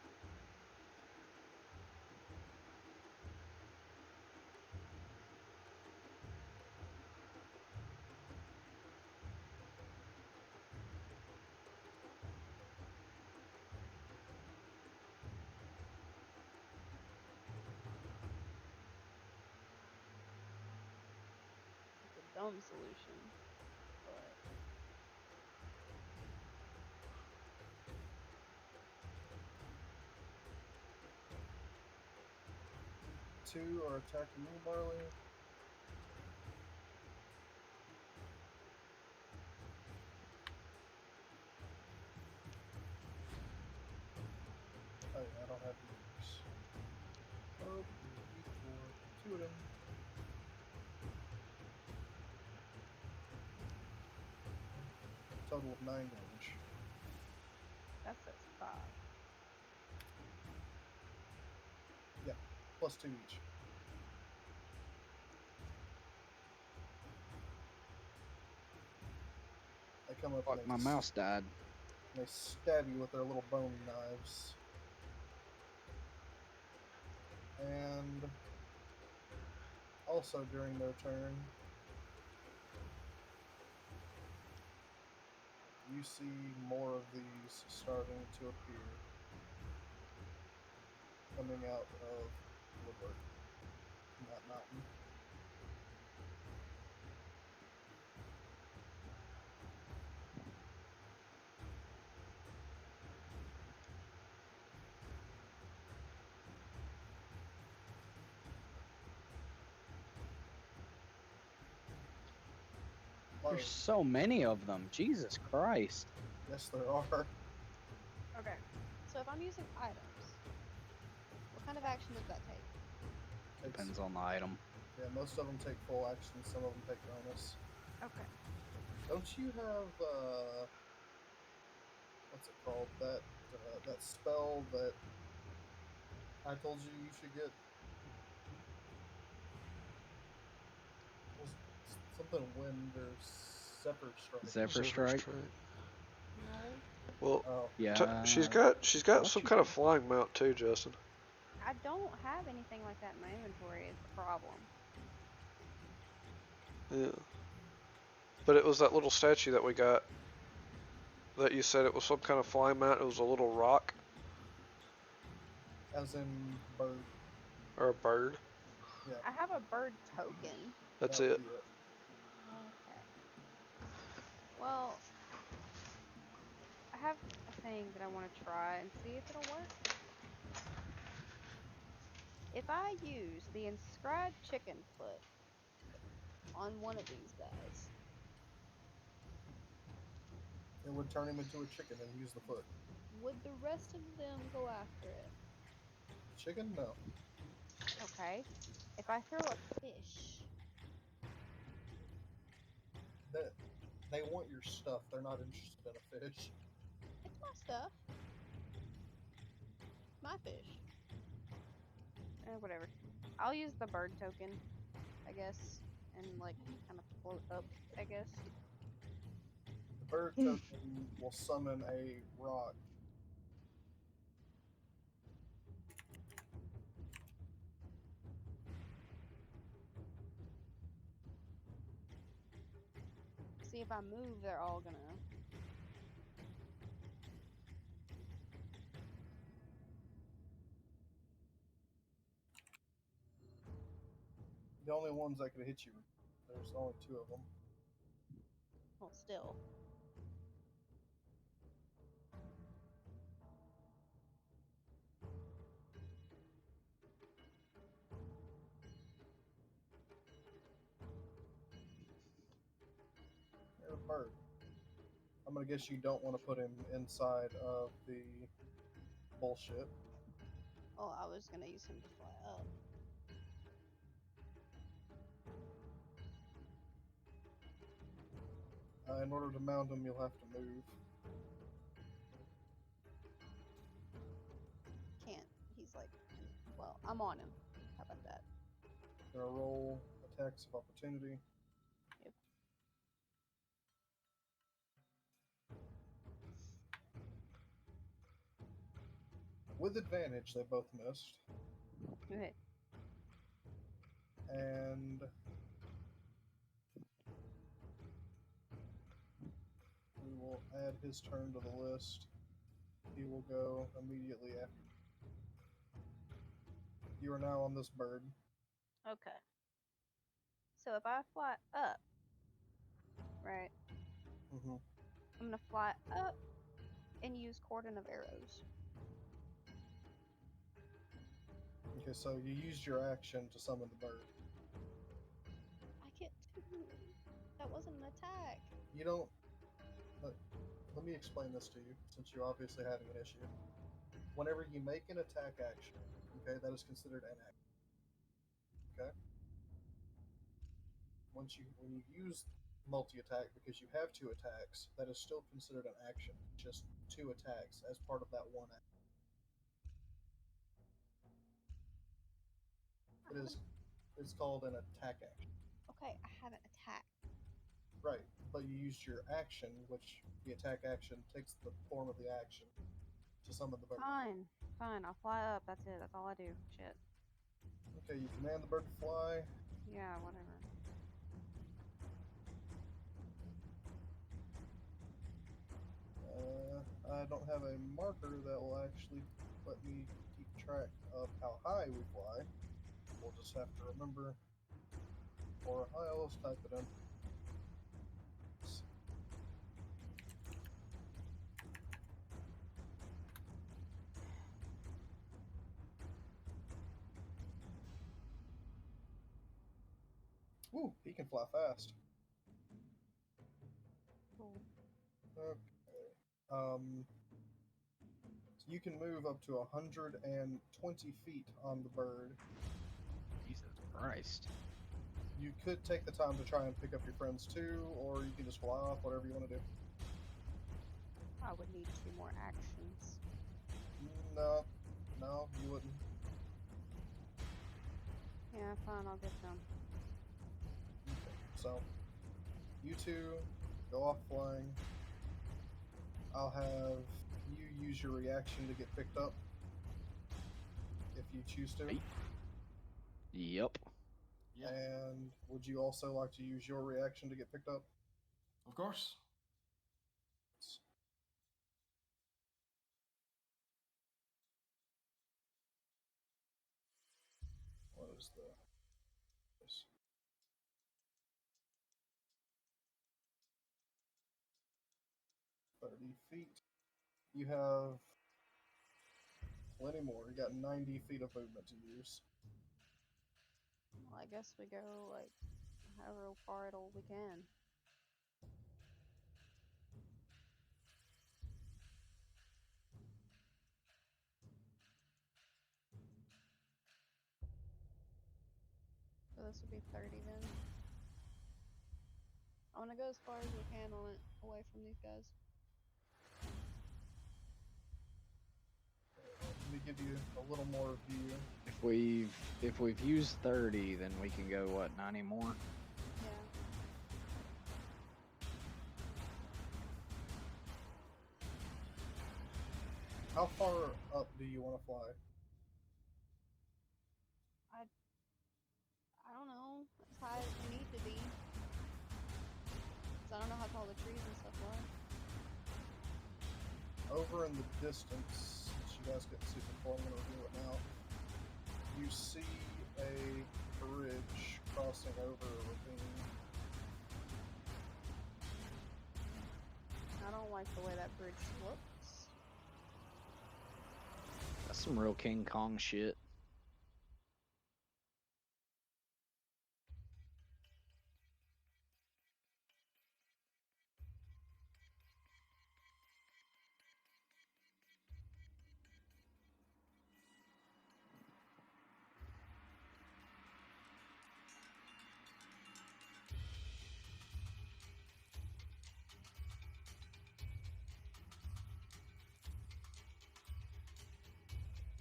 It's a dumb solution, but 2 are attacking you, Marley. Oh yeah, I don't have these. Oh, 4, 2 of them. Total of 9 damage. that says 5. Yeah, plus 2 each. They come up Fuck, and my mouse died. they stab you with their little bone knives. And also during their turn, you see more of these starting to appear, coming out of Woodward in that mountain. Marley, There's so many of them. Jesus Christ. yes, there are. Okay, so if I'm using items, what kind of action does that take? Depends on the item. Yeah, most of them take full action, some of them take bonus. Okay. Don't you have what's it called? That spell that I told you should get was something wind or Zephyr Strike. Zephyr Strike? No, Well, Oh, Yeah. she's got What some you kind of do? flying mount too, Justin. I don't have anything like that in my inventory is the problem. Yeah. But it was that little statue that we got that you said it was some kind of flying mount. It was a little rock as in bird. or a bird. Yeah, I have a bird token. That's that would it. be it. Okay. Well, I have a thing that I want to try and see if it'll work. If I use the inscribed chicken foot on one of these guys, It would turn him into a chicken and use the foot. would the rest of them go after it? The chicken? No. Okay. If I throw a fish, They want your stuff. They're not interested in a fish. it's my stuff. my fish. Whatever. I'll use the bird token, I guess, and like kind of float up, I guess. The bird token will summon a rock. See, if I move, they're all gonna. The only ones that could hit you, there's only 2 of them. Well, still. You're a bird. I'm gonna guess you don't want to put him inside of the bullshit. Oh, I was gonna use him to fly up. In order to mount him, you'll have to move. Can't. He's like. Well, I'm on him. How about that? Gonna roll attacks of opportunity. Yep. With advantage, they both missed. Okay. And we will add his turn to the list. He will go immediately after. You are now on this bird. Okay. So if I fly up, right, Mm-hmm. I'm gonna fly up and use cordon of arrows. Okay, so you used your action to summon the bird. I can't do. That wasn't an attack. You don't. Let me explain this to you, since you're obviously having an issue. Whenever you make an attack action, okay, that is considered an action. Okay. When you use multi-attack because you have 2 attacks, that is still considered an action. Just 2 attacks as part of that one action. It's called an attack action. Okay, I haven't attacked. Right, but you used your action, which the attack action takes the form of the action to summon the bird. Fine, fine. I'll fly up. That's it. That's all I do. Shit. Okay, you command the bird to fly. Yeah, whatever. I don't have a marker that will actually let me keep track of how high we fly. We'll just have to remember. Or I'll just type it in. Ooh, he can fly fast. Cool. Okay. So you can move up to 120 feet on the bird. Jesus Christ. You could take the time to try and pick up your friends too, or you can just fly off, whatever you want to do. I would need 2 more actions. No, you wouldn't. Yeah, fine. I'll get them. Okay, so, you 2 go off flying. I'll have you use your reaction to get picked up, if you choose to. Yep. Yeah, And would you also like to use your reaction to get picked up? of course. What is this? $30 feet. You have plenty more. You got 90 feet of movement to use. Well, I guess we go like however far we can. So this would be 30 then. I want to go as far as we can on it, away from these guys. to give you a little more view. If we've used 30, then we can go what, 90 more? Yeah. How far up do you want to fly? I don't know. As high as we need to be. Cause I don't know how tall the trees and stuff are. Over in the distance, since you guys couldn't see before, I'm going to reveal it now. You see a bridge crossing over a ravine. I don't like the way that bridge looks. That's some real King Kong shit.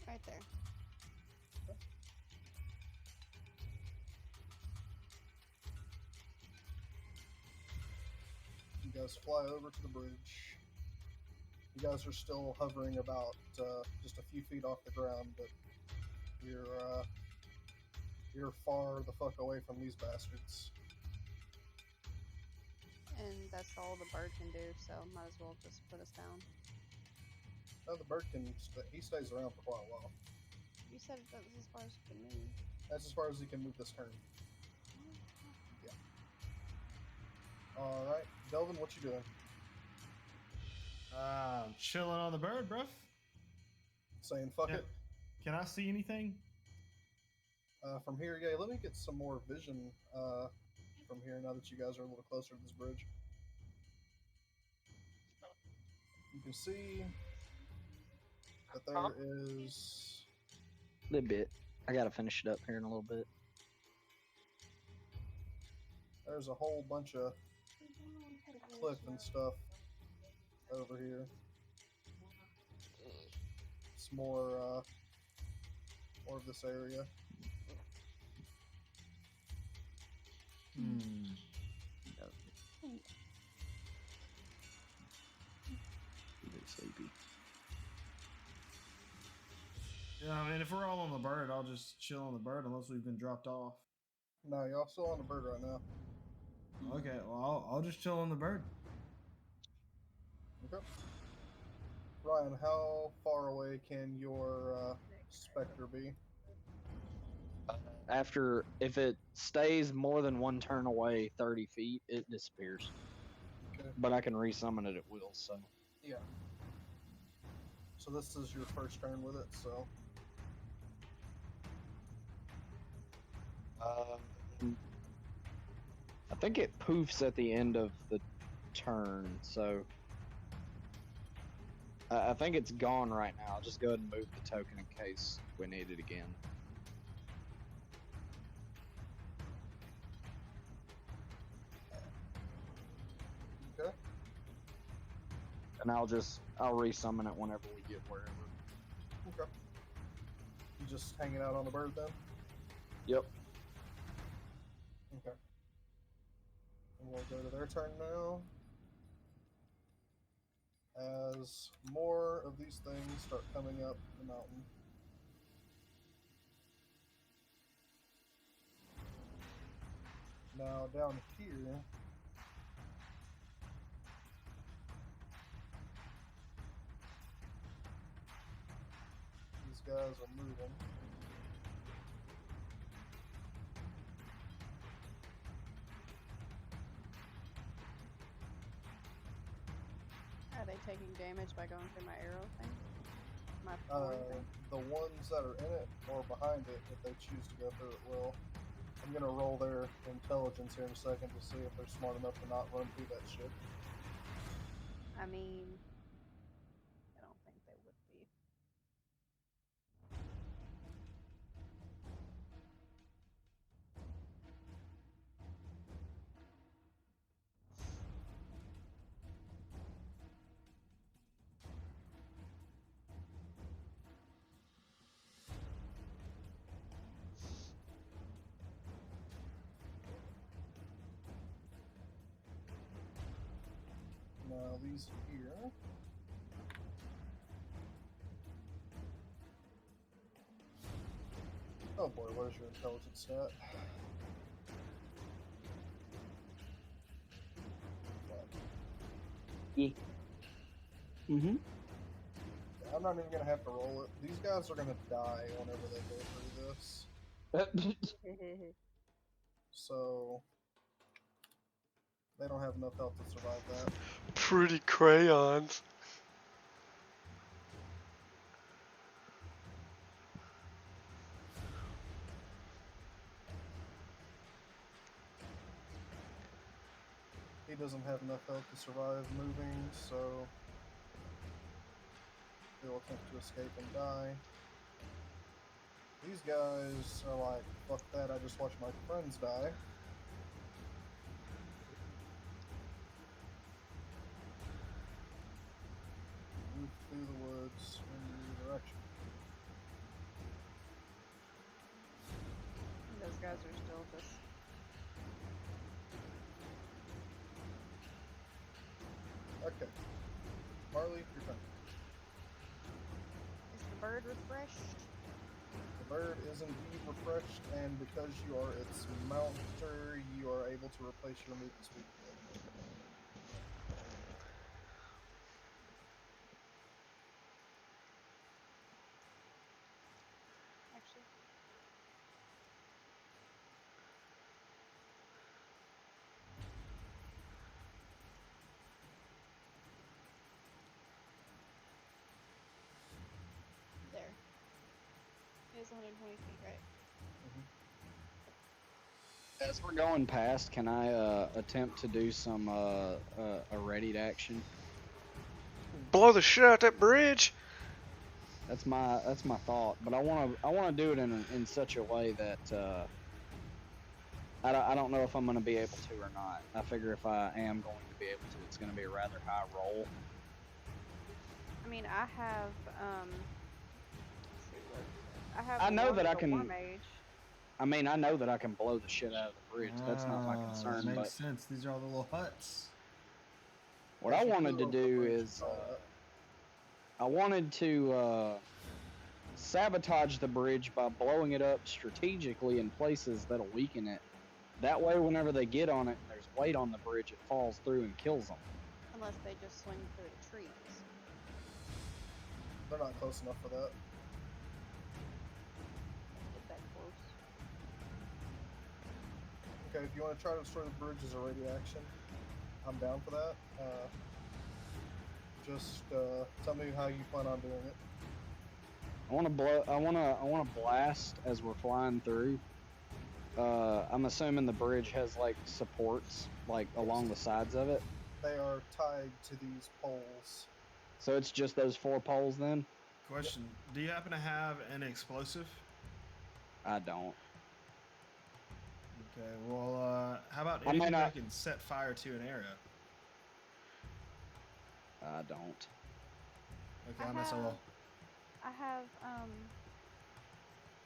Right there. You guys fly over to the bridge. You guys are still hovering about just a few feet off the ground, but you're far the fuck away from these bastards. And that's all the bird can do, so might as well just put us down. Now the bird he stays around for quite a while. You said that was as far as you can move. That's as far as he can move this turn. Yeah. All right, Delvin, what you doing? Chilling on the bird, bruv. Saying fuck it. Can I see anything? From here, yeah. Let me get some more vision from here now that you guys are a little closer to this bridge. You can see that there is A little bit. I gotta finish it up here in a little bit. there's a whole bunch of cliff and stuff over here. It's more of this area. Really sleepy. Yeah, I mean, if we're all on the bird, I'll just chill on the bird unless we've been dropped off. No, y'all still on the bird right now. Okay, well, I'll just chill on the bird. Okay. Ryan, how far away can your specter be? If it stays more than one turn away 30 feet, it disappears. Okay. But I can resummon it at will, so. Yeah. So this is your first turn with it, so. I think it poofs at the end of the turn, so. I think it's gone right now. I'll just go ahead and move the token in case we need it again. Okay. And I'll resummon it whenever we get wherever. Okay. You just hanging out on the bird then? Yep. Okay. And we'll go to their turn now. As more of these things start coming up the mountain. Now down here, these guys are moving. Are they taking damage by going through my arrow thing? My The ones that are in it or behind it, if they choose to go through it, will. I'm gonna roll their intelligence here in a second to see if they're smart enough to not run through that shit. I mean, I don't think they would be. Now these here. Oh boy, where's your intelligence stat? Mm-hmm. I'm not even gonna have to roll it. These guys are gonna die whenever they go through this. So they don't have enough health to survive that. Pretty crayons. He doesn't have enough health to survive moving, so he'll attempt to escape and die. These guys are like, fuck that, I just watched my friends die. Move through the woods in your direction. Those guys are still just. Okay. Marley, your turn. Is the bird refreshed? The bird is indeed refreshed, and because you are its mounter, you are able to replace your movement speed. Actually. There. It is 120 feet, right? As we're going past, can I attempt to do some a readied action? Blow the shit out that bridge. That's my thought, but I wanna do it in such a way that I don't know if I'm gonna be able to or not. I figure if I am going to be able to, it's gonna be a rather high roll. I mean, I have let's see what I have. I know War that I for can- War Mage. I mean, I know that I can blow the shit out of the bridge. That's not my concern. Makes But sense. These are all the little huts. what I As you wanted to flew over the do bridge, is you saw that. I wanted to sabotage the bridge by blowing it up strategically in places that'll weaken it. That way, whenever they get on it and there's weight on the bridge, it falls through and kills them. Unless they just swing through the trees. They're not close enough for that. Get that close. Okay, if you want to try to destroy the bridge as a ready action, I'm down for that. Just tell me how you plan on doing it. I want to blow. I want to blast as we're flying through. I'm assuming the bridge has like supports like along the sides of it. They are tied to these poles. So it's just those 4 poles then? Question: do you happen to have an explosive? I don't. Okay. Well, how about I may anything that not- can set fire to an area? I don't. Okay, I'm SOL. I have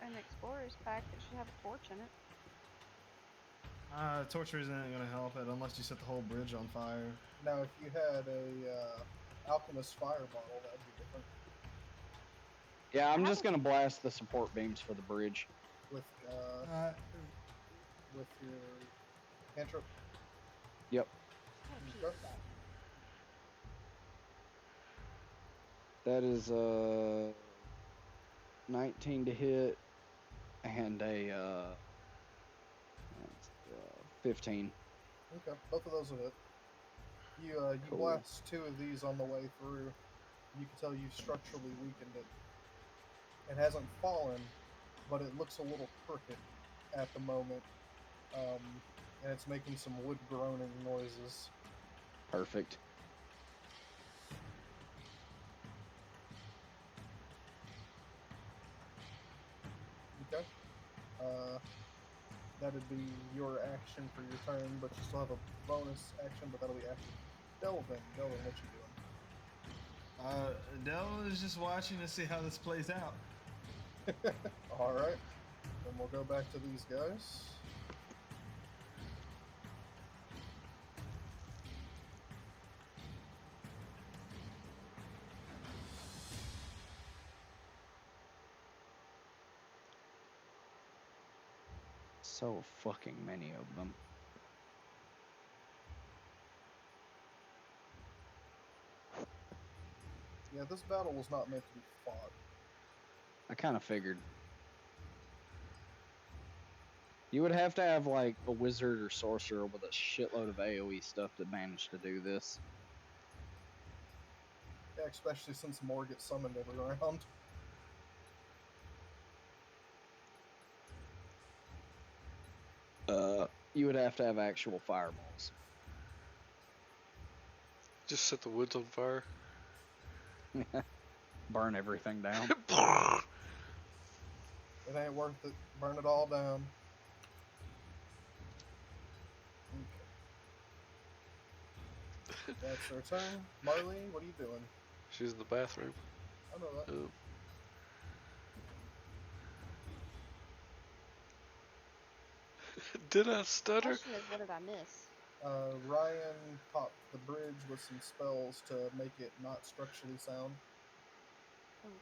an explorer's pack that should have a torch in it. Torture isn't gonna help it unless you set the whole bridge on fire. Now, if you had a alchemist fire bottle, that'd be different. Yeah, I'm just gonna blast the support beams for the bridge. With your cantrip. Yep. Okay. That is 19 to hit and a 15. Okay, both of those will hit. You Cool. blast 2 of these on the way through. You can tell you've structurally weakened it. It hasn't fallen, but it looks a little crooked at the moment, and it's making some wood groaning noises. Perfect. Okay. That'd be your action for your turn, but you still have a bonus action, but that'll be after Delvin. Delvin, what you doing? Delvin is just watching to see how this plays out. Alright. Then we'll go back to these guys. So fucking many of them. Yeah, this battle was not meant to be fought. I kind of figured. You would have to have like a wizard or sorcerer with a shitload of AoE stuff to manage to do this. Yeah, especially since more get summoned every round. You would have to have actual fireballs. Just set the woods on fire. Burn everything down. It ain't worth it. Burn it all down. Okay. That's their turn. Marley, what are you doing? She's in the bathroom. I know that. Oh. Did I stutter? Question is, what did I miss? Ryan popped the bridge with some spells to make it not structurally sound.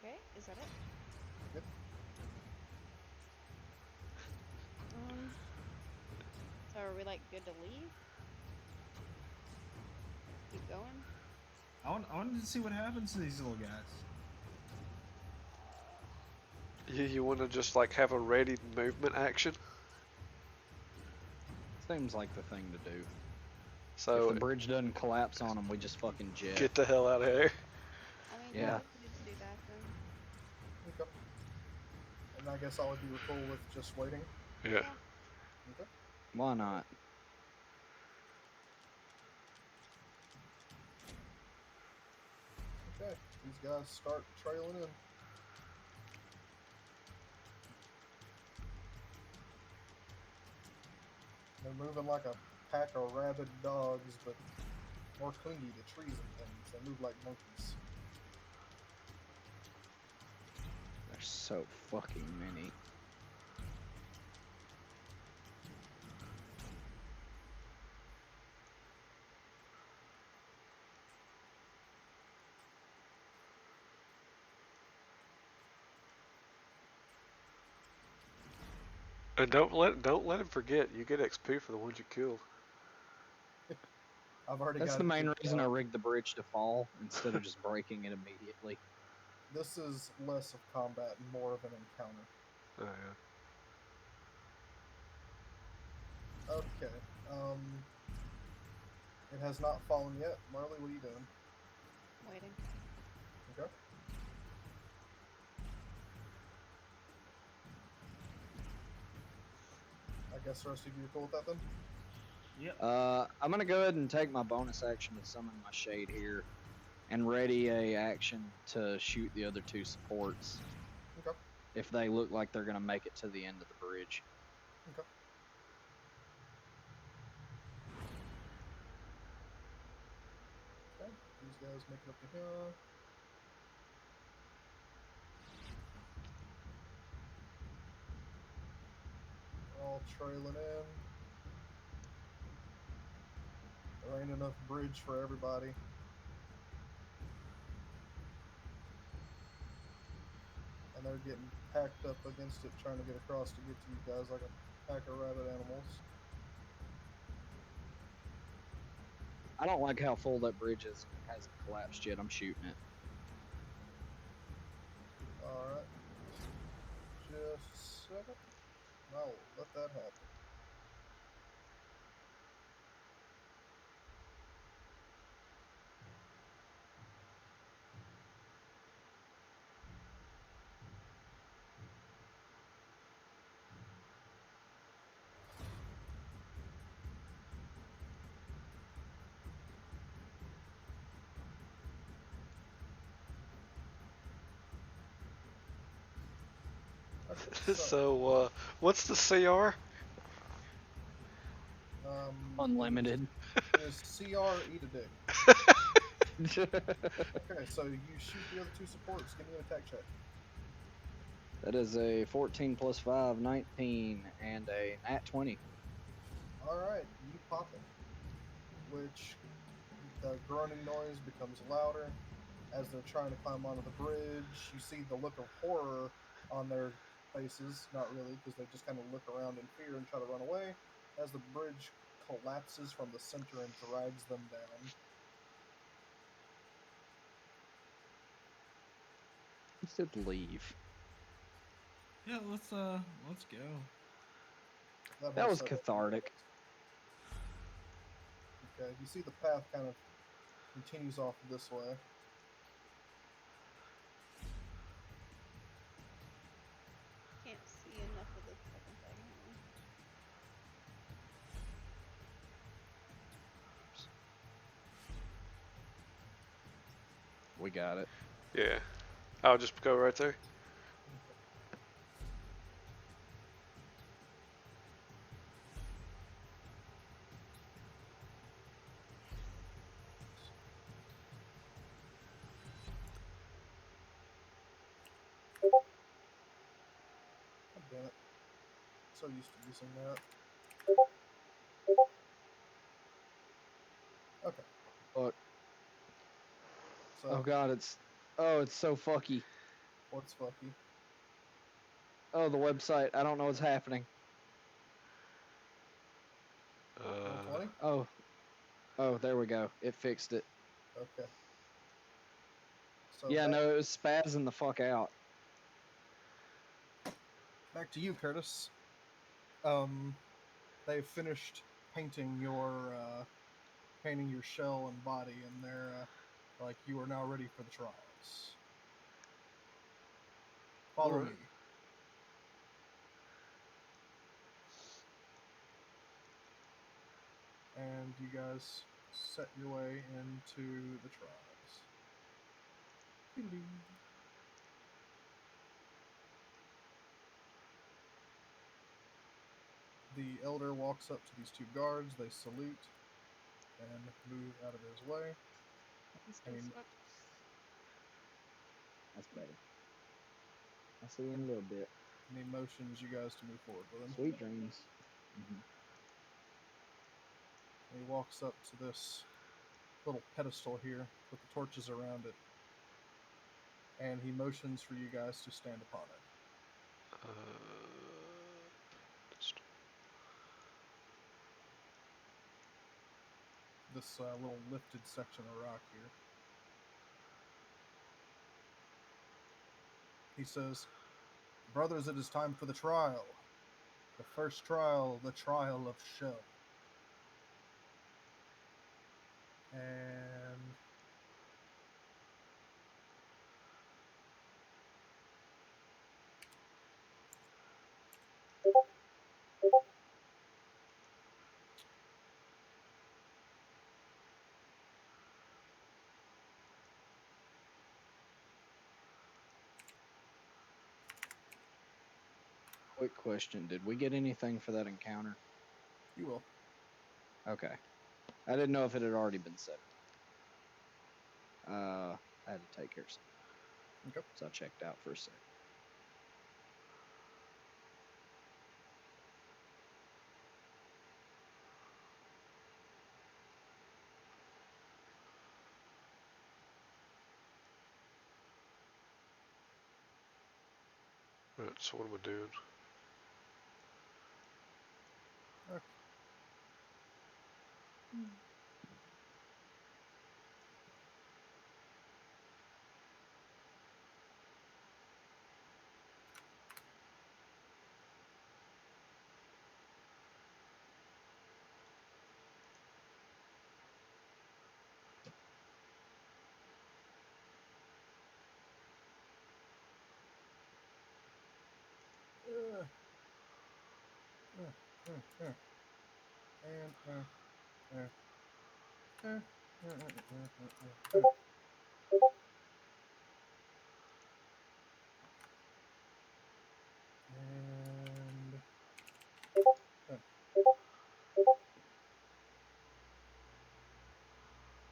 Okay, is that it? Yep. So are we like good to leave? Keep going? I wanted to see what happens to these little guys. You want to just like have a ready movement action? Seems like the thing to do. So if the bridge doesn't collapse on them, we just fucking jet. get the hell out of here. I mean, Yeah. we could just do that then. Okay. And I guess all of you are cool with just waiting? Yeah. Okay. Why not? Okay. These guys start trailing in. They're moving like a pack of rabid dogs, but more clingy to trees and things. They move like monkeys. There's so fucking many. And don't let him forget. You get XP for the ones you killed. I've already That's got the it main figured reason I out. rigged the bridge to fall instead of just breaking it immediately. This is less of combat and more of an encounter. Oh yeah. Okay. It has not fallen yet. Marley, what are you doing? Waiting. Okay. I guess the rest of you are cool with that then? Yep. I'm gonna go ahead and take my bonus action to summon my shade here, and ready a action to shoot the other two supports. Okay. If they look like they're gonna make it to the end of the bridge. Okay. Okay. These guys make it up to here. They're all trailing in. There ain't enough bridge for everybody. And they're getting packed up against it, trying to get across to get to you guys like a pack of rabid animals. I don't like how full that bridge is. It hasn't collapsed yet. I'm shooting it. Alright. Just a second. I'll let that happen. Okay, So what's the CR? Unlimited. Is CR eat a dick? Okay, so you shoot the other two supports. Give me an attack check. That is a 14 plus 5, 19, and a nat 20. Alright, you pop it. Which the groaning noise becomes louder as they're trying to climb onto the bridge. You see the look of horror on their faces, not really, because they just kind of look around in fear and try to run away as the bridge collapses from the center and drags them down. He said leave. Yeah, let's go. That was cathartic. Okay, you see the path kind of continues off this way. Can't see enough of the fucking thing. Hang on. We got it. Yeah. I'll just go right there. God damn it. So used to using that. Okay. Look. So, Oh god, it's so fucky. what's fucky? Oh, the website. I don't know what's happening. 120? Oh, there we go. It fixed it. Okay. So Yeah, no, it was spazzing the fuck out. back to you, Curtis. They've finished painting your shell and body, and they're like, you are now ready for the trials. Follow Alright. me. And you guys set your way into the trials. The elder walks up to these two guards. They salute and move out of his way. That's better. I'll see you in a little bit. And he motions you guys to move forward with him. Sweet dreams. And he walks up to this little pedestal here with the torches around it. And he motions for you guys to stand upon it. This little lifted section of rock here. He says, brothers, it is time for the trial. The first trial, the trial of Shell. And Quick question. Did we get anything for that encounter? you will. Okay. I didn't know if it had already been set. I had to take care of something. Okay. So I checked out for a sec. Right, so what am I doing? Okay. And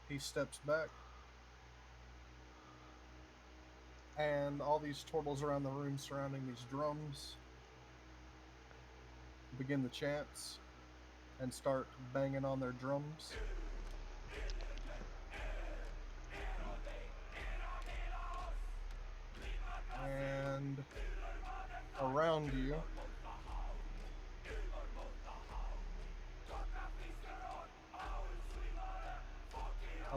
he steps back, and all these turtles around the room surrounding these drums begin the chants and start banging on their drums. And around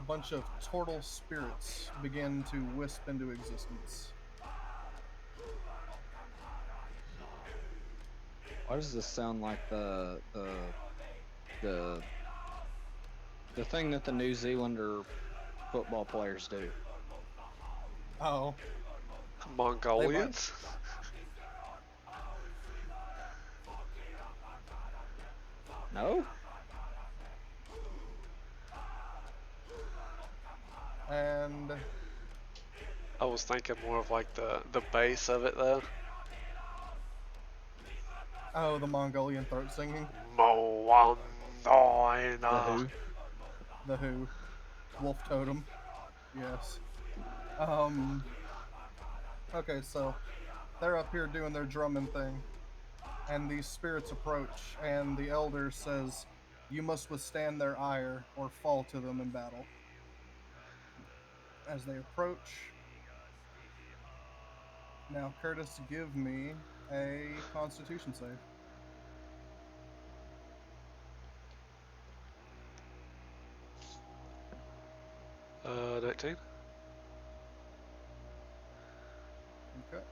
bunch of turtle spirits begin to wisp into existence. Why does this sound like the thing that the New Zealander football players do? Oh, Mongolians? No? and I was thinking more of like the base of it though. oh, the Mongolian throat singing. The Moandoina. Who? The Who, Wolf Totem. Yes. Um. Okay, so they're up here doing their drumming thing, and these spirits approach, and the elder says, "You must withstand their ire or fall to them in battle." As they approach, now Curtis, give me a Constitution save. 19. Okay.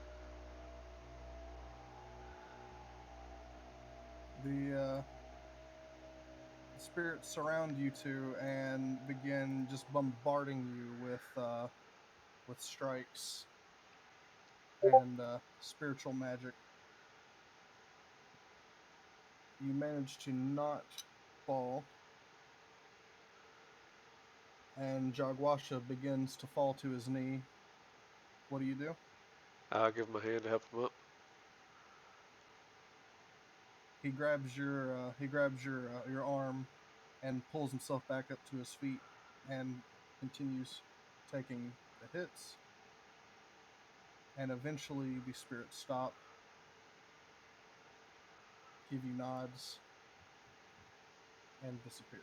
The spirits surround you two and begin just bombarding you with strikes and spiritual magic. You manage to not fall, and Jagwasha begins to fall to his knee. What do you do? I'll give him a hand to help him up. He grabs your arm and pulls himself back up to his feet and continues taking the hits. And eventually the spirits stop, give you nods, and disappear.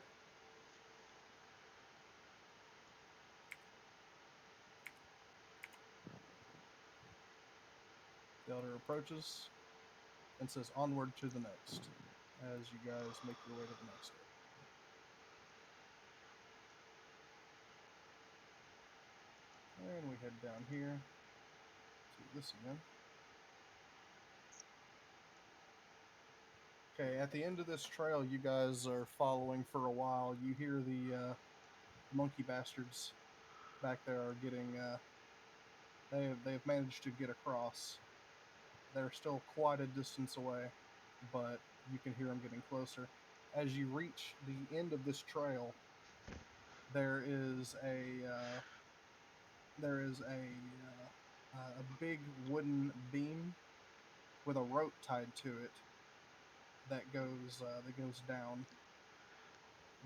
The elder approaches and says, "Onward to the next," as you guys make your way to the next door. And we head down here to this again. Okay, at the end of this trail you guys are following for a while. You hear the monkey bastards back there are getting they've managed to get across. They're still quite a distance away, but you can hear them getting closer. As you reach the end of this trail, there is a big wooden beam with a rope tied to it that goes down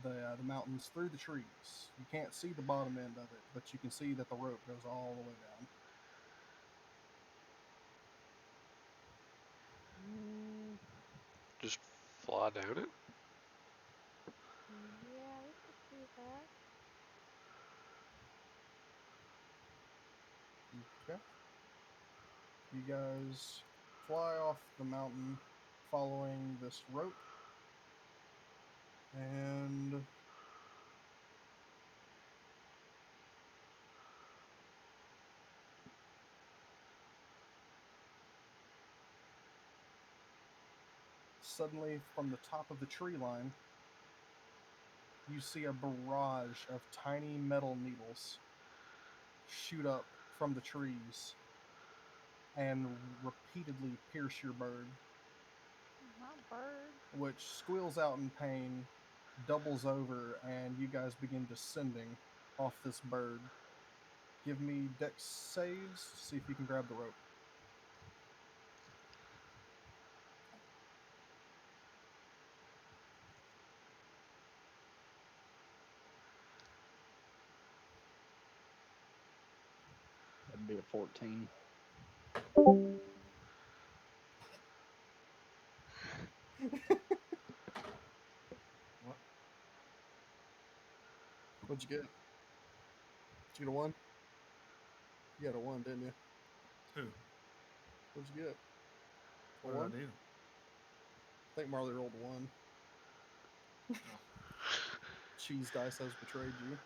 the mountains through the trees. You can't see the bottom end of it, but you can see that the rope goes all the way down. Just fly down it. Yeah, we could do that. Okay. You guys fly off the mountain following this rope, and suddenly from the top of the tree line, you see a barrage of tiny metal needles shoot up from the trees and repeatedly pierce your bird, My bird. which squeals out in pain, doubles over, and you guys begin descending off this bird. Give me dex saves to see if you can grab the rope. That'd be a 14. What? What'd you get? Did you get a 1? You got a 1, didn't you? Who? What'd you get? A What did 1? I do? I think Marley rolled a 1. Oh. Cheese Dice has betrayed you.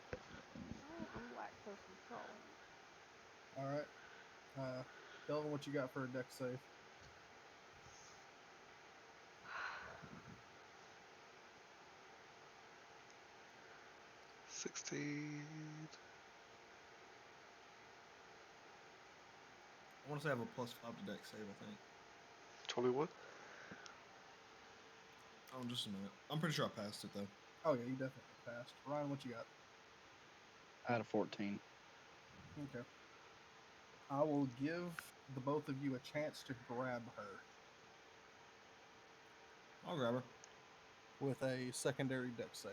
All right. Delvin, what you got for a deck save? I want to say I have a +5 to deck save, I think. 21. Oh, just a minute. I'm pretty sure I passed it, though. Oh yeah, you definitely passed. Ryan, what you got? I had a 14. Okay. I will give the both of you a chance to grab her I'll grab her. with a secondary deck save.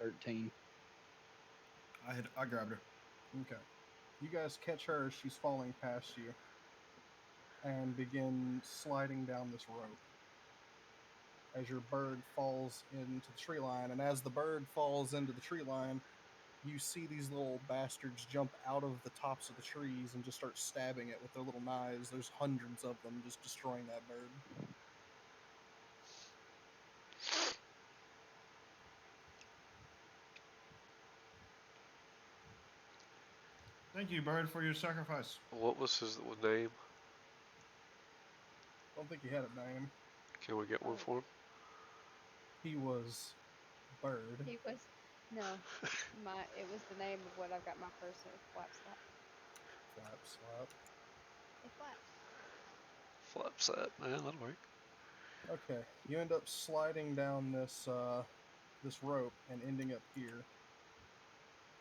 13. I grabbed her. Okay. You guys catch her as she's falling past you and begin sliding down this rope as your bird falls into the tree line. And as the bird falls into the tree line, you see these little bastards jump out of the tops of the trees and just start stabbing it with their little knives. There's hundreds of them just destroying that bird. Thank you, bird, for your sacrifice. What was his name? Don't think he had a name. Can we get one Oh. for him? He was Bird. He was no. It was the name of what I've got my person flap slap. Flap slap. It flaps. Flap set. Man, that'll work. Okay, you end up sliding down this this rope and ending up here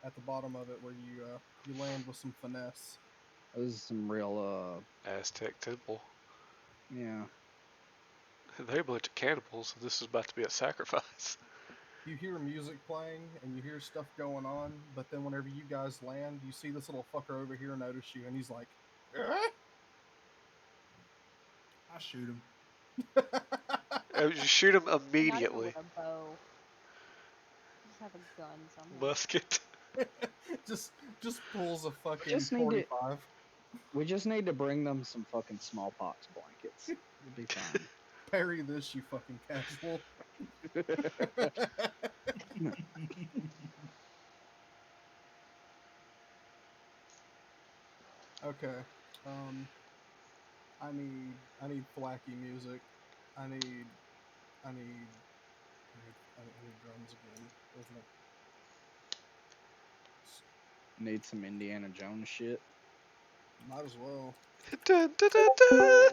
at the bottom of it, where you land with some finesse. This is some real, Aztec temple. yeah. They're a bunch of cannibals, so this is about to be a sacrifice. You hear music playing and you hear stuff going on, but then whenever you guys land, you see this little fucker over here notice you, and he's like, "Eh?" I shoot him. You shoot him Not even immediately. with a bow. Just have a gun somewhere. Musket. just pulls a fucking just need to- 45. We just need to bring them some fucking smallpox blankets. We'll be fine. Parry this, you fucking casual. Okay. I need thwacky music. I need drums again. Where's my Need some Indiana Jones shit. Might as well. Dun, dun, dun, dun.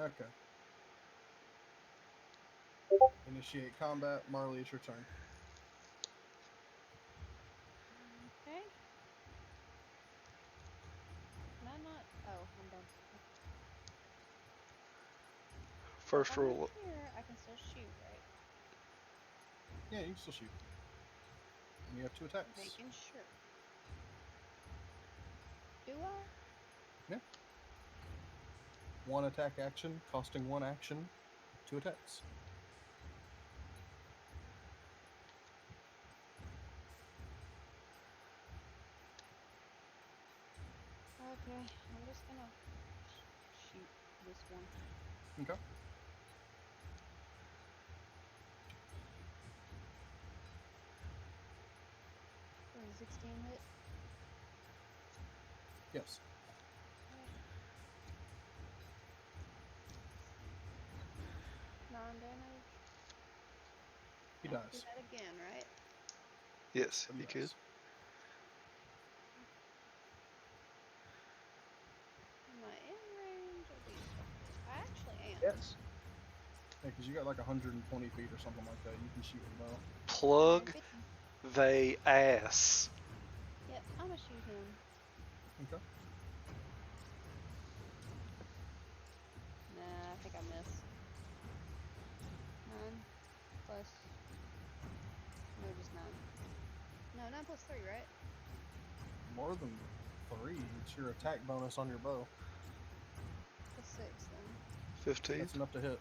Okay. Initiate combat. Marley, it's your turn. Okay. Can I not? Oh, I'm done. First If I'm rule. here, I can still shoot, right? Yeah, you can still shoot. And you have 2 attacks. Making sure. Do I? Yeah. 1 attack action, costing 1 action, 2 attacks. Okay, I'm just gonna shoot this one. Okay. What is 16 hit? Yes. 9 damage. He I can dies. do that again, right? Yes, But he you can. dies. Am I in range of these fuckers? I actually am. Yes. Yeah, because you got like 120 feet or something like that. You can shoot with a bow. Plug 50. they ass. Yep, I'm gonna shoot him. Okay. Nah, I think I miss. 9 plus. No, just 9. No, 9 plus 3, right? More than 3. It's your attack bonus on your bow. Plus 6 then. 15. That's enough to hit.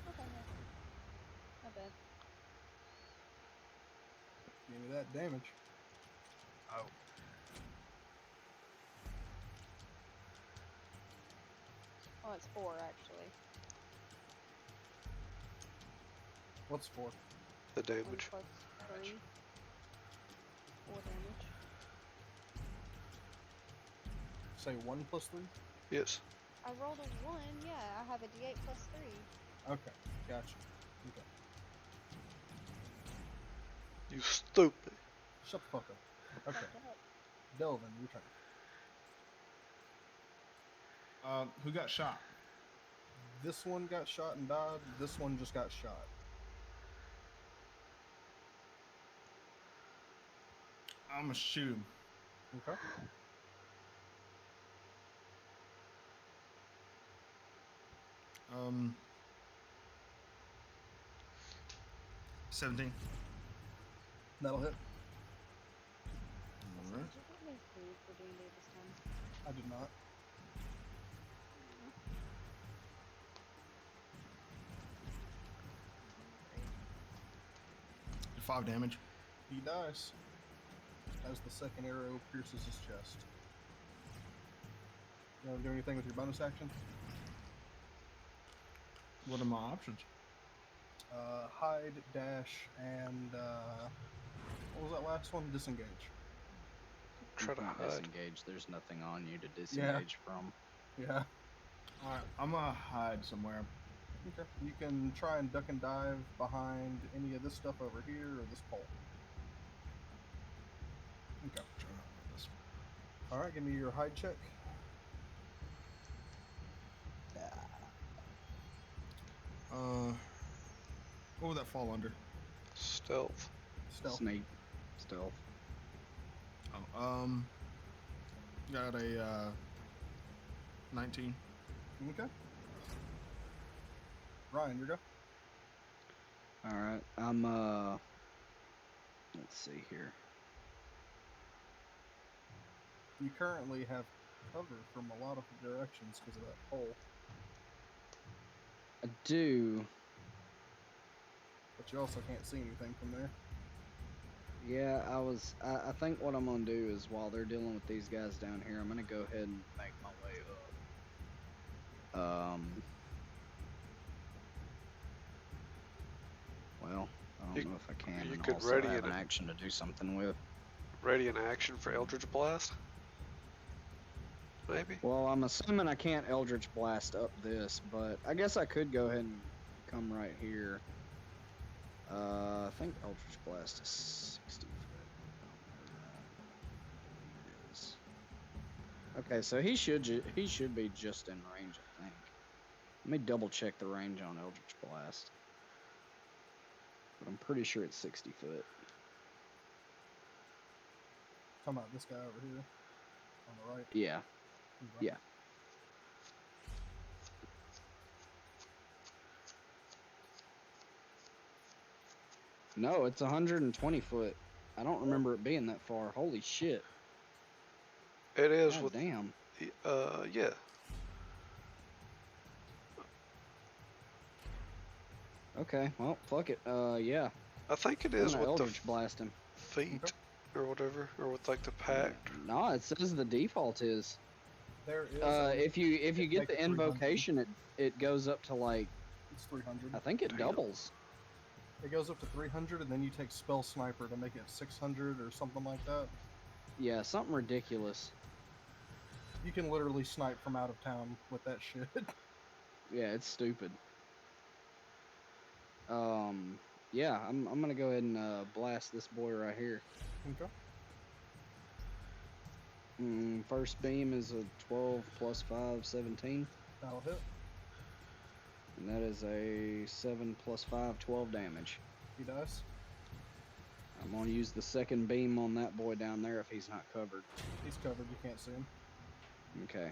Okay, yeah. Not bad. Give me that damage. Oh. Oh, it's 4 actually. What's 4? The 1 damage. plus 3. 4 damage. Say 1 plus 3? Yes. I rolled a 1, yeah, I have a d8 plus 3. Okay, gotcha. Okay. You stupid. Shut the fuck up. Okay, Fucked up. Delvin, your turn. Who got shot? This one got shot and died. This one just got shot. I'm gonna shoot him. Okay. Um, 17. That'll hit. Also, Alright. did you get me food for D&D this time? I did not. Great. 5 damage. He dies as the second arrow pierces his chest. You want to do anything with your bonus action? What are my options? Hide, dash, and what was that last one? Disengage. You Try to can't hide. disengage. There's nothing on you to disengage from. Yeah. Alright, I'm gonna hide somewhere. Okay. You can try and duck and dive behind any of this stuff over here or this pole. Okay. Try to hide this. All right. Give me your hide check. What would that fall under? Stealth. Stealth. Sneak. Stealth. Oh, got a 19. Okay. Ryan, your go. Alright, let's see here. You currently have cover from a lot of directions because of that pole, I do. but you also can't see anything from there. Yeah, I think what I'm gonna do is while they're dealing with these guys down here, I'm gonna go ahead and make my way up. Well, I don't know if I can. you And could also ready have it. an action to do something with. Ready in action for Eldritch Blast? Maybe? Well, I'm assuming I can't Eldritch Blast up this, but I guess I could go ahead and come right here. I think Eldritch Blast is 60 foot. It is. Okay, so he should be just in range, I think. Let me double check the range on Eldritch Blast. But I'm pretty sure it's 60 foot. Talking about this guy over here on the right. Yeah. Okay. Yeah. No, it's 120 foot. I don't remember it being that far. Holy shit. It is God with. damn. Yeah. Okay, well, fuck it. Yeah. I think it I'm is gonna with the Eldritch Blast him. feet or whatever, or with like the pact. No, it says the default is. There is. If you get make the it 300. invocation, it goes up to like, It's 300. I think it Damn. doubles. It goes up to 300, and then you take Spell Sniper to make it 600 or something like that. Yeah, something ridiculous. You can literally snipe from out of town with that shit. Yeah, it's stupid. Yeah, I'm gonna go ahead and blast this boy right here. Okay. First beam is a 12 plus 5, 17. That'll hit. And that is a 7 plus 5, 12 damage. He dies. I'm gonna use the second beam on that boy down there if he's not covered. He's covered. You can't see him. Okay.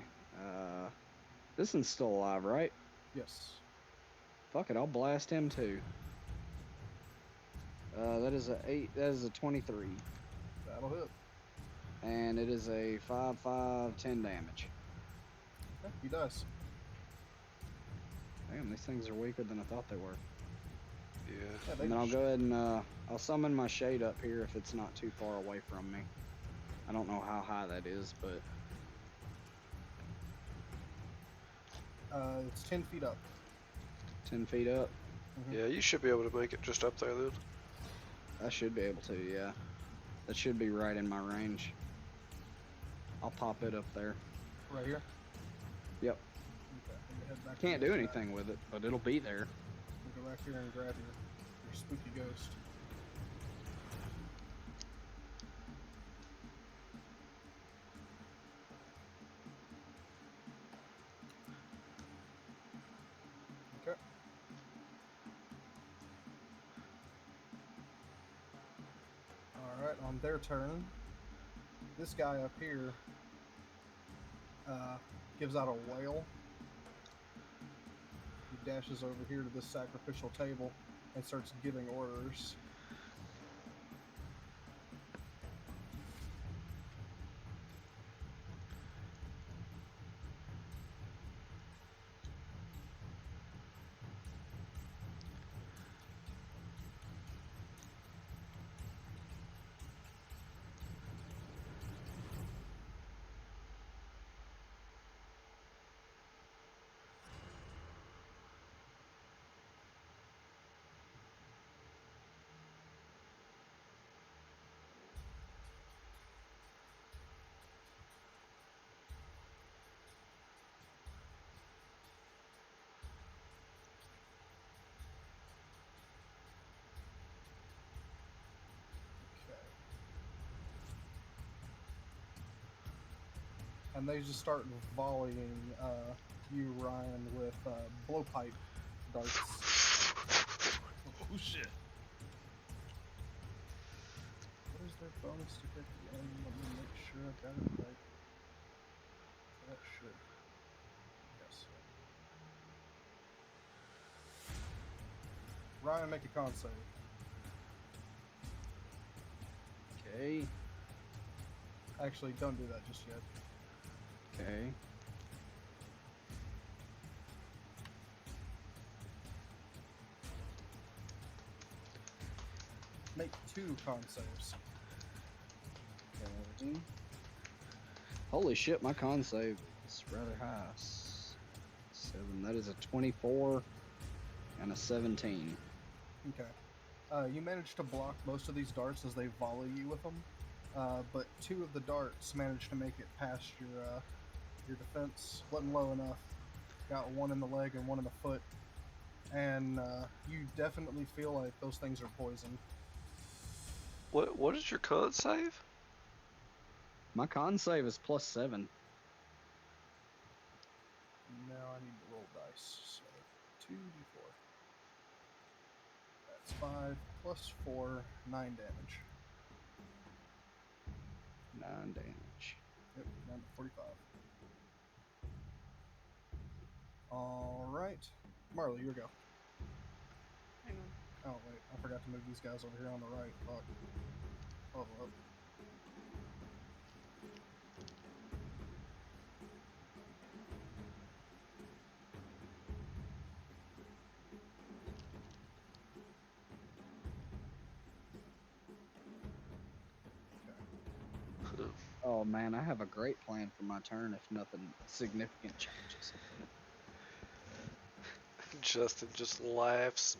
This one's still alive, right? Yes. Fuck it, I'll blast him too. That is a 23. That'll hit. And it is a 5, 5, 10 damage. Okay. He dies. Damn, these things are weaker than I thought they were. Yeah. Yeah, they And then I'll sh- go ahead and I'll summon my shade up here if it's not too far away from me. I don't know how high that is, but It's 10 feet up. 10 feet up. Yeah, you should be able to make it just up there then. I should be able to, yeah. That should be right in my range. I'll pop it up there. Right here? Yep. Okay, let me head back Can't to do the anything with it, but it'll be there. We'll go back here and grab your spooky ghost. Okay. Alright, on their turn, this guy up here gives out a wail. He dashes over here to this sacrificial table and starts giving orders. And they just start volleying you, Ryan, with blowpipe darts. Oh shit. What is their bonus to hit the aim? Let me make sure I've got it right. That should. Yes. Ryan, make a con save. Okay. Actually, don't do that just yet. Okay. Make 2 con saves. Okay. Holy shit, my con save is rather high. 7. That is a 24 and a 17. Okay. You manage to block most of these darts as they volley you with them, but 2 of the darts manage to make it past your defense. Wasn't low enough. Got 1 in the leg and 1 in the foot, and you definitely feel like those things are poisoned. What is your con save? My con save is +7. Now I need to roll dice. So 2d4. That's 5 plus 4, 9 damage. 9 damage. Yep, down to 45. Alright. Marley, your go. Hang on. Oh, wait. I forgot to move these guys over here on the right. Fuck. Hold up. Oh man, I have a great plan for my turn if nothing significant changes. Justin just laughs.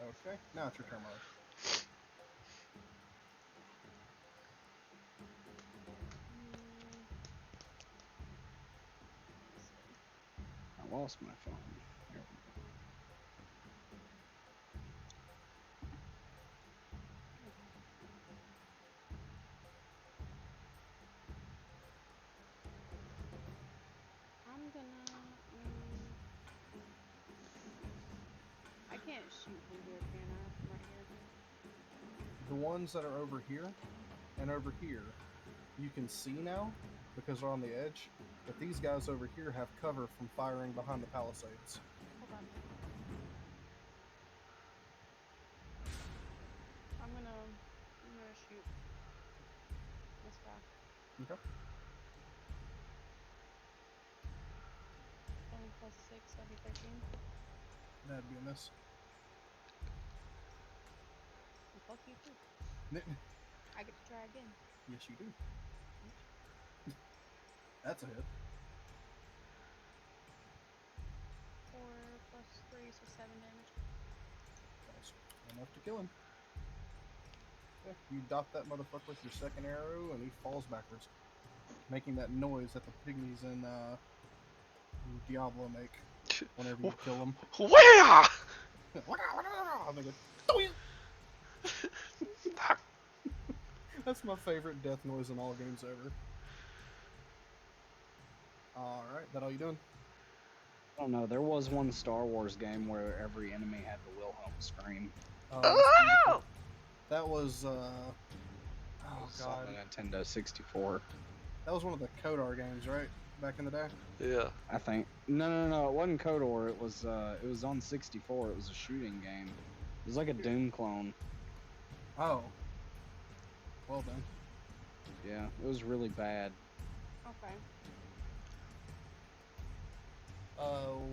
Okay, now it's your turn, Marley. I lost my phone. There we I'm gonna. I can't shoot from here, can I? From right here. The ones that are over here and over here, you can see now because they're on the edge, but these guys over here have cover from firing behind the palisades. Hold on. I'm gonna shoot this guy. Okay. 10 plus 6, that'd be 13. That'd be a miss. And fuck you too. I get to try again. Yes, you do. That's a hit. 4 plus 3, so 7 damage. That's enough to kill him. Yeah, you dot that motherfucker with your second arrow, and he falls backwards, making that noise that the pygmies in Diablo make whenever you kill them. Where? And they go, "Doink!" That's my favorite death noise in all games ever. Alright, that all you doing? I don't know. There was one Star Wars game where every enemy had the Wilhelm scream. Oh, that's beautiful. That was, oh It was god. on the Nintendo 64. That was one of the Kodar games, right? Back in the day? Yeah. I think. No. It wasn't KOTOR. It was on 64. It was a shooting game. It was like a Doom clone. Oh. Well then. Yeah, it was really bad. Okay.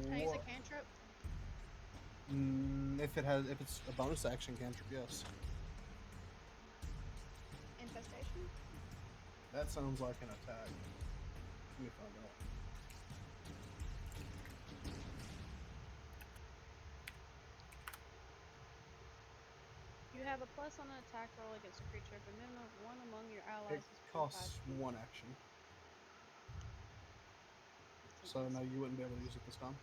Can I use a cantrip? If it's a bonus action cantrip, yes. Infestation? That sounds like an attack. Let me find out. You have a plus on an attack roll against a creature if a minimum of one among your allies It is costs 45 one action. So no, you wouldn't be able to use it this time.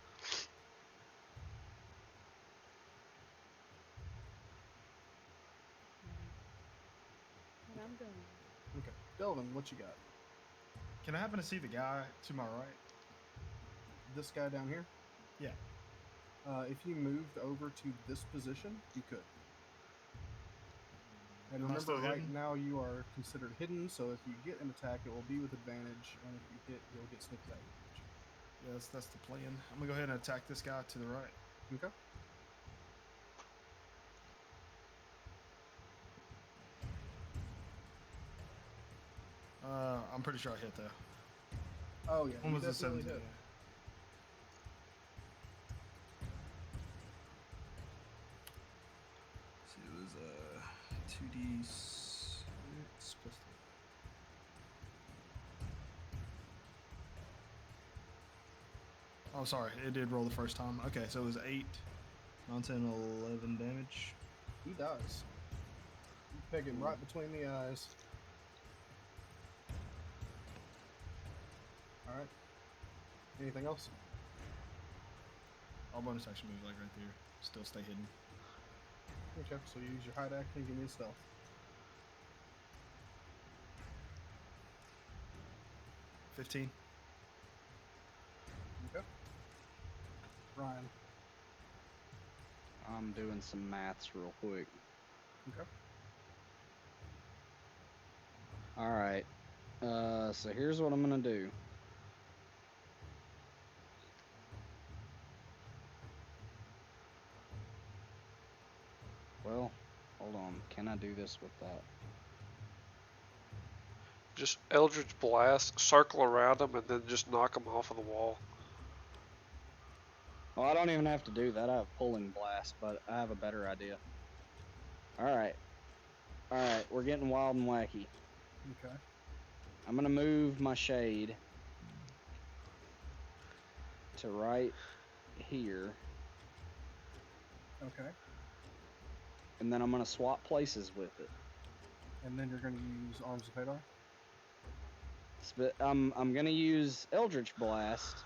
And I'm done. Okay. Delvin, what you got? Can I happen to see the guy to my right? This guy down here? Yeah. If you moved over to this position, you could. And Am I remember, still right hidden? now you are considered hidden, so if you get an attack, it will be with advantage, and if you hit, you'll get sneak attack damage. Yes, that's the plan. I'm gonna go ahead and attack this guy to the right. Okay. I'm pretty sure I hit though. Oh yeah, One you was a definitely 17. hit. So it was 2d6 plus 3. Oh, sorry, it did roll the first time. Okay, so it was 8, 9, 10, 11 damage. He dies. You peg him right between the eyes. Alright. Anything else? All bonus action moves like right there. Still stay hidden. Okay, so you use your hide action and give me a stealth. $15. Okay. Ryan. I'm doing some maths real quick. Okay. Alright. So here's what I'm gonna do. Well, hold on. Can I do this with that? Just Eldritch Blast, circle around them, and then just knock them off of the wall. Well, I don't even have to do that. I have Pulling Blast, but I have a better idea. Alright. Alright, we're getting wild and wacky. Okay. I'm gonna move my shade to right here, Okay. and then I'm gonna swap places with it. And then you're going to use Arms of Hadar? I'm gonna use Eldritch Blast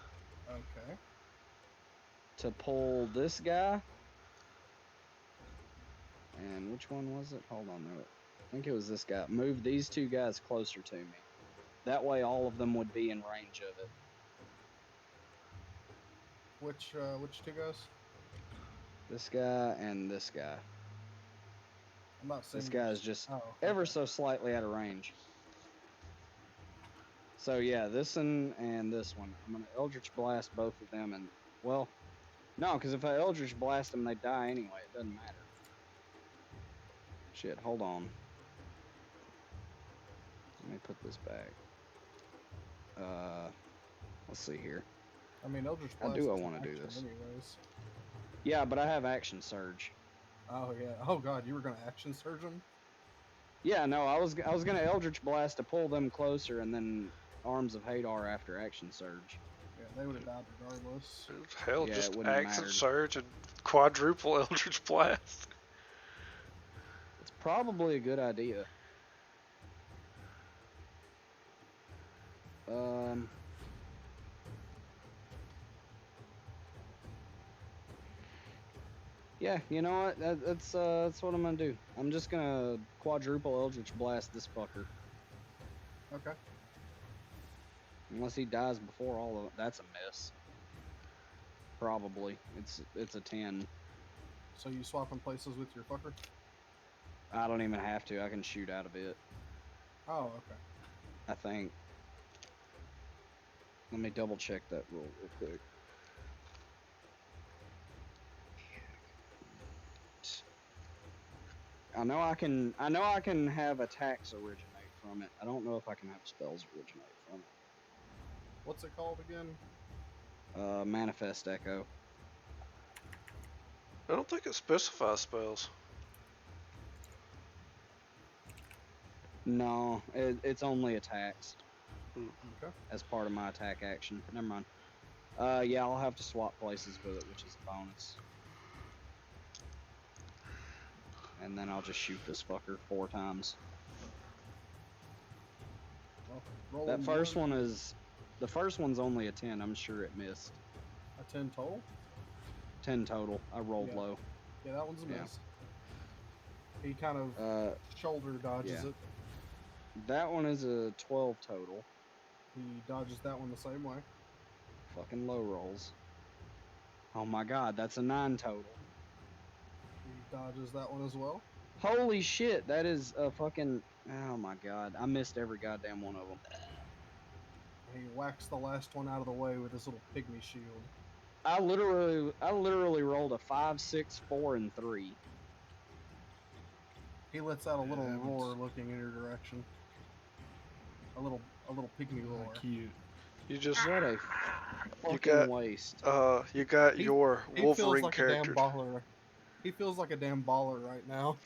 Okay. to pull this guy. And which one was it? Hold on, no, I think it was this guy. Move these two guys closer to me. That way all of them would be in range of it. Which two guys? This guy and this guy. I'm not seeing This you. guy is just Oh, ever okay. so slightly out of range. So yeah, this one and this one. I'm gonna Eldritch Blast both of them, and well, no, because if I Eldritch Blast them, they die anyway. It doesn't matter. Shit, hold on. Let me put this back. Let's see here. I mean, Eldritch How Blast do I is an want to do action this? anyways. Yeah, but I have Action Surge. Oh, yeah. Oh, God, you were going to Action Surge him? Yeah, no, I was gonna Eldritch Blast to pull them closer, and then Arms of Hadar after Action Surge. Yeah. they would have died regardless. Hell, Yeah, it just wouldn't have Axe and mattered. Surge and quadruple Eldritch Blast. It's probably a good idea. Yeah, you know what? That's what I'm gonna do. I'm just gonna quadruple Eldritch Blast this fucker. Okay. Unless he dies before all of it. That's a miss. Probably. It's a 10. So you swapping places with your fucker? I don't even have to. I can shoot out of it, Oh, okay. I think. Let me double check that real quick. I know I can have attacks originate from it. I don't know if I can have spells originate from What's it called again? it. Manifest Echo. I don't think it specifies spells. No, it's only attacks Okay. as part of my attack action. Never mind. Yeah, I'll have to swap places with it, which is a bonus. And then I'll just shoot this fucker 4 times. Well, roll That first one is... The first one's only a 10. I'm sure it missed. a 10 total. 10 total. I rolled Yeah. low. Yeah, that one's a Yeah. miss. He kind of shoulder dodges yeah. it. That one is a 12 total. He dodges that one the same way. Fucking low rolls. Oh my god, that's a 9 total. He dodges that one as well. Holy shit, that is a fucking... Oh my god, I missed every goddamn one of them. He whacks the last one out of the way with his little pygmy shield. I literally rolled a 5, 6, 4, and 3. He lets out a little happens. roar looking in your direction. A little pygmy roar. Cute. You just What a fucking got- waste. you got He- your He feels Wolverine like character. a damn baller. He feels like a damn baller right now.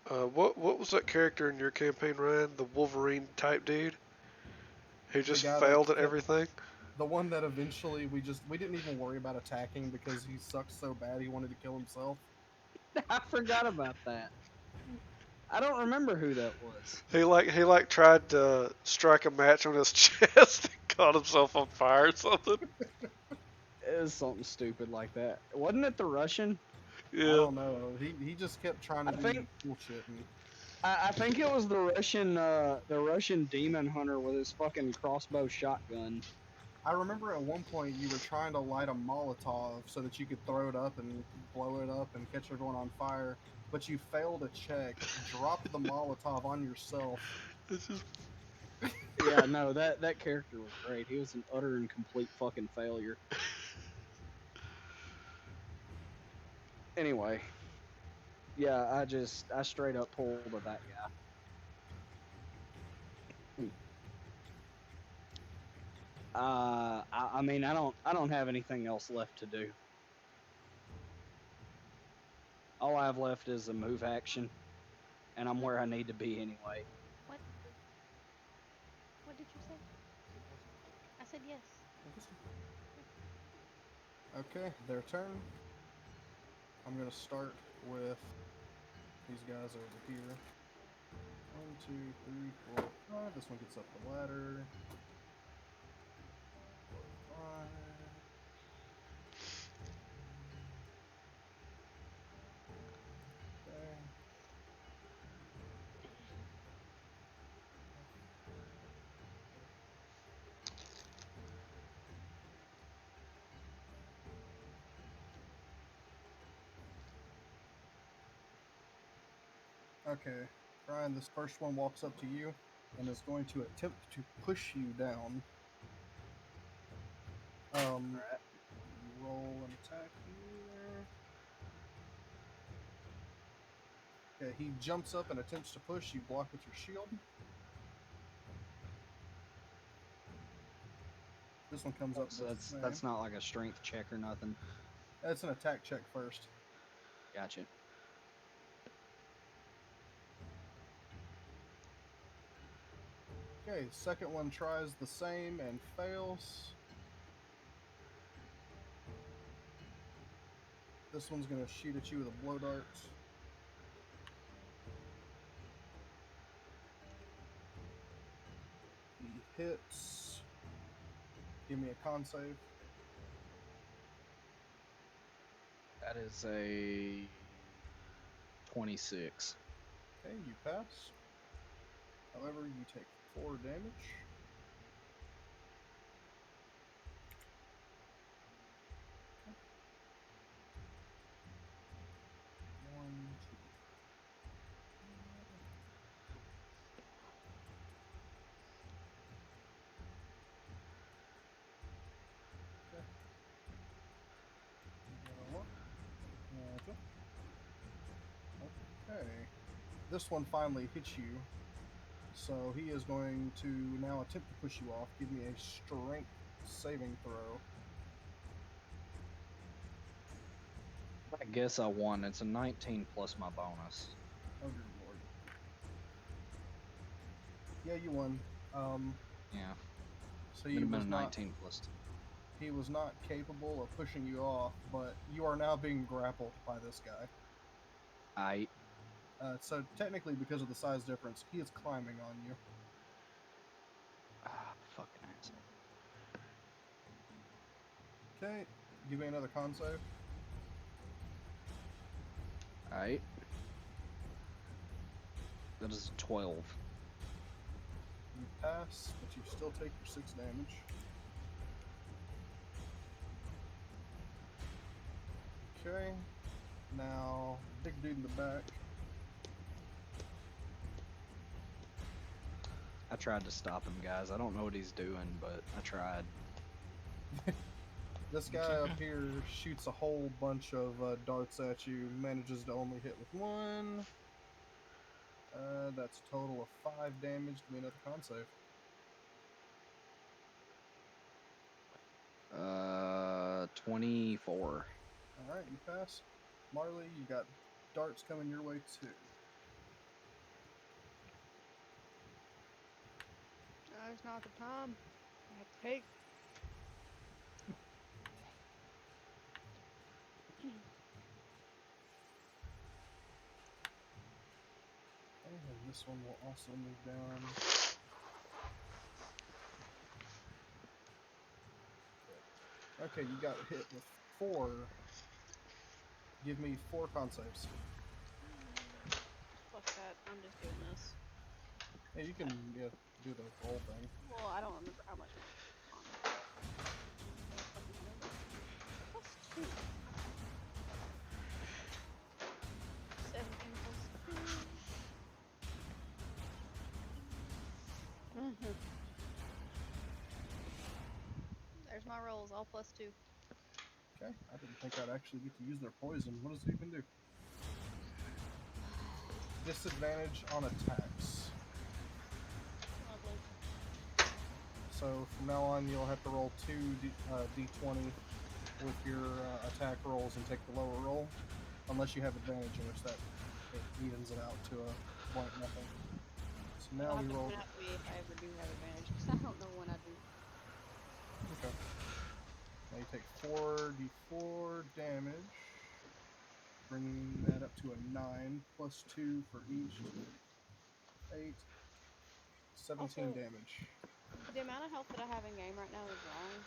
What was that character in your campaign, Ryan? The Wolverine type dude who just guy that failed at kept- everything. The one that eventually we didn't even worry about attacking because he sucked so bad he wanted to kill himself. I forgot about that. I don't remember who that was. He tried to strike a match on his chest and caught himself on fire or something. It was something stupid like that. Wasn't it the Russian? I Yeah. don't know. He just kept trying to I do think- bullshit. And I think it was the Russian demon hunter with his fucking crossbow shotgun. I remember at one point you were trying to light a Molotov so that you could throw it up and blow it up and catch everyone on fire, but you failed a check, dropped the Molotov on yourself. It's just Yeah, no, that character was great. He was an utter and complete fucking failure. Anyway, yeah, I straight up pulled at that guy. I mean, I don't have anything else left to do. All I have left is a move action, and I'm where I need to be anyway. What? What did you say? I said yes. Okay, their turn. I'm gonna start with these guys over here. 1, 2, 3, 4, 5. This one gets up the ladder. 4, 5. Okay. Okay, Brian, this first one walks up to you and is going to attempt to push you down. Roll an attack here. Okay, he jumps up and attempts to push. You block with your shield. This one comes up. So that's not like a strength check or nothing. That's an attack check first. Gotcha. Okay, second one tries the same and fails. This one's gonna shoot at you with a blow dart. He hits. Give me a con save. That is a 26. Okay, you pass. However, you take 4 damage. One, two. Okay. Okay. This one finally hits you. So he is going to now attempt to push you off. Give me a strength saving throw. I guess I won. It's a 19 plus my bonus. Oh dear lord. Yeah, you won. Yeah. So Would he have been was a not 19 plus. he was not capable of pushing you off, but you are now being grappled by this guy. I. So technically, because of the size difference, he is climbing on you. Ah, fucking asshole. Okay, give me another con save. Alright. That is a 12. You pass, but you still take your 6 damage. Okay, now big dude in the back. I tried to stop him, guys. I don't know what he's doing, but I tried. This guy up here shoots a whole bunch of darts at you, manages to only hit with 1. That's a total of 5 damage. Give me another con save. 24. Alright, you pass. Marley, you got darts coming your way too. It's not the time. I have to take. Okay, and this one will also move down. Okay, you got hit with 4. Give me 4 con saves. Fuck that. I'm just doing this. Hey, you can do the whole thing. Well, I don't remember how much my con. Fucking remember. +2. 17 plus 2. There's my rolls, all +2. Okay, I didn't think I'd actually get to use their poison. What does it even do? Disadvantage on attacks. Lovely. So from now on, you'll have to roll 2 d20 with your attack rolls and take the lower roll, unless you have advantage, in which that it evens it out to a blank nothing. So now I'll we have to roll. point out to me if I ever do have advantage, because I don't know when I do. Okay. Now you take 4d4 damage, bringing that up to a 9 plus 2 for each. 8, 17 Also, damage. the amount of health that I have in game right now is wrong.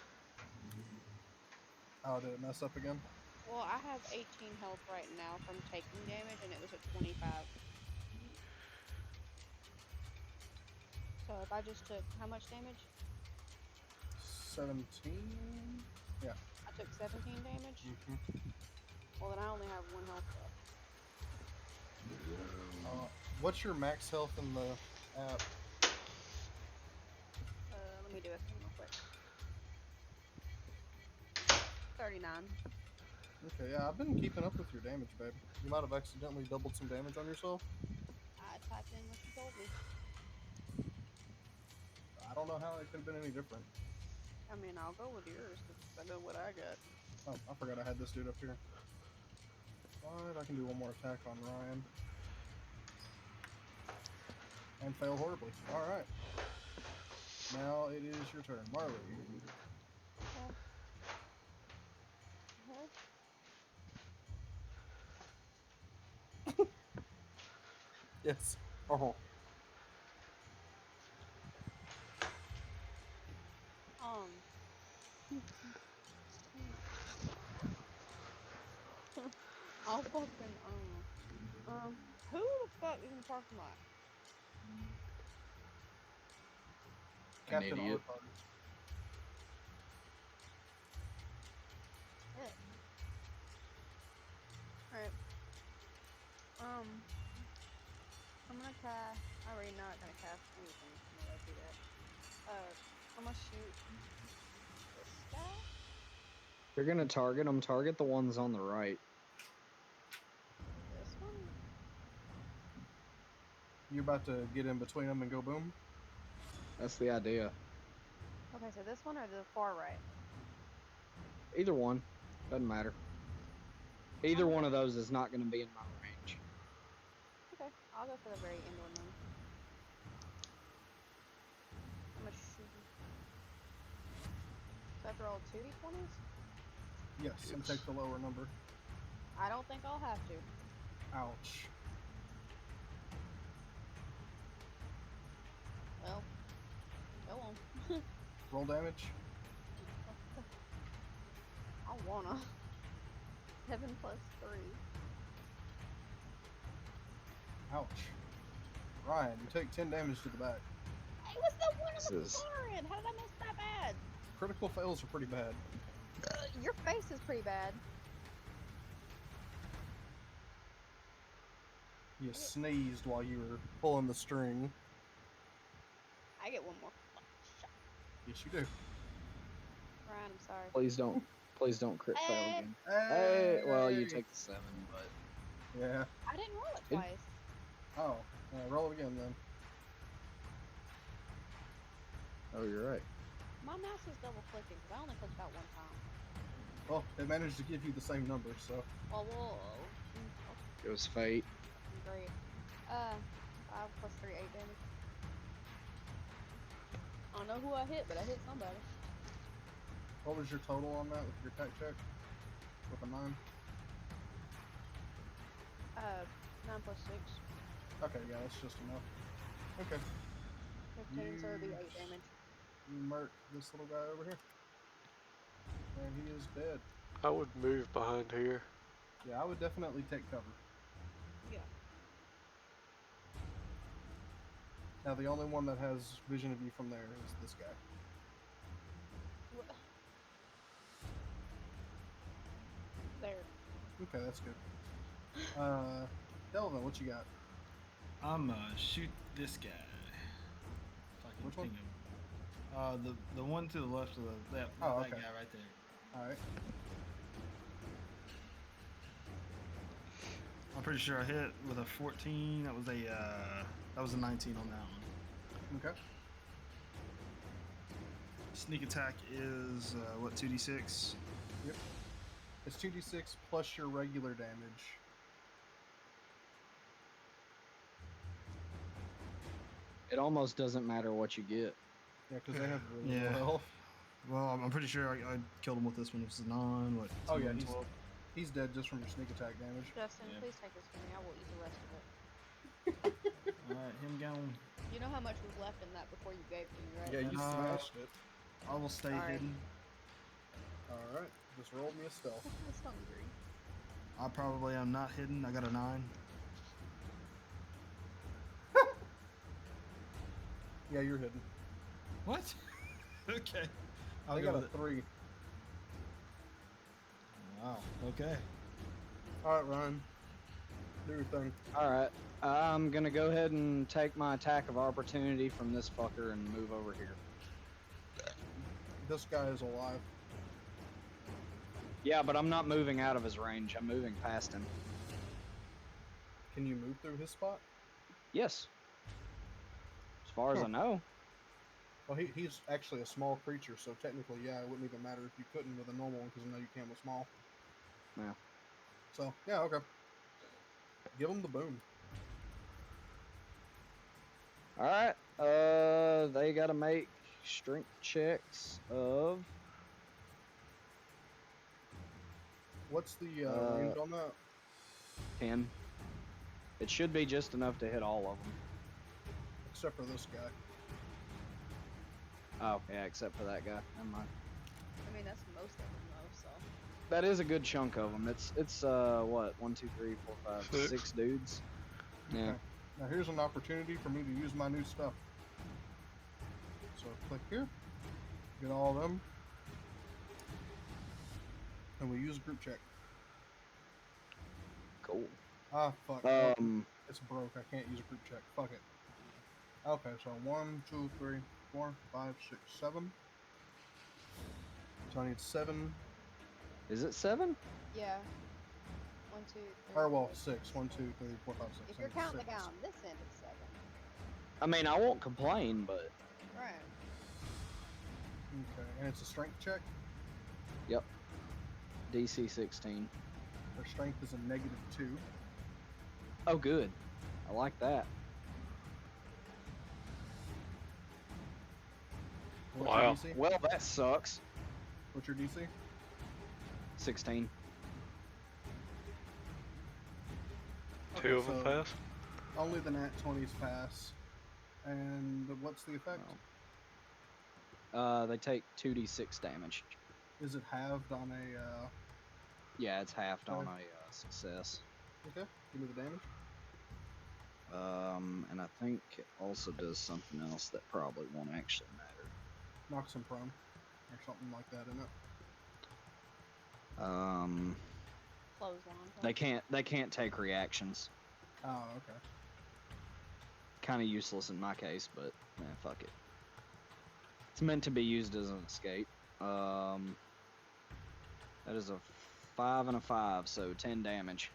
Oh, did it mess up again? Well, I have 18 health right now from taking damage, and it was at 25. So if I just took how much damage? 17? Yeah. I took 17 damage. Mm-hmm. Well, then I only have 1 health left. What's your max health in the app? Let me do a thing real quick. 39. Okay, yeah, I've been keeping up with your damage, babe. You might have accidentally doubled some damage on yourself. I typed in what you told me. I don't know how it could have been any different. I mean, I'll go with yours, because I know what I got. Oh, I forgot I had this dude up here. But I can do one more attack on Ryan. And fail horribly. Alright. Now it is your turn, Marley. Huh? Yes. Oh. I'll fucking who the fuck is in the parking lot? Captain idiot. Arthur. Shit. Alright. I'm gonna cast. I already know I'm gonna cast anything. I'm gonna do that. I'm gonna shoot this guy. You're gonna target them. Target the ones on the right. This one. You about to get in between them and go boom? That's the idea. Okay, so this one or the far right? Either one. Doesn't matter. Either one of those is not gonna be in my range. Okay, I'll go for the very end one then. I'm gonna shoot. So I have to roll 2d20s? Yes, and take the lower number. I don't think I'll have to. Ouch. Well, go on. Roll damage. I wanna. 7 plus 3. Ouch. Ryan, you take 10 damage to the back. Hey, what's the one on the This is- far end? How did I miss that bad? Critical fails are pretty bad. Your face is pretty bad. You sneezed while you were pulling the string. I get one more. Shot. Yes, you do. Ryan, I'm sorry. Please don't crit fail Hey. again. Hey, well, you take the 7, but Yeah. I didn't roll it It- twice. Oh, roll it again then. oh, you're right. My mouse is double clicking because I only clicked that one time. Well, it managed to give you the same number, so. Well, whoa. It was fate. Great. 5 plus 3, 8 damage. I don't know who I hit, but I hit somebody. What was your total on that with your attack check? With a 9? 9 plus 6. Okay, yeah, that's just enough. Okay. 15, so it'd be 8 damage. You murk this little guy over here. And he is dead. I would move behind here. Yeah, I would definitely take cover. Yeah. Now, the only one that has vision of you from there is this guy. There. Okay, that's good. Delvin, what you got? I'm shoot this guy. If I can Which one? think of the one to the left of that Oh, that okay. guy right there. Alright. I'm pretty sure I hit with a 14. That was a 19 on that one. Okay. Sneak attack is what, 2d6? Yep. It's 2d6 plus your regular damage. It almost doesn't matter what you get. Yeah, because they have really Yeah. low health. Well, I'm pretty sure I killed him with this one. It was a 9. What? Oh, yeah, 10, he's 12? He's dead just from your sneak attack damage. Justin, Yeah. please take this from me. I will eat the rest of it. All right, him gone. You know how much was left in that before you gave to me, right? Yeah, you smashed it. I will stay Alright. hidden. Alright, just roll me a stealth. I'm just hungry. I probably am not hidden. I got a 9. Yeah, you're hidden. What? Okay. I'll I go got with a it. 3. Wow. Okay. Alright, Ryan. Do your thing. Alright. I'm gonna go ahead and take my attack of opportunity from this fucker and move over here. This guy is alive. Yeah, but I'm not moving out of his range. I'm moving past him. Can you move through his spot? Yes. As far as I know. Well, he's actually a small creature, so technically, yeah, it wouldn't even matter if you couldn't with a normal one, because I know you can with small. Yeah. So, yeah, okay. Give him the boom. Alright. They gotta make strength checks of What's the range on that? 10. It should be just enough to hit all of them. Except for this guy. Oh, yeah, except for that guy. Never mind. I mean, that's most of them though. So That is a good chunk of them. It's what, 1, 2, 3, 4, 5, 6 dudes. Yeah. Okay. Now here's an opportunity for me to use my new stuff. So click here, get all of them, and we use group check. Cool. Ah, fuck. It's broke. I can't use a group check. Fuck it. Okay, so 1, 2, 3, 4, 5, 6, 7. So I need 7. Is it 7? yeah, 1, 2, 3. Or well, 4, 6. 1, 2, 3, 4, 5, 6. If I you're need counting 6. the guy on this end, it's 7. I mean, I won't complain, but Right. Okay, and it's a strength check. yep. DC 16. Her strength is a -2. Oh, good. I like that. What's Wow. your DC? Well, that sucks. What's your DC? 16. Two of them pass. Only the nat 20s pass. And what's the effect? They take 2d6 damage. Is it halved on a? Yeah, it's halved on Okay. a success. Okay, give me the damage. And I think it also does something else that probably won't actually matter. Knocks him prone, or something like that, isn't it? Clothesline. They can't take reactions. Oh, okay. Kind of useless in my case, but fuck it. It's meant to be used as an escape. That is a 5 and a 5, so 10 damage.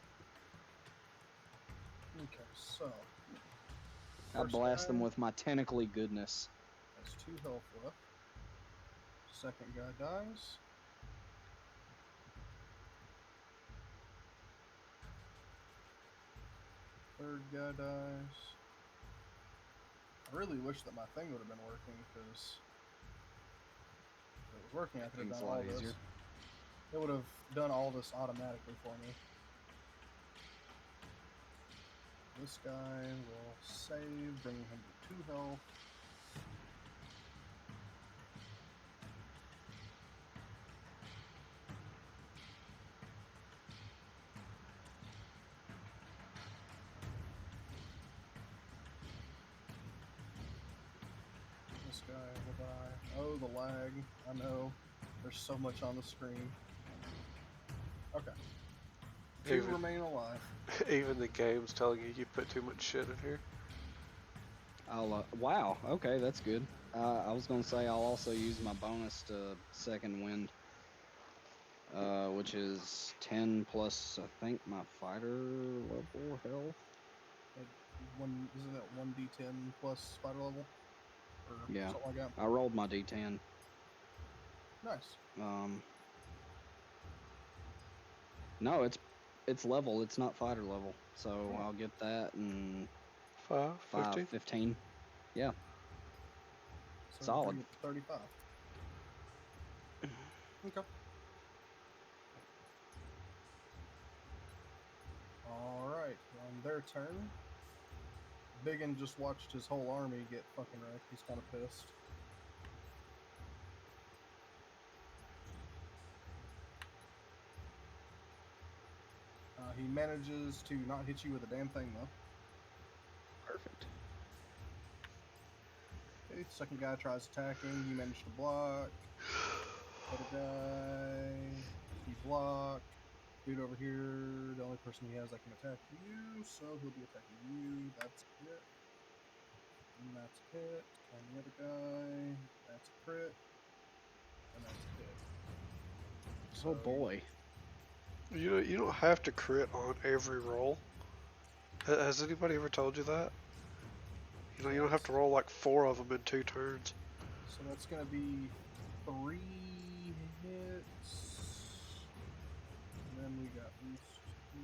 Okay, so I first blast them guy with my tentacly goodness. has 2 health left. Second guy dies. Third guy dies. I really wish that my thing would have been working, because if it was working, I could have Things done a lot all this. easier. It would have done all this automatically for me. This guy will save, bringing him to 2 health. This guy will die. Oh, the lag. I know. There's so much on the screen. Okay. 2 Even- remain alive. Even the game's telling you put too much shit in here. I'll wow, okay, that's good. I was gonna say I'll also use my bonus to second wind, which is 10 plus I think my fighter level health. Isn't it 1d10 plus spider level? Or Yeah. something like that. I rolled my d10. Nice. No, it's level. It's not fighter level, so Oh. I'll get that and 5, 15. 15. Yeah. So Solid. bring it to 35. Okay. Alright, on their turn. Biggin just watched his whole army get fucking wrecked. He's kind of pissed. He manages to not hit you with a damn thing, though. Perfect. Okay, second guy tries attacking. You manage to block. Other guy, he blocked. Dude over here, the only person he has that can attack you, so he'll be attacking you. That's it. And that's a hit. And the other guy, that's a crit. And that's a hit. Oh So, boy. You don't have to crit on every roll. Has anybody ever told you that? You know, you don't have to roll like 4 of them in 2 turns. So that's going to be 3 hits. And then we got these 2.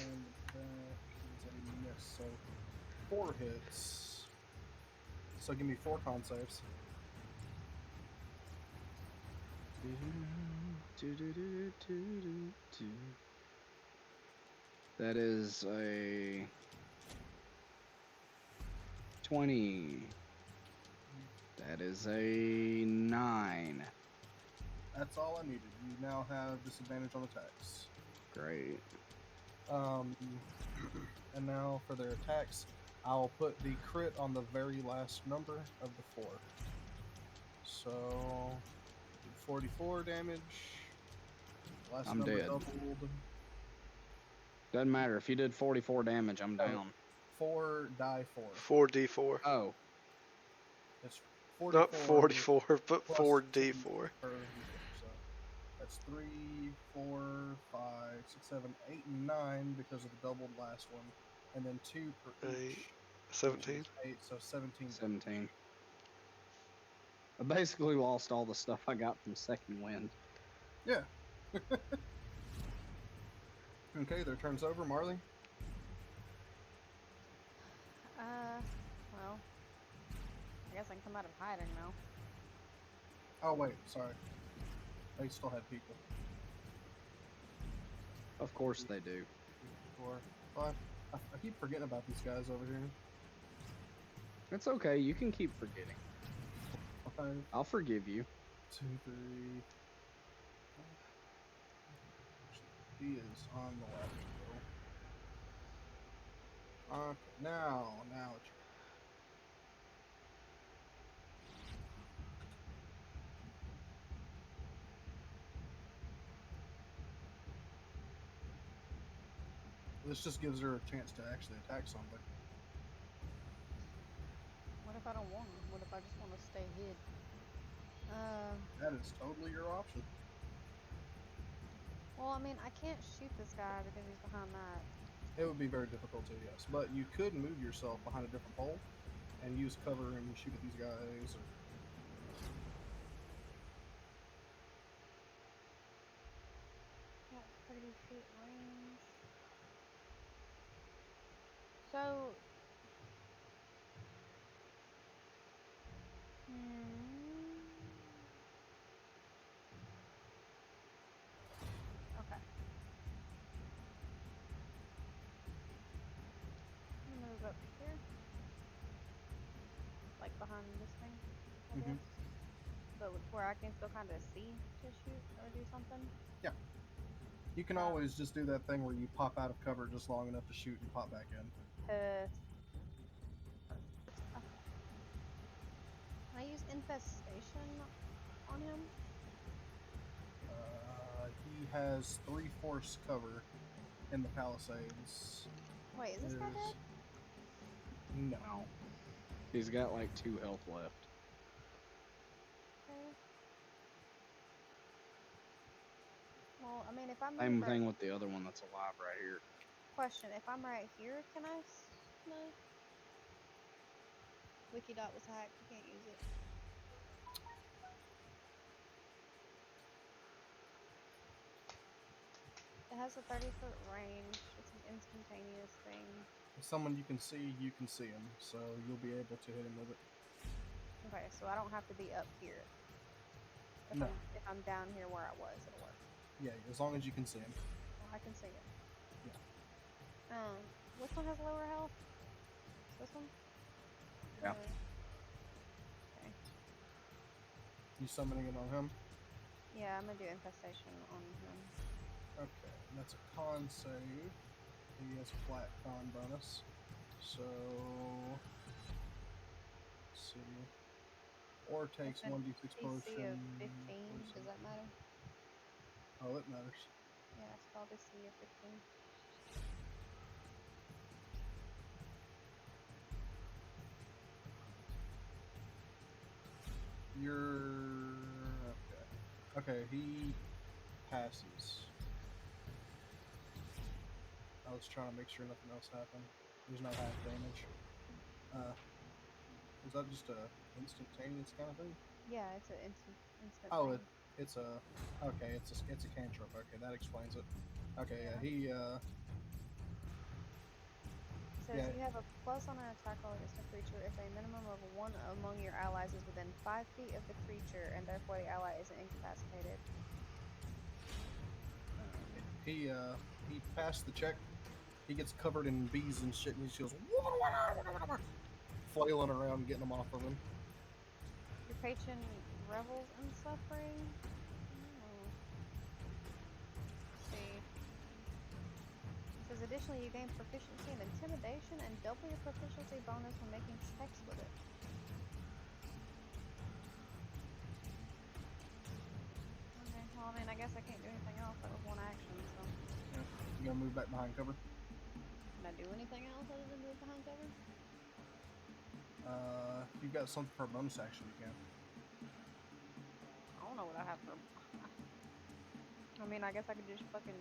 And back is a miss. So 4 hits. So give me 4 con saves. That is a 20. That is a 9. That's all I needed. You now have disadvantage on attacks. Great. And now for their attacks, I'll put the crit on the very last number of the 4. So 44 damage. Last I'm number dead. doubled. Doesn't matter. If you did 44 damage, I'm down. 4 die 4. 4d4. Oh, It's 44. Not 44, but plus 4d4. 2 per d4. So that's 3, 4, 5, 6, 7, 8, and 9 because of the doubled last one, and then 2 per each. 17. 8, so 17. 17. I basically lost all the stuff I got from Second Wind. Yeah. Okay, their turn's over. Marley? Well, I guess I can come out of hiding now. Oh, wait, sorry. They still had people. Of course they do. 4, 5. I keep forgetting about these guys over here. It's okay. You can keep forgetting. 5, I'll forgive you. 2, 3. He is on the left. Okay, now it's this just gives her a chance to actually attack something. What if I don't want to? What if I just want to stay hid? That is totally your option. Well, I mean, I can't shoot this guy because he's behind that. It would be very difficult to, yes. But you could move yourself behind a different pole and use cover and shoot at these guys. Or... Got 30 feet range. So... Okay. Move up here. Like behind this thing, I guess. But where I can still kind of see to shoot or do something. Yeah. You can always just do that thing where you pop out of cover just long enough to shoot and pop back in. Can I use infestation on him? He has 3/4 cover in the Palisades. Wait, is this guy dead? No. He's got like 2 health left. Okay. Well, I mean, if I'm Same right, thing with the other one that's alive right here. question, if I'm right here, can I snipe? Wikidot was hacked, you can't use it. It has a 30-foot range. It's an instantaneous thing. If someone you can see him, so you'll be able to hit him with it. Okay, so I don't have to be up here. No. If I'm down here where I was, it'll work. Yeah, as long as you can see him. Well, I can see it. Yeah. Which one has lower health? This one? Yeah. Okay. You summoning it on him? Yeah, I'm gonna do infestation on him. Okay, and that's a con save. He has a flat con bonus. So, let's see. Or takes It's an 1d6 DC potion. of 15. Does that matter? Oh, it matters. Yeah, it's called DC of 15. You're okay. Okay, he passes. I was trying to make sure nothing else happened. There's no half damage. Is that just a instantaneous kind of thing? Yeah, it's an instant Oh, thing. it's a okay. It's a cantrip. Okay, that explains it. Okay, yeah, he says Yeah. you have a plus on an attack roll against a creature if a minimum of one among your allies is within 5 feet of the creature, and therefore the ally isn't incapacitated. He passed the check. He gets covered in bees and shit, and he just goes flailing around, getting them off of him. Your patron revels in suffering. Let's see. It says additionally you gain proficiency in intimidation and double your proficiency bonus when making checks with it. Okay, well, I mean, I guess I can't do anything else. That was one action, so. Yeah. You gonna move back behind cover? Can I do anything else other than move behind cover? If you've got something for a bonus action, you can. I don't know what I have for. I mean, I guess I could just fucking.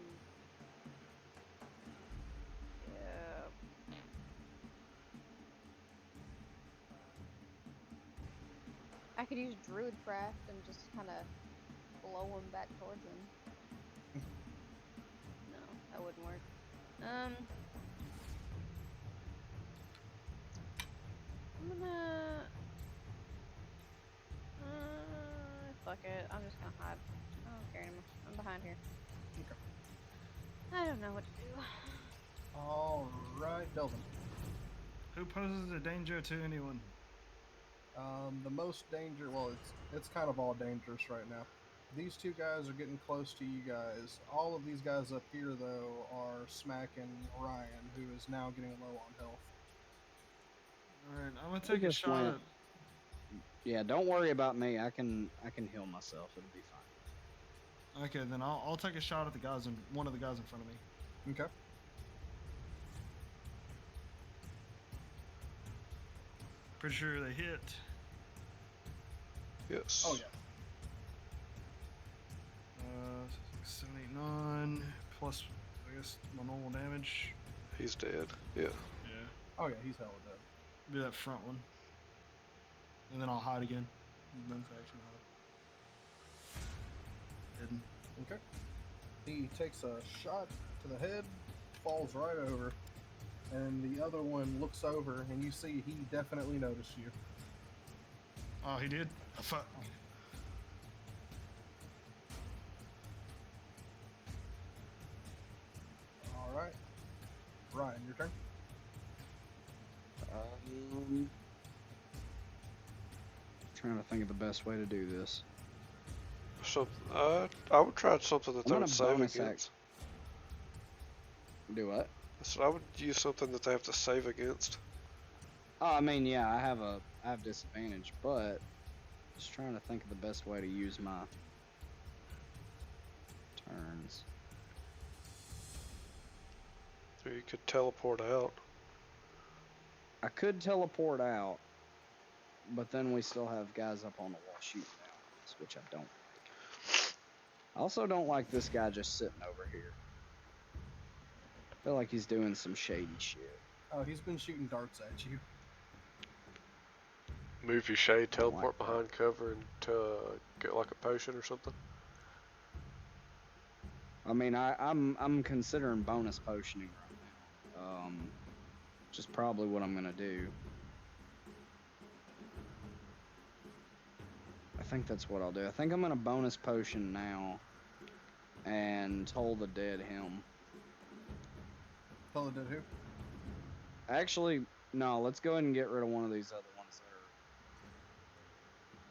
Yeah. I could use Druidcraft and just kind of blow him back towards him. No, that wouldn't work. I'm gonna. Fuck it. I'm just gonna hide. I don't care anymore. I'm behind here. Okay. I don't know what to do. All right, Delvin. Who poses a danger to anyone? The most danger. Well, it's kind of all dangerous right now. These two guys are getting close to you guys. All of these guys up here, though, are smacking Ryan, who is now getting low on health. Alright, I'm gonna take a just shot went- at. Yeah, don't worry about me. I can heal myself. It'll be fine. Okay, then I'll take a shot at the guys in one of the guys in front of me. Okay. Pretty sure they hit. Yes. Oh yeah. 7, 8, 9 plus I guess my normal damage. He's dead. Yeah. Yeah. Oh yeah. He's hella dead. Do that front one. And then I'll hide again. Bonus action hide. Hidden. Okay. He takes a shot to the head, falls right over, and the other one looks over, and you see he definitely noticed you. Oh, he did? Oh, fuck. All right. Ryan, your turn. Trying to think of the best way to do this. So, I would try something that I'm they gonna would save bonus against. Do what? So I would use something that they have to save against. Oh, I mean, yeah, I have disadvantage, but just trying to think of the best way to use my turns. Or you could teleport out. I could teleport out, but then we still have guys up on the wall shooting at us, which I don't like. I also don't like this guy just sitting over here. I feel like he's doing some shady shit. Oh, he's been shooting darts at you. Move your shade, I don't like teleport that. behind cover, and get like a potion or something. I mean, I'm considering bonus potioning right now. Which is probably what I'm gonna do. I think that's what I'll do. I think I'm gonna bonus potion now and toll the dead him. Fellow did who? Actually, no, let's go ahead and get rid of one of these other ones that are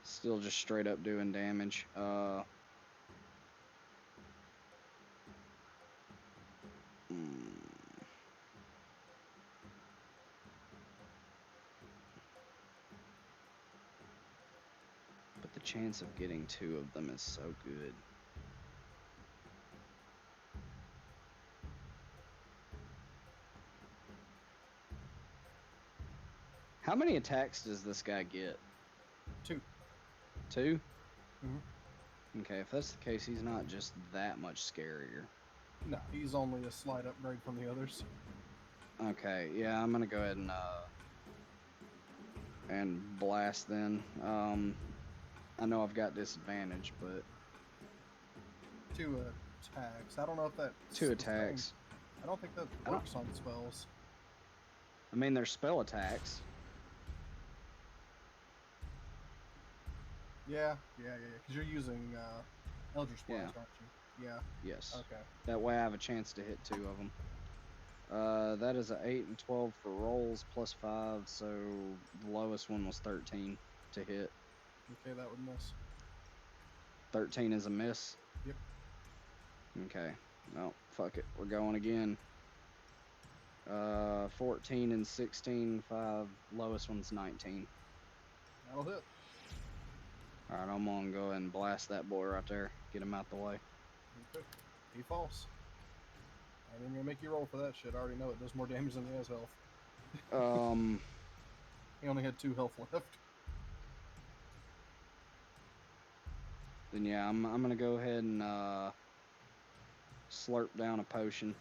still just straight up doing damage. But the chance of getting two of them is so good. How many attacks does this guy get? 2. 2? Mhm. Okay, if that's the case, he's not just that much scarier. No, he's only a slight upgrade from the others. Okay, yeah, I'm gonna go ahead and blast then. I know I've got disadvantage, but 2 attacks. I don't know if that. 2 attacks. I don't think that I don't- works on spells. I mean, they're spell attacks. Yeah. Because you're using Eldritch Blast, Yeah. aren't you? Yeah. Yes. Okay. That way I have a chance to hit 2 of them. That is a 8 and 12 for rolls plus 5, so the lowest one was 13 to hit. Okay, that would miss. 13 is a miss? Yep. Okay. Well, fuck it. We're going again. 14 and 16, 5. Lowest one's 19. That'll hit. Alright, I'm gonna go ahead and blast that boy right there. Get him out the way. Okay. He falls. I ain't even gonna make you roll for that shit. I already know it does more damage than he has health. He only had 2 health left. Then yeah, I'm gonna go ahead and slurp down a potion.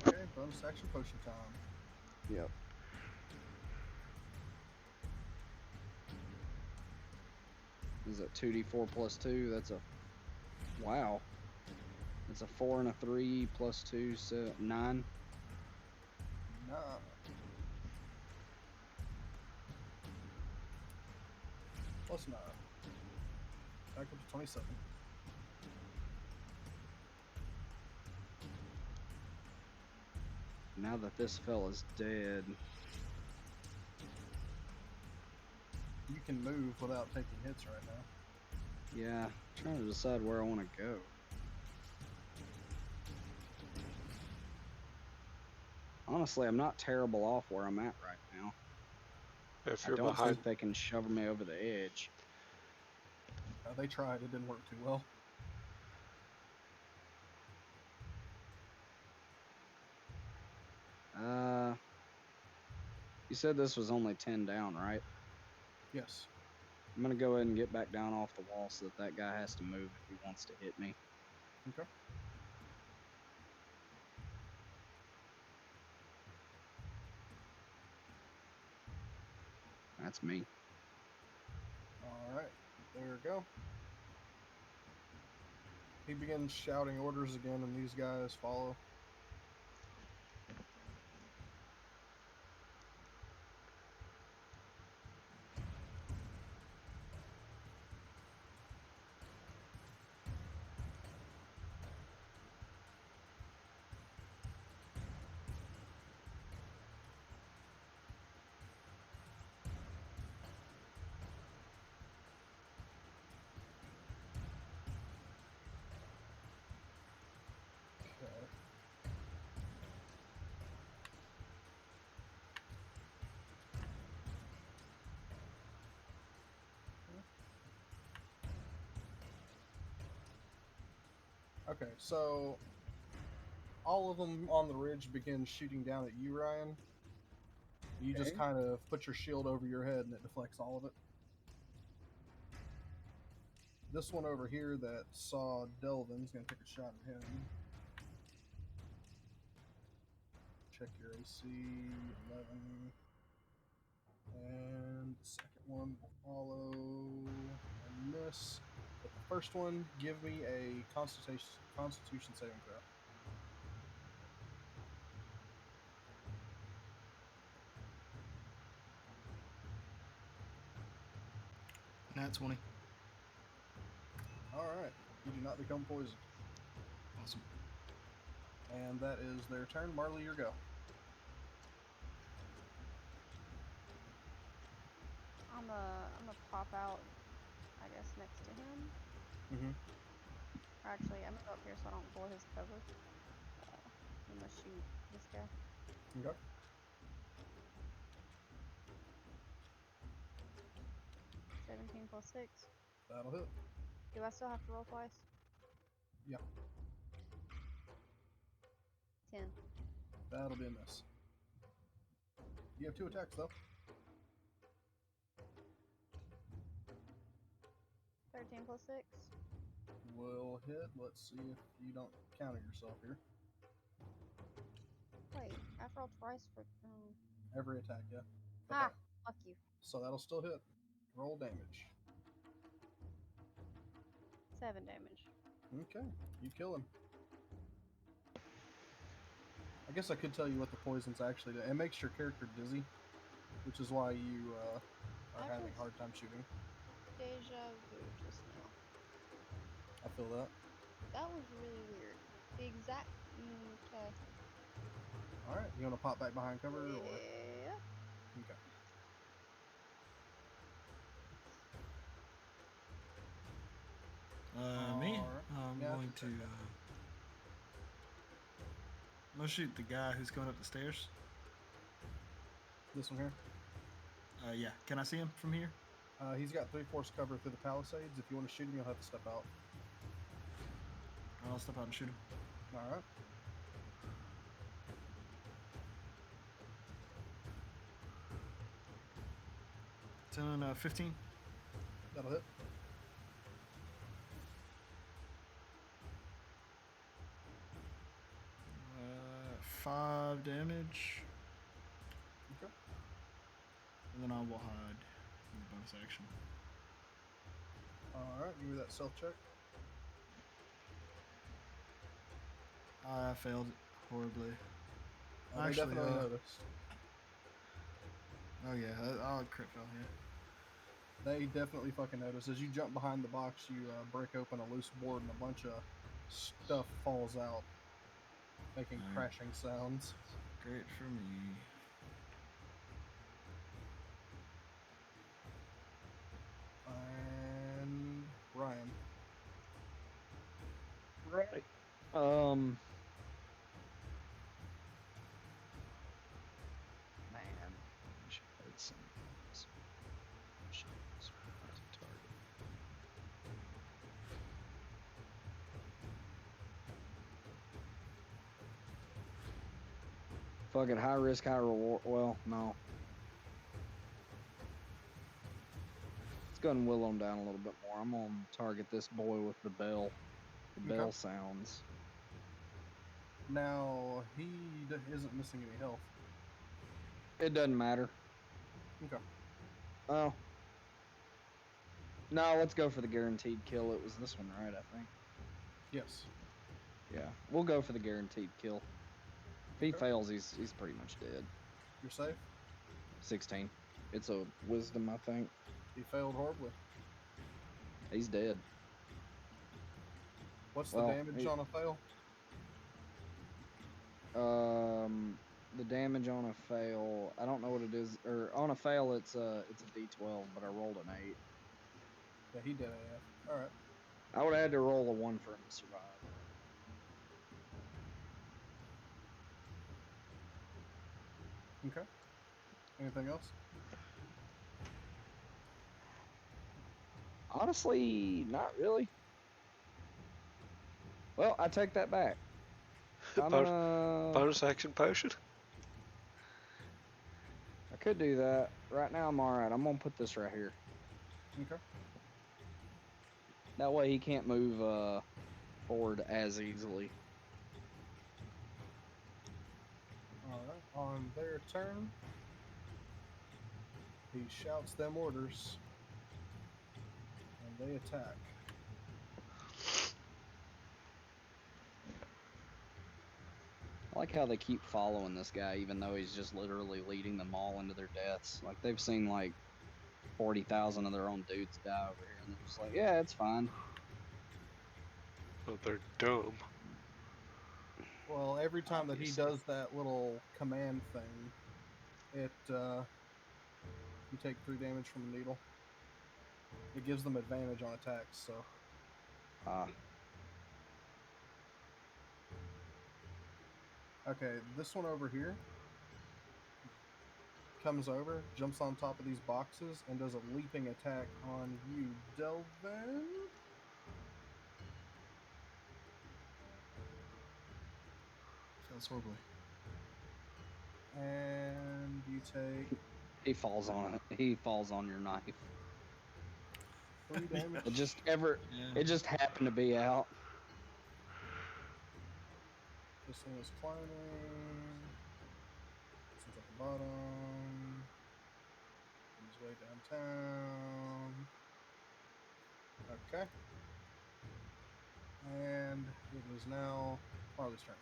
Okay, bonus action potion time. Yep. Is it 2d4 plus 2? That's a... Wow. It's a 4 and a 3 plus 2, so 9. Nah. Plus 9. Back up to 27. Now that this fella's dead... You can move without taking hits right now. Yeah, trying to decide where I want to go. Honestly, I'm not terrible off where I'm at right now. If I you're don't behind, think they can shove me over the edge. They tried. It didn't work too well. You said this was only 10 down, right? Yes. I'm gonna go ahead and get back down off the wall so that guy has to move if he wants to hit me. Okay. That's me. Alright. There we go. He begins shouting orders again, and these guys follow. Okay. Okay, so all of them on the ridge begin shooting down at you, Ryan. You just Okay. kind of put your shield over your head and it deflects all of it. This one over here that saw Delvin's gonna take a shot at him. Check your AC, 11. And the second one will follow and miss. But the first one, give me a Constitution saving throw. Nat 20. Alright, you do not become poisoned. Awesome. And that is their turn. Marley, your go. I'm gonna pop out, I guess, next to him. Mm-hmm. Or actually, I'm gonna go up here so I don't blow his cover. I'm gonna shoot this guy. Okay. 17 plus 6. That'll hit. Do I still have to roll twice? Yeah. 10. That'll be a miss. You have 2 attacks, though. 13 plus 6. Will hit. Let's see if you don't counter yourself here. Wait, I rolled twice for. Every attack, yeah. Ah, fuck you. So that'll still hit. Roll damage. 7 damage. Okay, you kill him. I guess I could tell you what the poisons actually do. It makes your character dizzy, which is why you are I having a just hard time shooting. deja vu just now. I feel that. That was really weird. The exact. Okay. All right, you want to pop back behind cover or? Yeah. Okay. Me? Alright. I'm Yeah, I going can to. check that. I'm gonna shoot the guy who's going up the stairs. This one here. Yeah. Can I see him from here? He's got 3/4 cover through the palisades. If you want to shoot him, you'll have to step out. I'll step out and shoot him. All right. It's on 15. That'll hit. Uh, 5 damage, Okay. and then I will hide in the bonus action. All right. Give me that stealth check. I failed horribly. They Actually, definitely noticed. Oh yeah, I'll crit fail. Yeah. They definitely fucking noticed. As you jump behind the box, you break open a loose board and a bunch of stuff falls out, making Alright. crashing sounds. Great for me. And Ryan. Right. Man, I should have played some of these. Shit, this one's a target. Fucking high risk, high reward. Well, no. Let's go and will him down a little bit more. I'm gonna target this boy with the bell. The bell sounds. Now, he isn't missing any health. It doesn't matter. Okay. Oh. No, let's go for the guaranteed kill. It was this one, right? I think. Yes. Yeah, we'll go for the guaranteed kill. If he Okay. fails, he's pretty much dead. You're safe. 16. It's a wisdom, I think. He failed horribly. He's dead. What's the damage on a fail? The damage on a fail, I don't know what it is. Or on a fail, it's a D12, but I rolled an 8. Yeah, he did AF. All right. I would have had to roll a 1 for him to survive. Okay. Anything else? Honestly, not really. Well, I take that back. I'm gonna... Bonus action potion. I could do that. Right now, I'm alright. I'm gonna put this right here. Okay. That way he can't move forward as easily. Alright, on their turn, he shouts them orders, and they attack. I like how they keep following this guy, even though he's just literally leading them all into their deaths. Like, they've seen, like, 40,000 of their own dudes die over here, and they're just like, yeah, it's fine. Well, they're dumb. Well, every time that he Obviously. does that little command thing, it, you take 3 damage from the needle. It gives them advantage on attacks, so. Okay, this one over here comes over, jumps on top of these boxes, and does a leaping attack on you, Delvin. Fails horribly. And you take He falls on it. He falls on your knife. 3 damage. It just happened to be out. This thing is climbing. This one's at the bottom. He's way downtown. Okay. And it is now Harley's turn.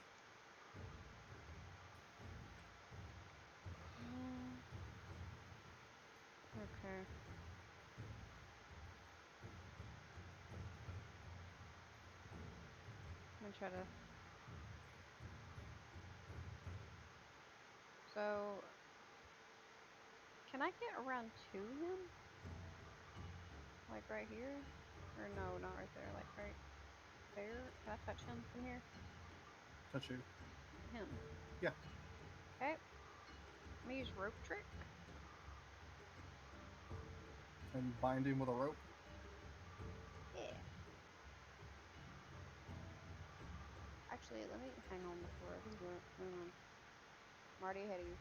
me try to. So, can I get around to him? Like right here? Or no, not right there. Like right there? Can I touch him from here? Touch you. Him. Yeah. Okay. Let me use rope trick. And bind him with a rope. Yeah. Actually, let me hang on before I do that. Hang on. I'm already ahead of you.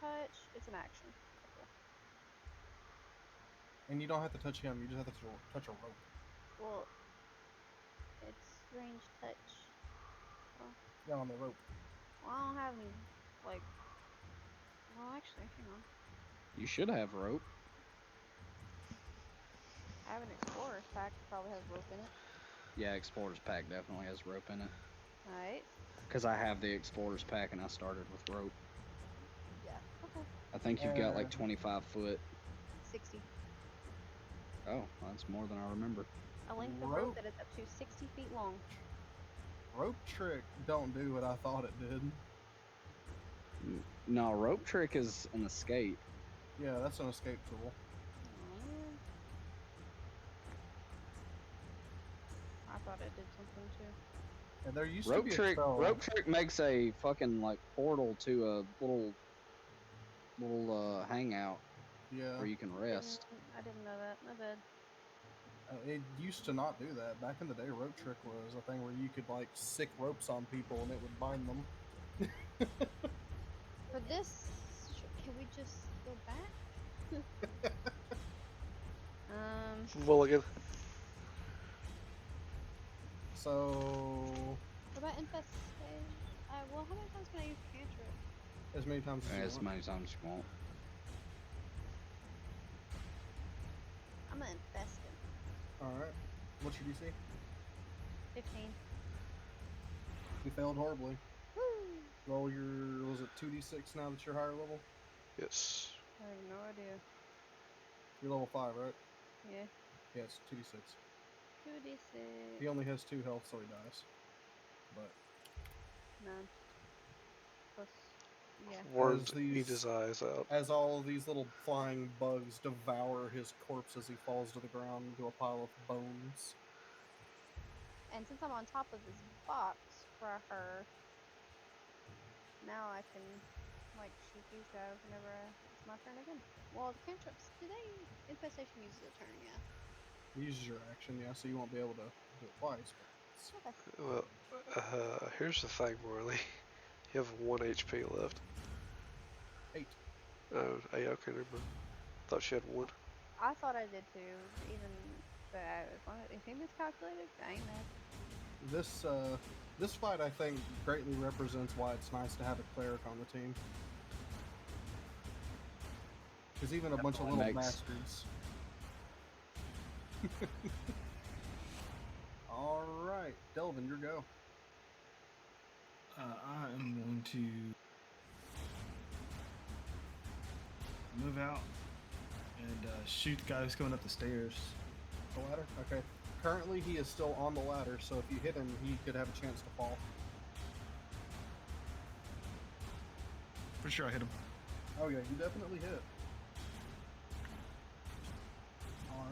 Touch. It's an action. Okay, cool. And you don't have to touch him, you just have to touch a rope. Well, it's range touch. Oh. Yeah, on the rope. Well, I don't have any, like. Well, actually, hang on. You should have rope. I have an explorer's pack. It probably has rope in it. Yeah, Explorer's Pack definitely has rope in it. Nice. Because I have the Explorer's Pack and I started with rope. Yeah. Okay. I think you've got like 25 foot. 60. Oh, that's more than I remember. A length of rope that is up to 60 feet long. Rope trick don't do what I thought it did. No, rope trick is an escape. Yeah, that's an escape tool. Oh man. I thought it did something too. And there used Rope to be trick. a spell. Rope trick makes a fucking like portal to a little hangout Yeah. where you can rest. I didn't know that. My bad. It used to not do that. Back in the day, rope trick was a thing where you could like sick ropes on people and it would bind them. For this, can we just go back? Mulligan. So What about infestation? Well, how many times can I use cantrip? as many times as you As want. many times as you want. I'm gonna infest him. Alright. What's your DC? 15. You failed horribly. Woo! Roll your, was it 2d6 now that you're higher level? Yes. I have no idea. You're level 5, right? Yeah. Yeah, it's 2d6. 2d6. He only has 2 health, so he dies. But None. Plus, yeah. Worms these- eat his eyes out. as all these little flying bugs devour his corpse as he falls to the ground into a pile of bones. And since I'm on top of this box for her, now I can, like, shoot these guys whenever it's my turn again. Well, the cantrips, infestation uses a turn, yeah. He uses your action, yeah, so you won't be able to do it twice. But it's Okay. Well, here's the thing, Morley. You have 1 HP left. 8. Oh, hey, okay, never mind. Thought she had 1. I thought I did too, but as long as if he miscalculated, I ain't mad. This fight, I think, greatly represents why it's nice to have a cleric on the team. Because even a bunch of little bastards. Alright, Delvin, your go. I am going to move out and shoot the guy who's going up the stairs. The ladder? Okay. Currently, he is still on the ladder, so if you hit him, he could have a chance to fall. Pretty sure I hit him. Oh yeah, you definitely hit.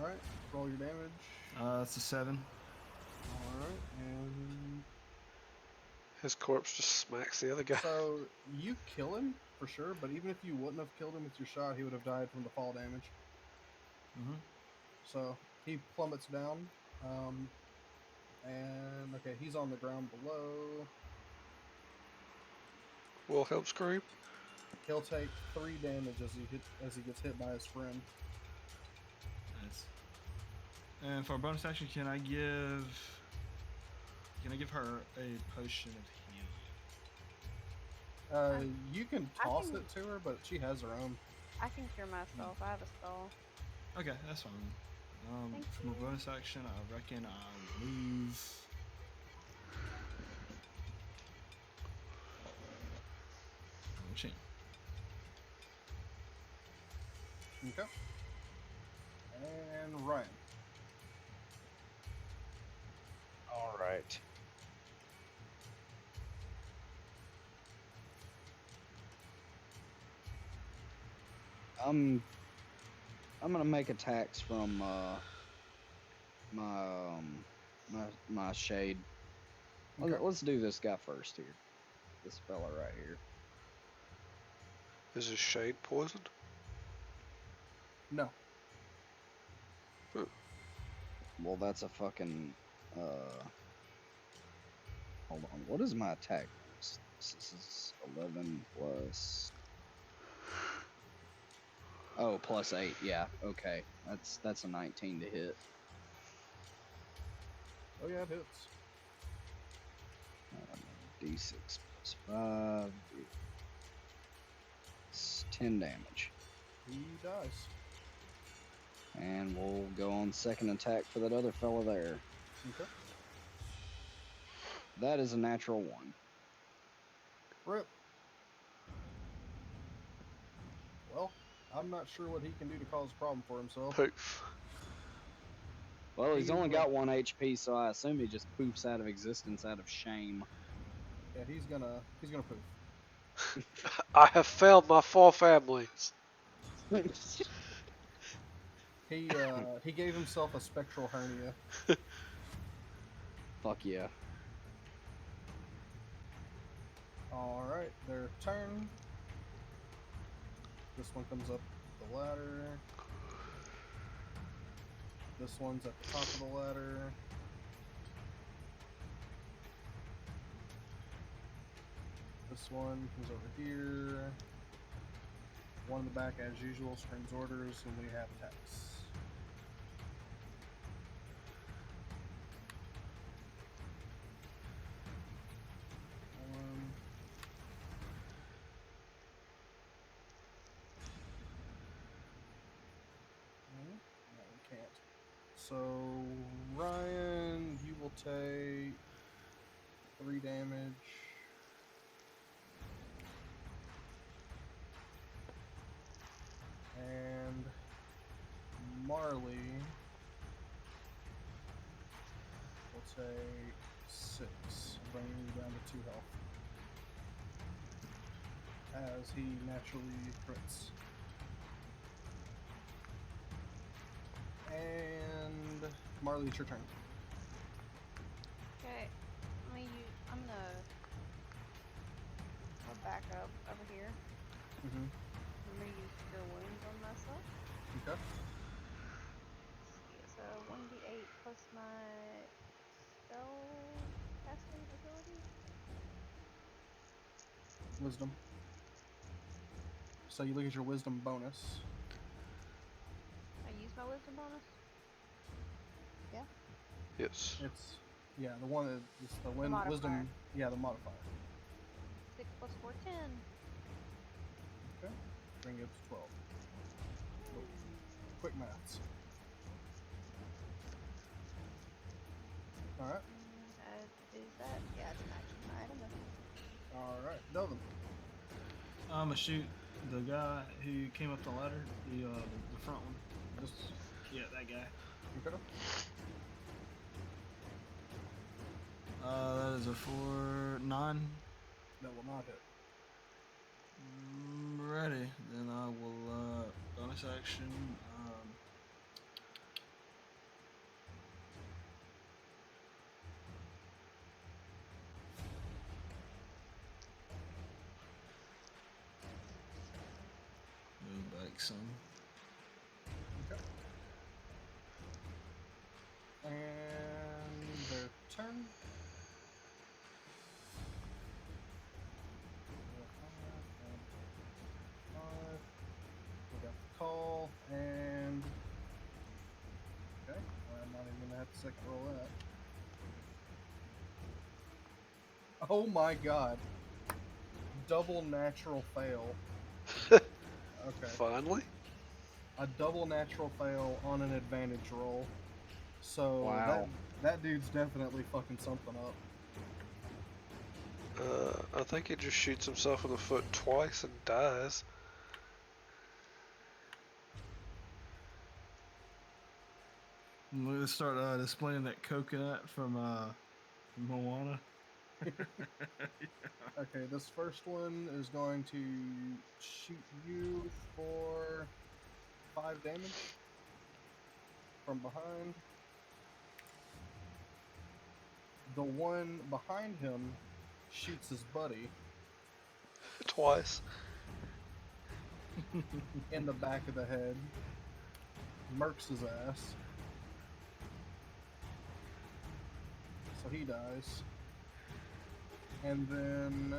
Alright, roll your damage. It's a 7. Alright, and His corpse just smacks the other guy. so you kill him for sure, but even if you wouldn't have killed him with your shot, he would have died from the fall damage. Mm-hmm. So he plummets down, and okay, he's on the ground below. Wilhelm scream. He'll take 3 damage as he gets hit by his friend. Nice. And for a bonus action, can I give her a potion of healing? You can toss it to her, but she has her own. I can cure myself. I have a spell. Okay, that's fine. From a bonus action, I reckon I move. Chain. Okay. And Ryan. I'm gonna make attacks from my shade. Okay. Let's do this guy first here. This fella right here. Is his shade poisoned? No. Well, that's a fucking hold on. What is my attack bonus? This is 11 plus. Oh, plus 8. Yeah. Okay. That's a 19 to hit. Oh yeah, it hits. D6 plus 5. It's 10 damage. He dies. And we'll go on second attack for that other fella there. Okay. That is a natural 1. Rip. Well, I'm not sure what he can do to cause a problem for himself. Poof. Well, he's He only will- got 1 HP, so I assume he just poofs out of existence out of shame. Yeah, he's gonna poof. I have found my 4 families. He gave himself a spectral hernia. Fuck yeah. Alright, their turn. This one comes up the ladder. This one's at the top of the ladder. This one comes over here. One in the back, as usual, screams orders, and we have attacks. No, we can't. So, Ryan, you will take 3 damage. And Marley will take 6, bringing you down to 2 health. As he naturally crits. And Marley, it's your turn. Okay. I'm gonna go back up over here. Mm-hmm. I'm gonna use Cure Wounds on myself. Okay. It's a 1d8 plus my spell casting ability. Wisdom. So you look at your wisdom bonus. I use my wisdom bonus. Yes. It's the one that is the modifier. wisdom. Yeah, the modifier. 6 plus 4, 10. Okay. Bring it up to 12. Oh, quick maths. All right. Is that? Yeah, it's an action item. All right. Delvin. I'm gonna shoot the guy who came up the ladder, the front one. This. Yeah, that guy. Okay. That is a 9. That will not hit. Ready. Then I will bonus action. Move back some. Okay. And their turn. We got the call, and okay, I'm not even gonna have to second roll that. Oh my god! Double natural fail. Okay. Finally? A double natural fail on an advantage roll. So Wow. that dude's definitely fucking something up. I think he just shoots himself in the foot twice and dies. I'm gonna start displaying that coconut from Moana. Okay, this first one is going to shoot you for 5 damage from behind. The one behind him shoots his buddy Twice. in the back of the head, murks his ass. So he dies. And then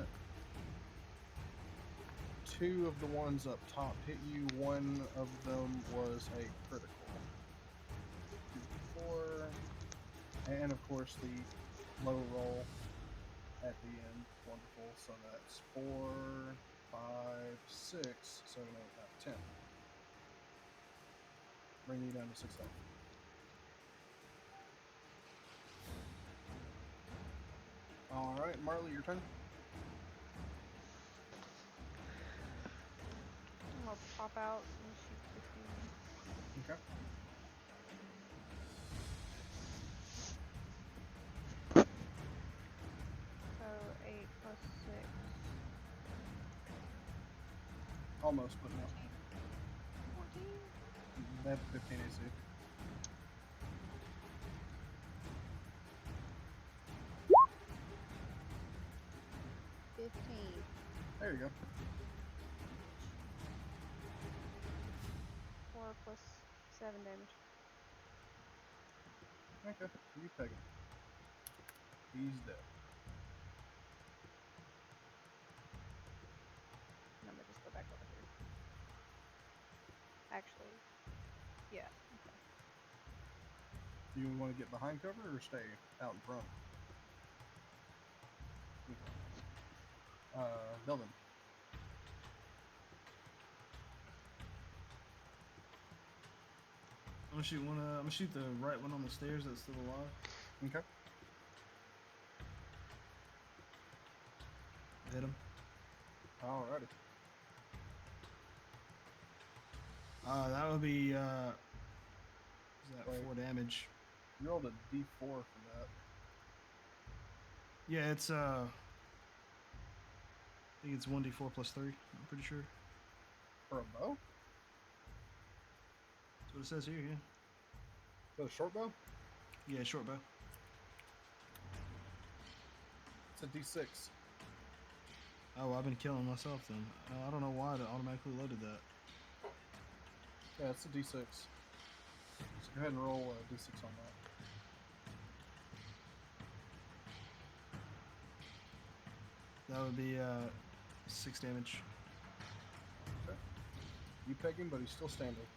2 of the ones up top hit you. One of them was a critical. 2, 4. And of course the low roll at the end. Wonderful. So that's 4, 5, 6, 7, 8, 9, 10. Bring you down to 6 health. Alright, Marley, your turn. I'm gonna pop out and shoot 15. Okay. So 8 plus 6. Almost, but no. 14. They have 15 AC. There you go. 4 plus 7 damage. Okay, you take it. He's dead. I'm gonna just go back over here. Actually, yeah. Okay. Do you want to get behind cover or stay out in front? Delvin. I'm gonna shoot one. I'm gonna shoot the right one on the stairs that's still alive. Okay. Hit him. Alrighty. That would be. Is that Wait. 4 damage? You rolled a D4 for that. Yeah, it's I think it's 1d4 plus 3. I'm pretty sure. For a bow? That's what it says here. Yeah. For a short bow? Yeah, short bow. It's a D6. Oh, I've been killing myself then. I don't know why it automatically loaded that. Yeah, it's a D6. So go ahead and roll a D6 on that. That would be 6 damage. Okay. You peg him, but he's still standing.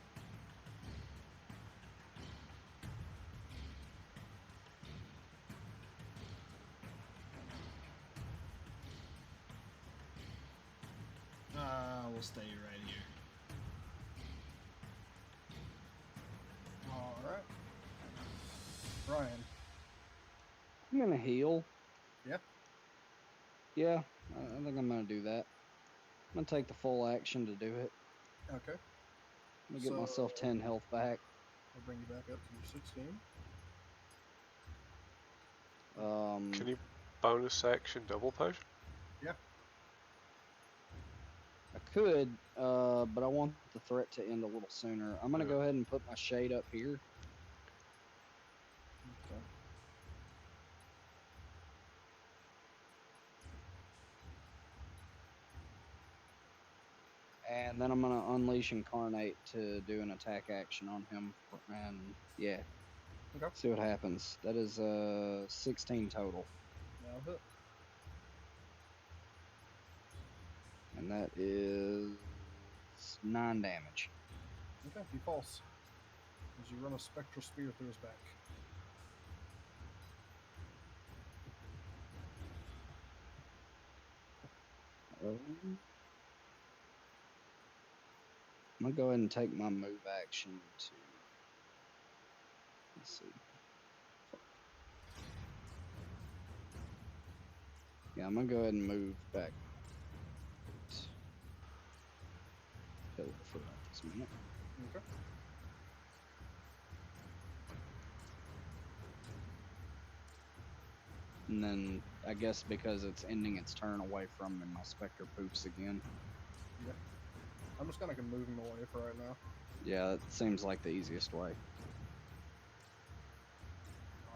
We'll stay right here. Alright. Ryan. I'm gonna heal. Yeah? Yeah, I think I'm gonna do that. I'm gonna take the full action to do it. Okay. I'm gonna get myself 10 health back. I'll bring you back up to your 16. Can you bonus action double potion? Yeah. I could, but I want the threat to end a little sooner. I'm gonna Yeah. go ahead and put my shade up here. Okay. And then I'm gonna unleash Incarnate to do an attack action on him, and yeah, Okay. see what happens. That is 16 total, Now hit. and that is 9 damage. Okay, he falls. As you run a spectral spear through his back. I'm gonna go ahead and take my move action to. Let's see. Yeah, I'm gonna go ahead and move back. Kill it for this minute. Okay. And then I guess because it's ending its turn away from me, my Spectre poops again. Yeah. I'm just gonna move him away for right now. Yeah, that seems like the easiest way.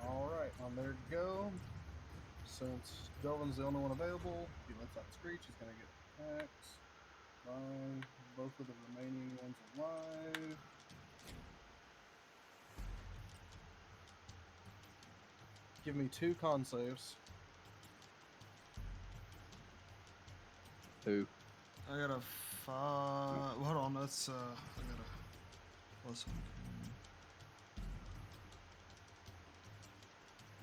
Alright, on there to go. Since Delvin's the only one available, he lets out Screech, he's gonna get attacked by both of the remaining ones alive. Give me 2 con saves. Who? I got a 5. Hold on, that's I got a plus 1.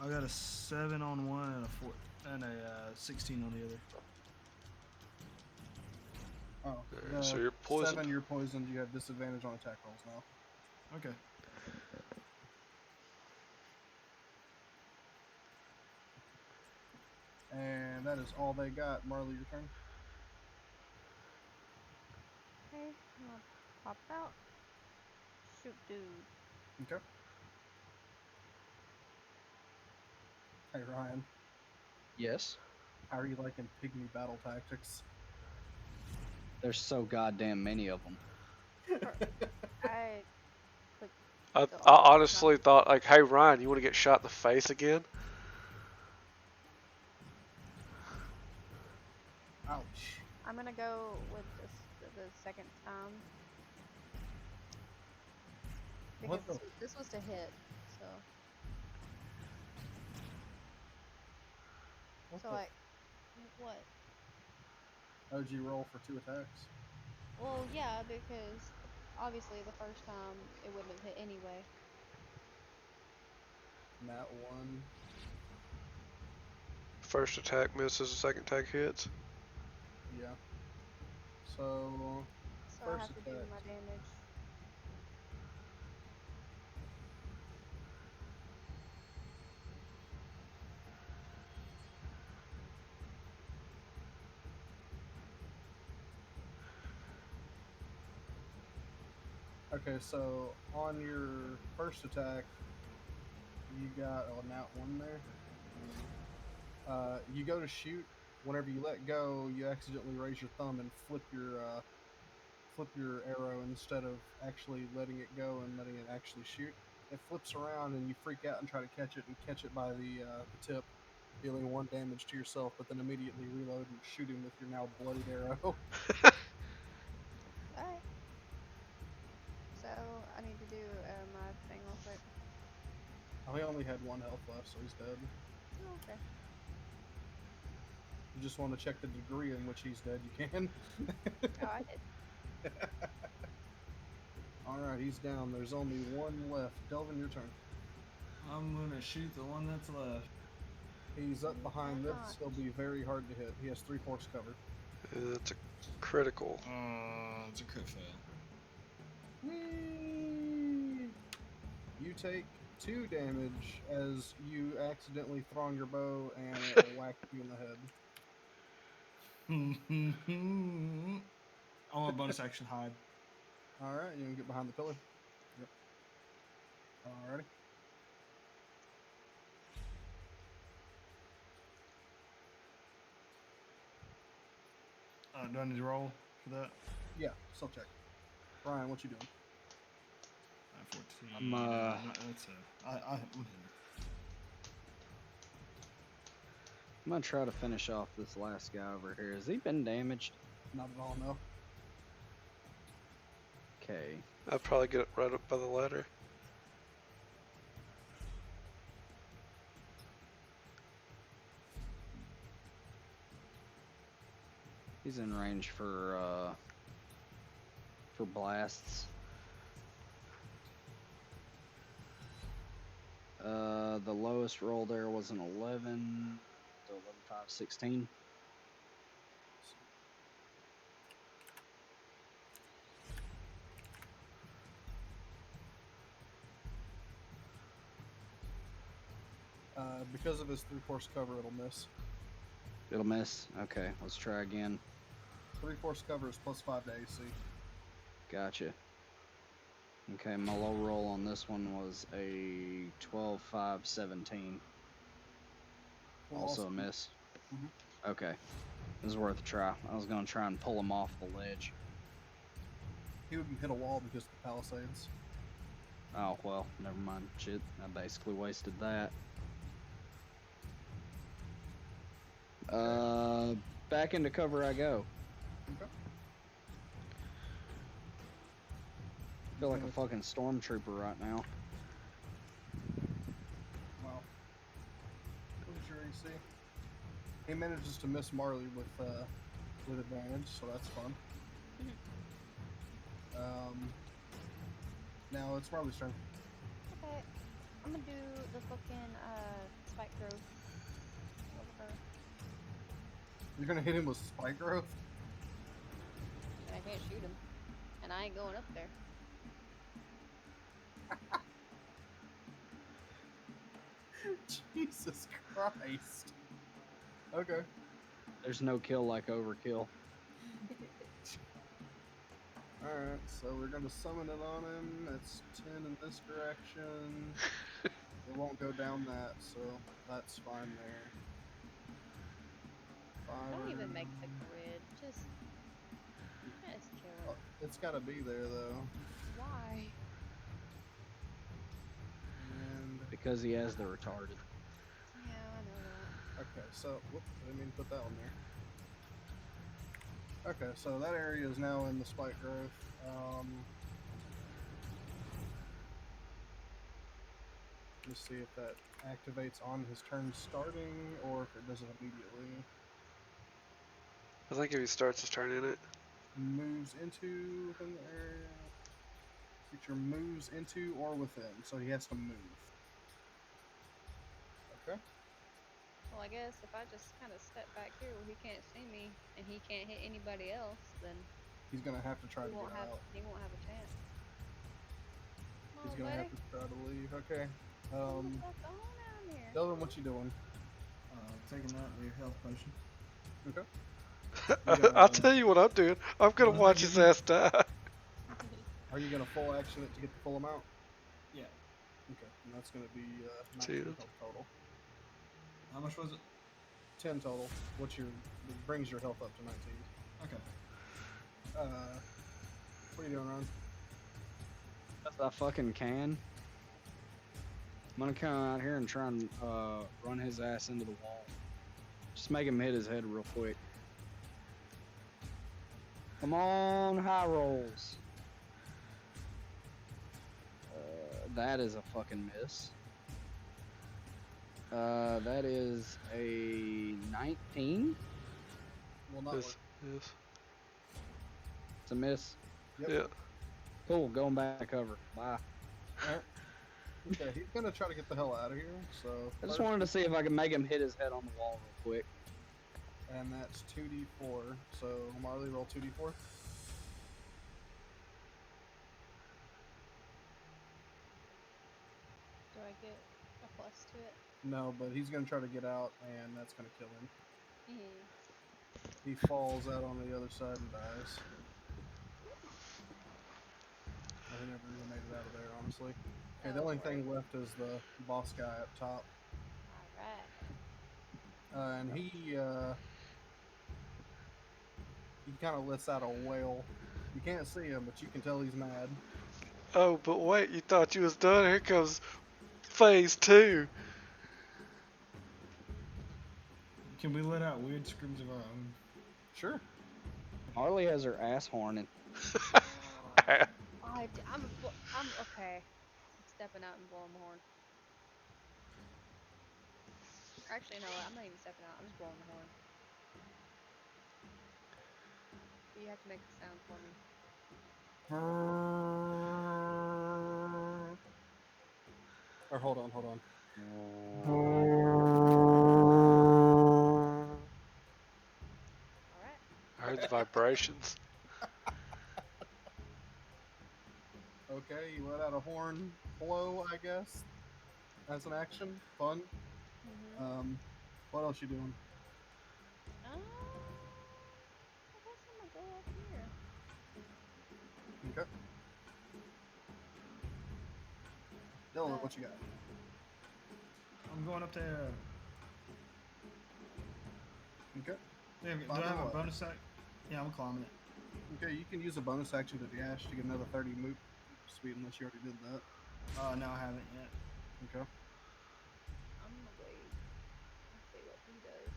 I got a 7 on one and a 4 and a 16 on the other. Oh, So you're poisoned. 7, you're poisoned. You have disadvantage on attack rolls now. Okay. And that is all they got. Marley, your turn. Okay, I'm gonna pop out. Shoot, dude. Okay. Hey, Ryan. Yes. How are you liking pygmy battle tactics? There's so goddamn many of them. I clicked I the honestly thought, like, hey, Ryan, you want to get shot in the face again? Ouch. I'm gonna go with the second time. Because What the? this was to hit, so. What So the? like, what? How'd you roll for 2 attacks? Well, yeah, because obviously the first time it wouldn't have hit anyway. Nat 1. First attack misses, the second attack hits. Yeah. So, So I first have to do attack. my damage. Okay, so on your first attack, you got a nat 1 there. You go to shoot. Whenever you let go, you accidentally raise your thumb and flip your arrow instead of actually letting it go and letting it actually shoot. It flips around and you freak out and try to catch it and catch it by the tip, dealing 1 damage to yourself, but then immediately reload and shoot him with your now bloodied arrow. Alright. So I need to do my thing real quick. Oh, he only had 1 health left, so he's dead. Oh, okay. You just want to check the degree in which he's dead, you can. Oh, I did. Alright, he's down. There's only 1 left. Delvin, your turn. I'm gonna shoot the one that's left. He's up behind Why this. He'll be very hard to hit. He has 3 force cover. It's a critical. It's a crit fail. Whee! You take 2 damage as you accidentally throng your bow and it whacks you in the head. I want bonus action hide. Alright, you can get behind the pillar. Yep. Alrighty. Do I need to roll for that? Yeah, still check. Ryan, what you doing? 14. That's I'm gonna try to finish off this last guy over here. Has he been damaged? Not at all, no. Okay. I'd probably get it right up by the ladder. He's in range for blasts. The lowest roll there was an 11, so 11, 5, 16. Because of his 3 force cover, it'll miss. It'll miss? Okay, let's try again. 3 force cover is +5 to AC. Gotcha. Okay, my low roll on this one was a 12, 5, 17. Will Also a miss. Mhm. Okay. This is worth a try. I was gonna try and pull him off the ledge. He would hit a wall because of the palisades. Oh, well, never mind. Shit, I basically wasted that. Back into cover I go. Okay. I feel like a fucking stormtrooper right now. Wow. What was your AC? He manages to miss Marley with advantage, so that's fun. Now it's Marley's turn. Okay, I'm gonna do the fucking spike growth over her. You're gonna hit him with spike growth? And I can't shoot him, and I ain't going up there. Jesus Christ. Okay. There's no kill like overkill. Alright, so we're gonna summon it on him. It's 10 in this direction. It won't go down that, so that's fine there. Don't even 5. make the grid. Just kill it. It's gotta be there though. Why? And Because he has the retarded. Yeah, I know that. okay, so whoop, I didn't mean to put that one there. Okay, so that area is now in the spike growth. Let's see if that activates on his turn starting or if it does it immediately. I think if he starts his turn in it. Moves into within the area. Creature moves into or within, so he has to move. Okay. Well, I guess if I just kind of step back here where he can't see me and he can't hit anybody else, then He's gonna have to try he to won't get have out. he won't have a chance. Come He's on, gonna buddy. have to try to leave. Okay. What the fuck on down here? Delvin, what you doing? Taking out your health potion. Okay. I'll tell you what I'm doing. I'm gonna What watch did his they give ass die. Are you gonna full action it to get the full amount? Yeah. Okay. And that's gonna be 19 Cheers. health total. How much was it? 10 total. It brings your health up to 19. Okay. What are you doing, Ron? As I fucking can. I'm gonna come out here and try and run his ass into the wall. Just make him hit his head real quick. Come on, high rolls. That is a fucking miss. That is a 19. Will not Yes, work. yes. It's a miss. Yep. Yeah. Cool, going back to cover. Bye. Alright. Okay, he's gonna try to get the hell out of here. So I just first- wanted to see if I could make him hit his head on the wall real quick. and that's 2d4. So Marley, roll 2d4. Do I get a plus to it? No, but he's gonna try to get out, and that's gonna kill him. Mm-hmm. He falls out on the other side and dies. I never even made it out of there, honestly. Okay, the only thing left is the boss guy up top. Alright. And he kind of lets out a wail. You can't see him, but you can tell he's mad. Oh, but wait, you thought you was done? Here comes phase 2. Can we let out weird screams of our own? Sure. Harley has her ass horning. I'm okay. I'm stepping out and blowing the horn. Actually, no, I'm not even stepping out. I'm just blowing the horn. You have to make the sound for me. Or hold on. Alright. I heard the vibrations. Okay, you let out a horn blow, I guess. As an action. Fun. Mm-hmm. What else you doing? I guess I'm gonna go up here. Okay. Dylan, what you got? I'm going up there. Okay. Yeah, do Climb I have the a ladder. bonus act? Yeah, I'm climbing it. Okay, you can use a bonus action to dash to get another 30 move speed unless you already did that. No, I haven't yet. Okay. I'm gonna wait and see what he does.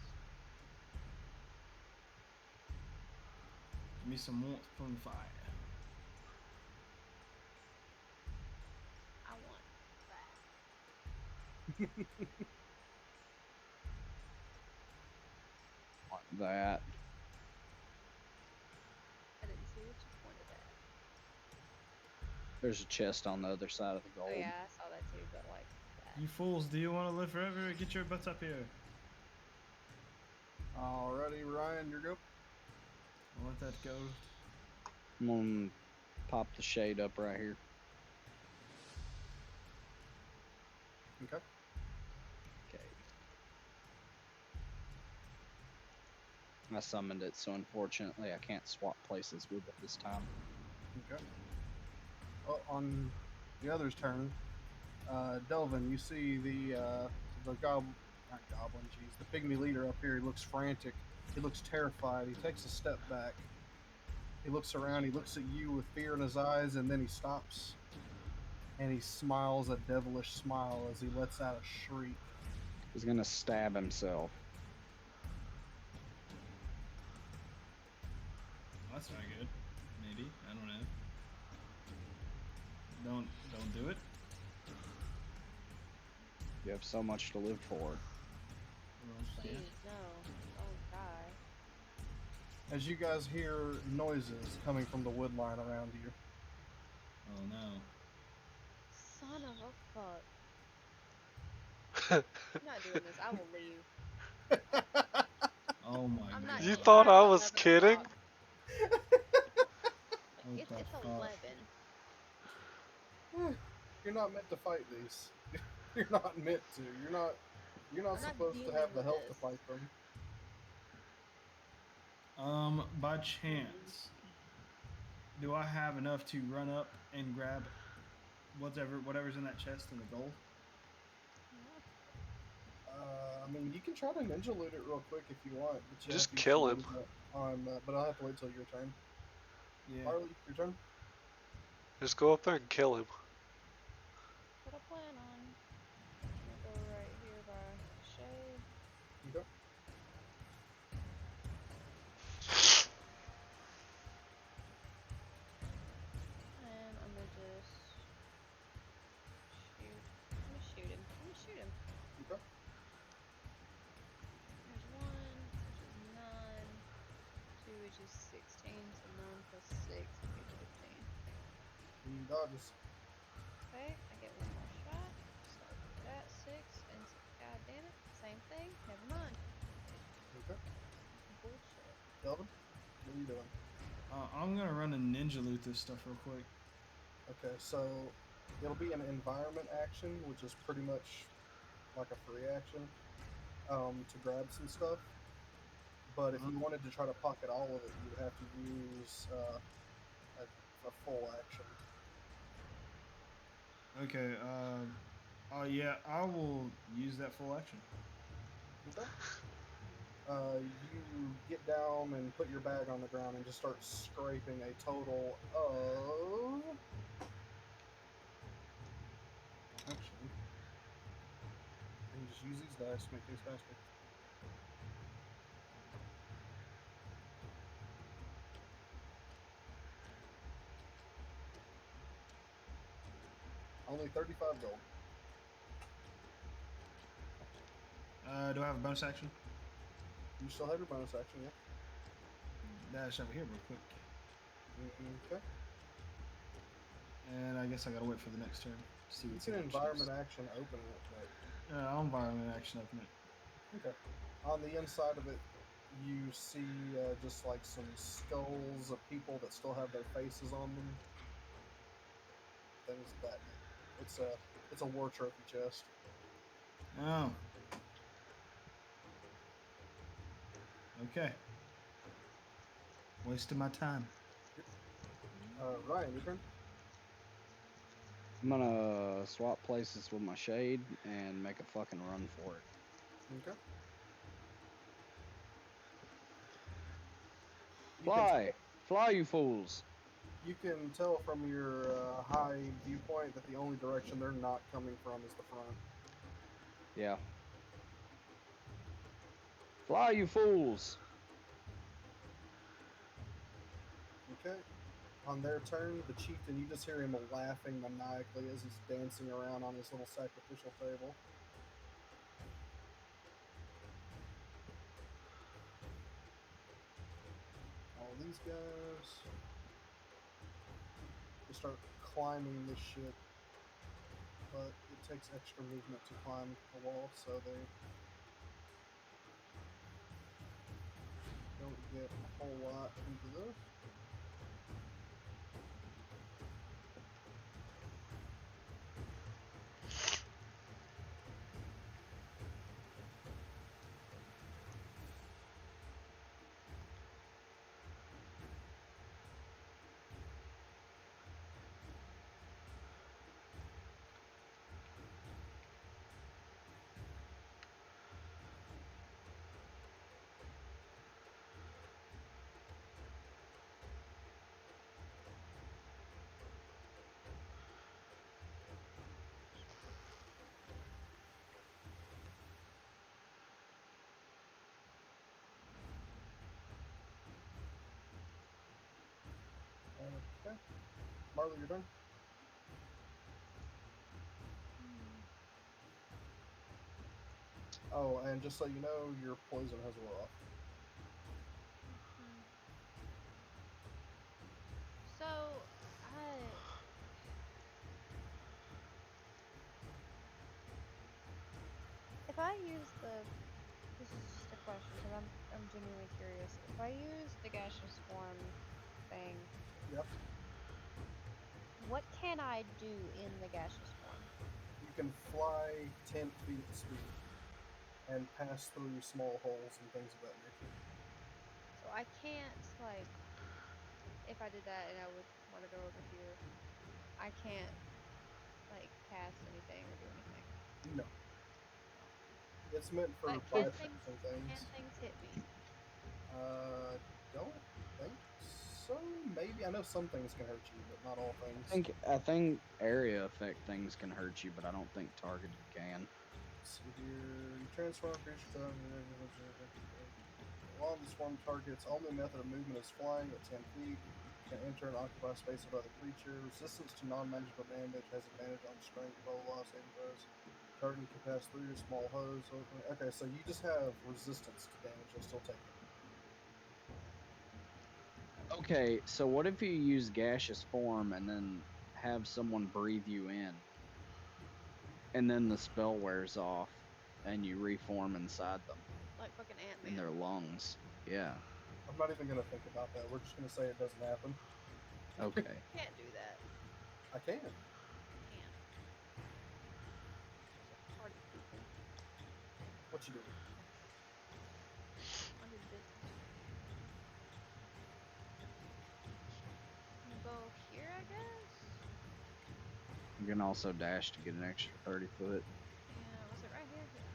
Give me some warmth from fire. I want that. Like that. I didn't see what you pointed at. There's a chest on the other side of the gold. Oh yeah, I saw that too, but like that. You fools, do you want to live forever? Get your butts up here. Alrighty, Ryan, you're go. I'll let that go. I'm gonna pop the shade up right here. Okay. Okay. I summoned it, so unfortunately I can't swap places with it this time. Okay. Well, on the other's turn, Delvin, you see the not goblin, jeez, the pygmy leader up here. He looks frantic. He looks terrified. He takes a step back. He looks around. He looks at you with fear in his eyes, and then he stops. And he smiles a devilish smile as he lets out a shriek. He's gonna stab himself. Well, that's not good. Maybe. I don't know. Don't do it. You have so much to live for. Well, Please, yeah. no, don't die. As you guys hear noises coming from the wood line around you. Oh no. Son of a fuck. I'm not doing this. I will leave. Oh my I'm god. not. You It's thought already I was 11 kidding? o'clock. What It's the it's fuck? 11. You're not meant to fight these. You're not meant to. You're not I'm not supposed to dealing have the with health to this. fight them. By chance, do I have enough to run up and grab whatever's in that chest in the gold? I mean, you can try to ninja loot it real quick if you want, but you have Just to use kill some him. ninja on. But I'll have to wait till your turn. Yeah. Harley, your turn. Just go up there and kill him. That's what I plan on. I'm gonna go right here by shade. Okay. And I'm gonna just shoot. I'm gonna shoot him. I'm gonna shoot him. Okay. There's 1, which is 9. 2, which is 16. So 9 plus 6 would be 15. He dodges. Okay, I get 1 more shot. So that 6 and god damn it, same thing. Never mind. Okay. Bullshit. Delvin, what are you doing? I'm gonna run and ninja loot this stuff real quick. Okay, so it'll be an environment action, which is pretty much like a free action to grab some stuff. But if you wanted to try to pocket all of it, you would have to use a full action. Okay. Yeah, I will use that full action. Okay. You get down and put your bag on the ground and just start scraping a total of. Actually, I can just use these dice to make things faster. Only 35 gold. Do I have a bonus action? You still have your bonus action, yeah? Dash over here real quick. Okay. And I guess I gotta wait for the next turn to see You what's can in the environment chest. action open it, but I'll environment action open it. okay. On the inside of it, you see just like some skulls of people that still have their faces on them. Things of that nature. It's a war trophy chest. Oh. Okay. Wasting my time. Ryan, your turn. I'm gonna swap places with my shade and make a fucking run for it. Okay. Fly, you fools! You can tell from your high viewpoint that the only direction they're not coming from is the front. Yeah. Fly, you fools! Okay. On their turn, the chieftain, you just hear him laughing maniacally as he's dancing around on his little sacrificial table. All these guys, they start climbing this shit, but it takes extra movement to climb a wall, so they don't get a whole lot into this. Okay. Marley, you're done? Oh, and just so you know, your poison has wore off. So, if I use this is just a question because I'm genuinely curious. If I use the gaseous form thing, Yep. what can I do in the gaseous form? You can fly 10 feet speed and pass through small holes and things of that nature. So I can't like if I did that and I would want to go over here, I can't like cast anything or do anything. No. It's meant for But can bypassing things. things hit me? Don't think so. Maybe. I know some things can hurt you, but not all things. I think area effect things can hurt you, but I don't think targeted can. Let's see here. You transform creature to along the swarm target's only method of movement is flying at 10 feet. Can enter and occupy space of other creature. Resistance to non-magical damage, has advantage on strength, roll loss, saving throws. Target can pass through small hose. Okay, so you just have resistance to damage. You'll still take it. Okay, so what if you use gaseous form and then have someone breathe you in, and then the spell wears off, and you reform inside them Like fucking Ant-Man. in their lungs? Yeah. I'm not even going to think about that. We're just going to say it doesn't happen. Okay. Can't do that. I can. Can't. There's a party people. What you doing? I did business. I'm gonna go here, I guess. You can also dash to get an extra 30 foot. Yeah, was it right here? Yeah.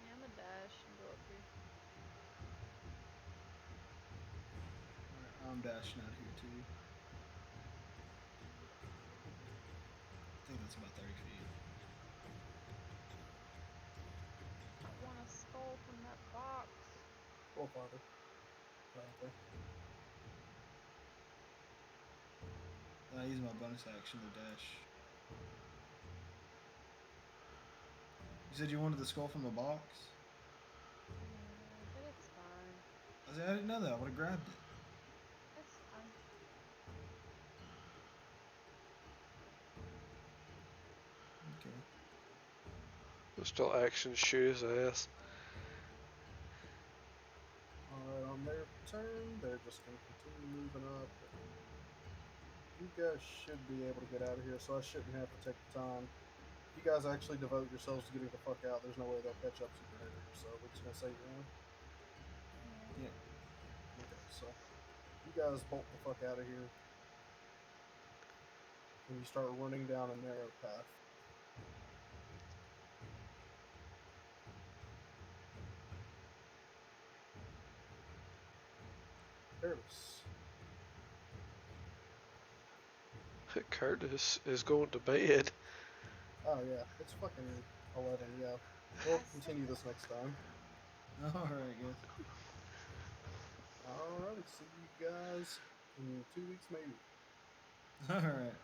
Yeah, I'm gonna dash and go up here. Alright, I'm dashing out here too. I think that's about 30 feet. I want a skull from that box. Go farther. Okay. I use my bonus action to dash. You said you wanted the skull from the box? Yeah, but it's fine. I said I didn't know that. I would have grabbed it. It's fine. Okay. Still action shoot his ass. Alright, on their turn, they're just going to continue moving up. You guys should be able to get out of here, so I shouldn't have to take the time. If you guys actually devote yourselves to getting the fuck out, there's no way they'll catch up super earlier, so we're just going to say you're in. Yeah. Okay, so you guys bolt the fuck out of here. And you start running down a narrow path. Curtis. Curtis is going to bed. Oh yeah, it's fucking 11. Yeah, we'll I continue said this next time. All right, guys. Alrighty, see you guys in 2 weeks maybe. All right.